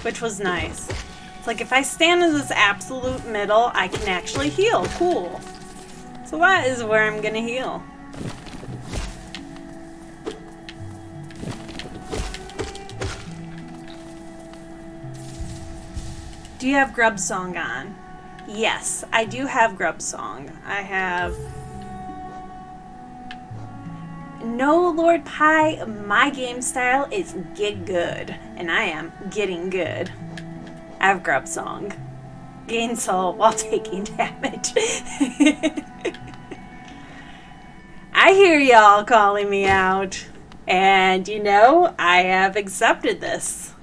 which was nice. It's like if I stand in this absolute middle, I can actually heal. Cool. So that is where I'm gonna heal. Do you have Grub Song on? Yes, I do have Grub Song. I have... No, Lord Pie, my game style is get good, and I am getting good. I have Grub Song. Gain soul while taking damage. I hear y'all calling me out, and you know, I have accepted this.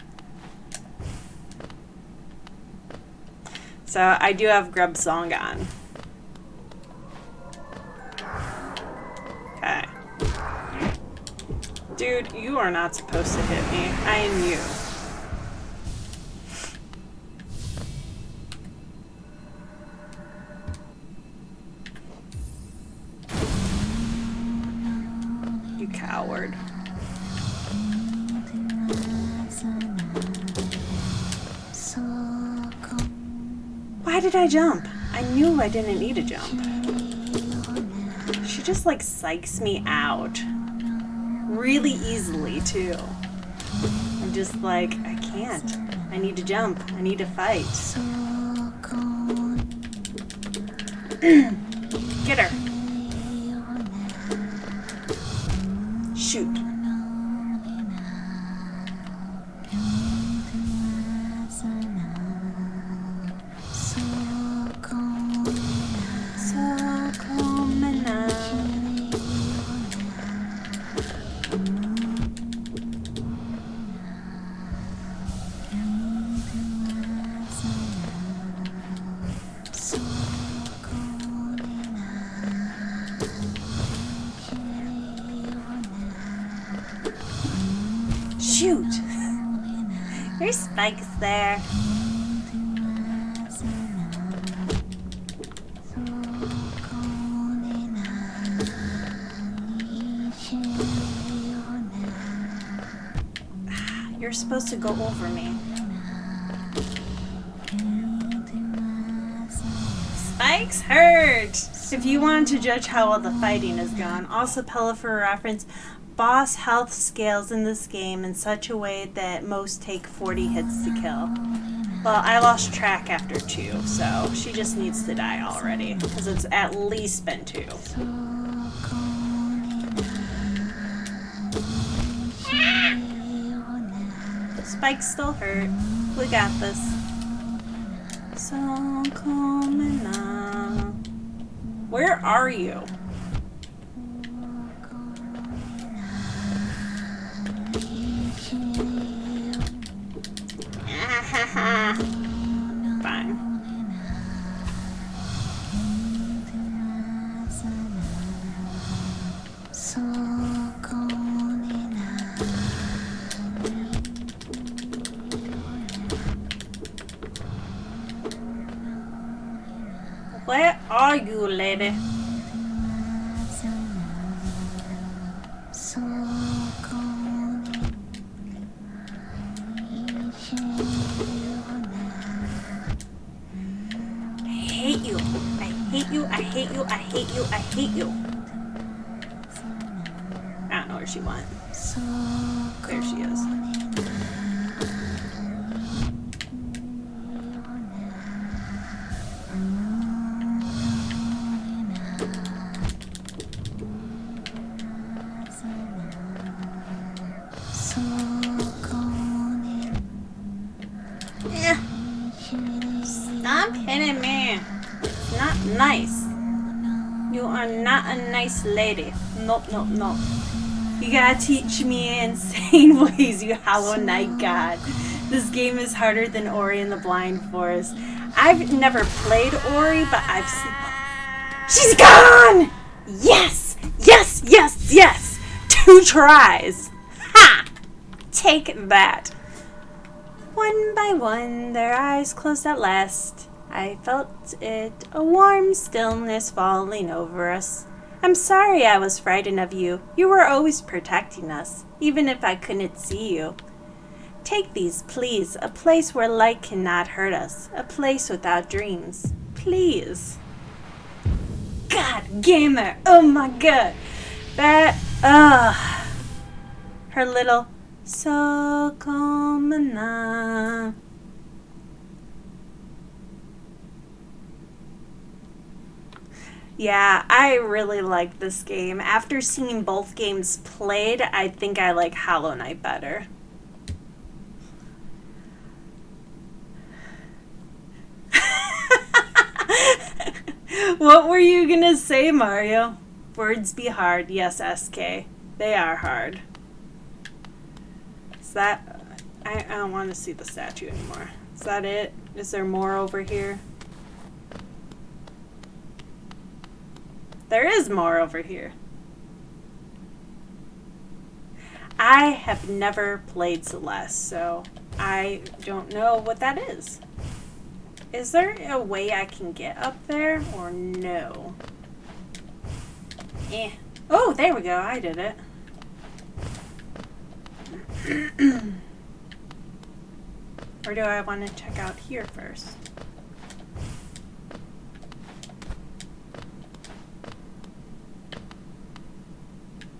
So I do have Grub Song on. Okay. Dude, you are not supposed to hit me. I am you. You coward. Why did I jump? I knew I didn't need to jump. She just like psychs me out. Really easily too. I'm just like, I can't. I need to jump. I need to fight. Get her. Shoot. shoot. There's spikes there. You're supposed to go over me. Spikes hurt! If you want to judge how well the fighting has gone, also Pella for reference, boss health scales in this game in such a way that most take 40 hits to kill. Well, I lost track after 2, so she just needs to die already, because it's at least been 2. Spikes still hurt. We got this. So coming up. Where are you? Fine. Where are you, lady? I hate you. I don't know where she went. There she is. Stop hitting me. It's not nice. You are not a nice lady. Nope. You gotta teach me insane ways, you Hollow Knight god. This game is harder than Ori and the Blind Forest. I've never played Ori, but I've seen... She's gone! Yes! 2 tries! Ha! Take that. One by one, their eyes closed at last. I felt it, a warm stillness falling over us. I'm sorry I was frightened of you. You were always protecting us, even if I couldn't see you. Take these, please. A place where light cannot hurt us. A place without dreams. Please. God, gamer. Oh my god. That, her little, so common now. Yeah, I really like this game. After seeing both games played, I think I like Hollow Knight better. What were you gonna say, Mario? Words be hard. Yes, SK. They are hard. Is that... I don't want to see the statue anymore. Is that it? Is there more over here? There is more over here. I have never played Celeste, so I don't know what that is. Is there a way I can get up there, or no? Eh. Oh, there we go. I did it. Or do I want to check out here first?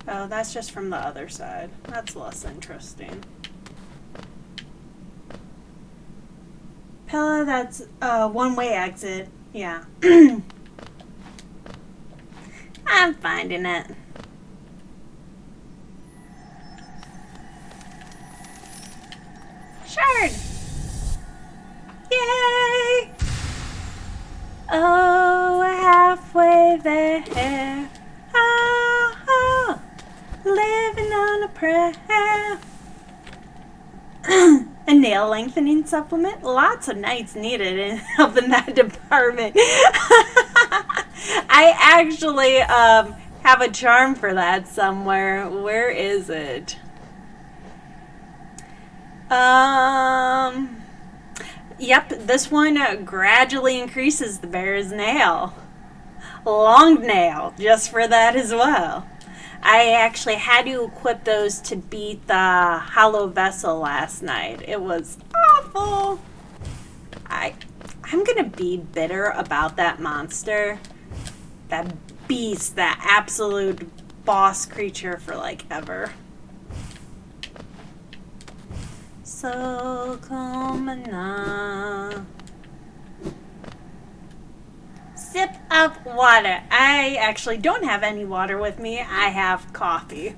Oh, that's just from the other side. That's less interesting. Pella, that's a one-way exit. Yeah. I'm finding it. Shard! Yay! Oh, we're halfway there. Oh, living on a prayer. A nail lengthening supplement? Lots of nights needed in help in that department. I actually have a charm for that somewhere. Where is it? Yep, this one gradually increases the bear's nail. Long nail, just for that as well. I actually had to equip those to beat the hollow vessel last night. It was awful. I'm gonna be bitter about that monster. That beast, that absolute boss creature for like ever. So come on. Sip of water. I actually don't have any water with me. I have coffee.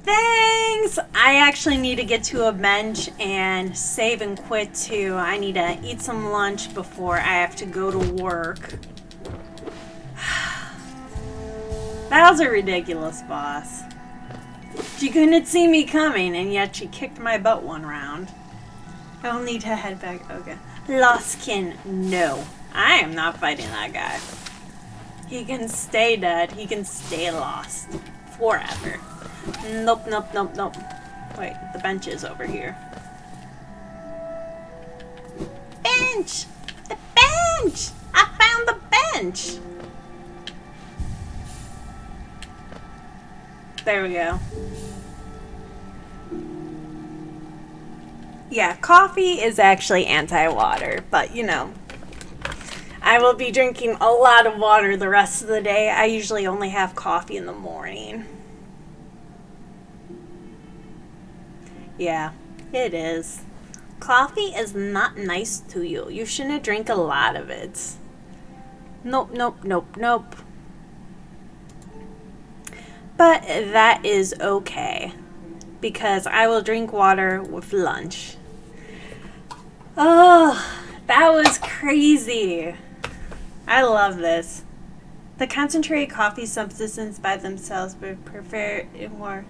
Thanks! I actually need to get to a bench and save and quit too. I need to eat some lunch before I have to go to work. That was a ridiculous boss. She couldn't see me coming, and yet she kicked my butt one round. I'll need to head back. Okay. Lostkin, no. I am not fighting that guy. He can stay dead. He can stay lost. Forever. Nope, nope, nope, nope. Wait, the bench is over here. Bench! The bench! I found the bench! There we go. Yeah, coffee is actually anti-water, but you know, I will be drinking a lot of water the rest of the day. I usually only have coffee in the morning. Yeah, it is. Coffee is not nice to you. You shouldn't drink a lot of it. Nope, nope, nope, nope. But that is okay, because I will drink water with lunch. Oh, that was crazy. I love this. The concentrated coffee substances by themselves would prefer it more.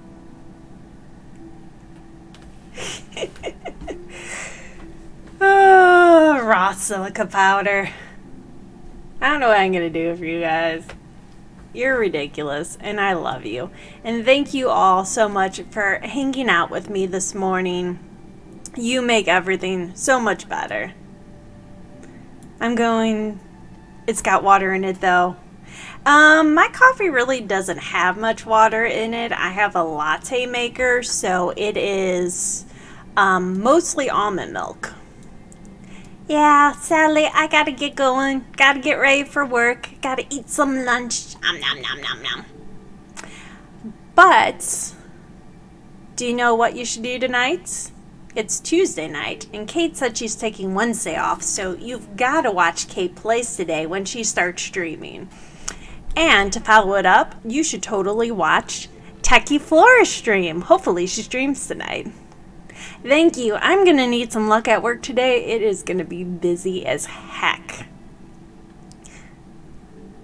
Oh, raw silica powder. I don't know what I'm going to do for you guys. You're ridiculous, and I love you. And thank you all so much for hanging out with me this morning. You make everything so much better. It's got water in it though. My coffee really doesn't have much water in it. I have a latte maker, so it is mostly almond milk. Yeah, sadly, I gotta get going. Gotta get ready for work. Gotta eat some lunch. Nom, nom, nom, nom, nom. But, do you know what you should do tonight? It's Tuesday night, and Kate said she's taking Wednesday off, so you've gotta watch Kate Plays today when she starts streaming. And to follow it up, you should totally watch Techie Flora stream. Hopefully she streams tonight. Thank you. I'm going to need some luck at work today. It is going to be busy as heck.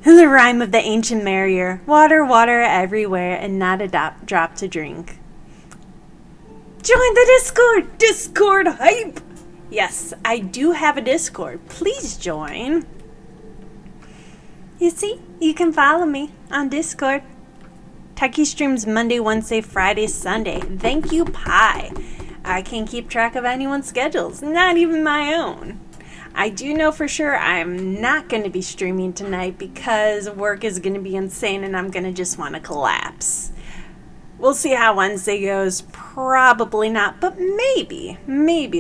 The rhyme of the ancient marrier. Water, water everywhere, and not a drop to drink. Join the Discord! Discord hype! Yes, I do have a Discord. Please join. You see, you can follow me on Discord. Techie streams Monday, Wednesday, Friday, Sunday. Thank you, Pi. I can't keep track of anyone's schedules, not even my own. I do know for sure I'm not going to be streaming tonight because work is going to be insane and I'm going to just want to collapse. We'll see how Wednesday goes. Probably not, but maybe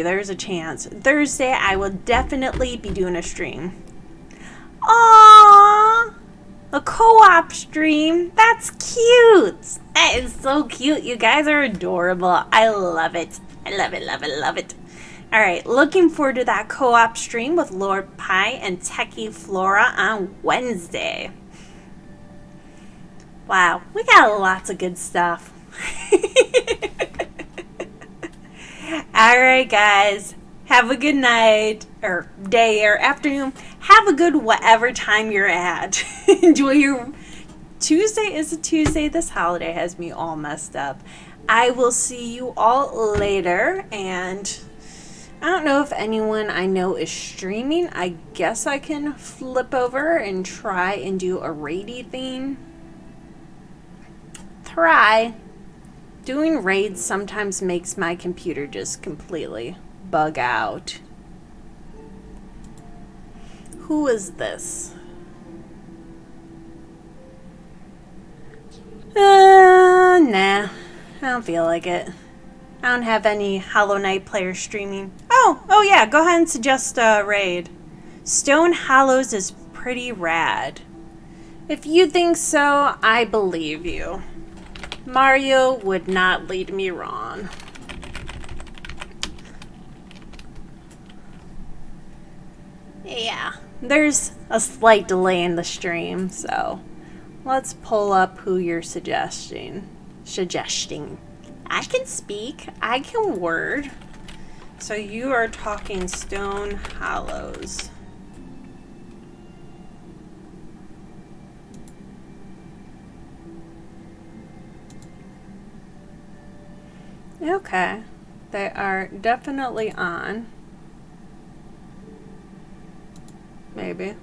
there's a chance. Thursday, I will definitely be doing a stream. Aww! A co-op stream. That's cute. That is so cute. You guys are adorable. I love it. I love it, love it, love it. All right, looking forward to that co-op stream with Lord Pi and Techie Flora on Wednesday. Wow, we got lots of good stuff. All right, guys. Have a good night, or day, or afternoon. Have a good whatever time you're at. Enjoy your Tuesday. Is a Tuesday. This holiday has me all messed up. I will see you all later, and I don't know if anyone I know is streaming. I guess I can flip over and try and do a raidy thing. The try. Doing raids sometimes makes my computer just completely bug out. Who is this? Nah. I don't feel like it. I don't have any Hollow Knight players streaming. Oh yeah, go ahead and suggest a raid. Stone Hollows is pretty rad. If you think so, I believe you. Mario would not lead me wrong. Yeah, there's a slight delay in the stream, so let's pull up who you're suggesting. I can speak. I can word. So you are talking Stone Hollows. Okay. They are definitely on. Maybe.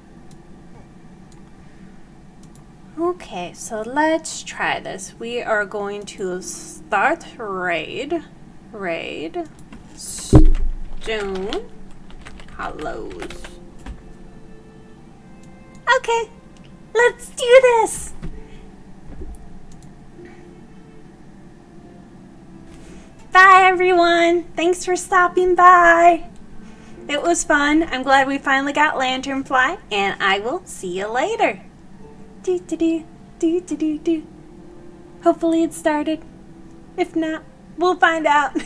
Okay, so let's try this. We are going to start raid. Stone Hollows. Okay, let's do this. Bye, everyone. Thanks for stopping by. It was fun. I'm glad we finally got Lanternfly, and I will see you later. Hopefully it started. If not, we'll find out.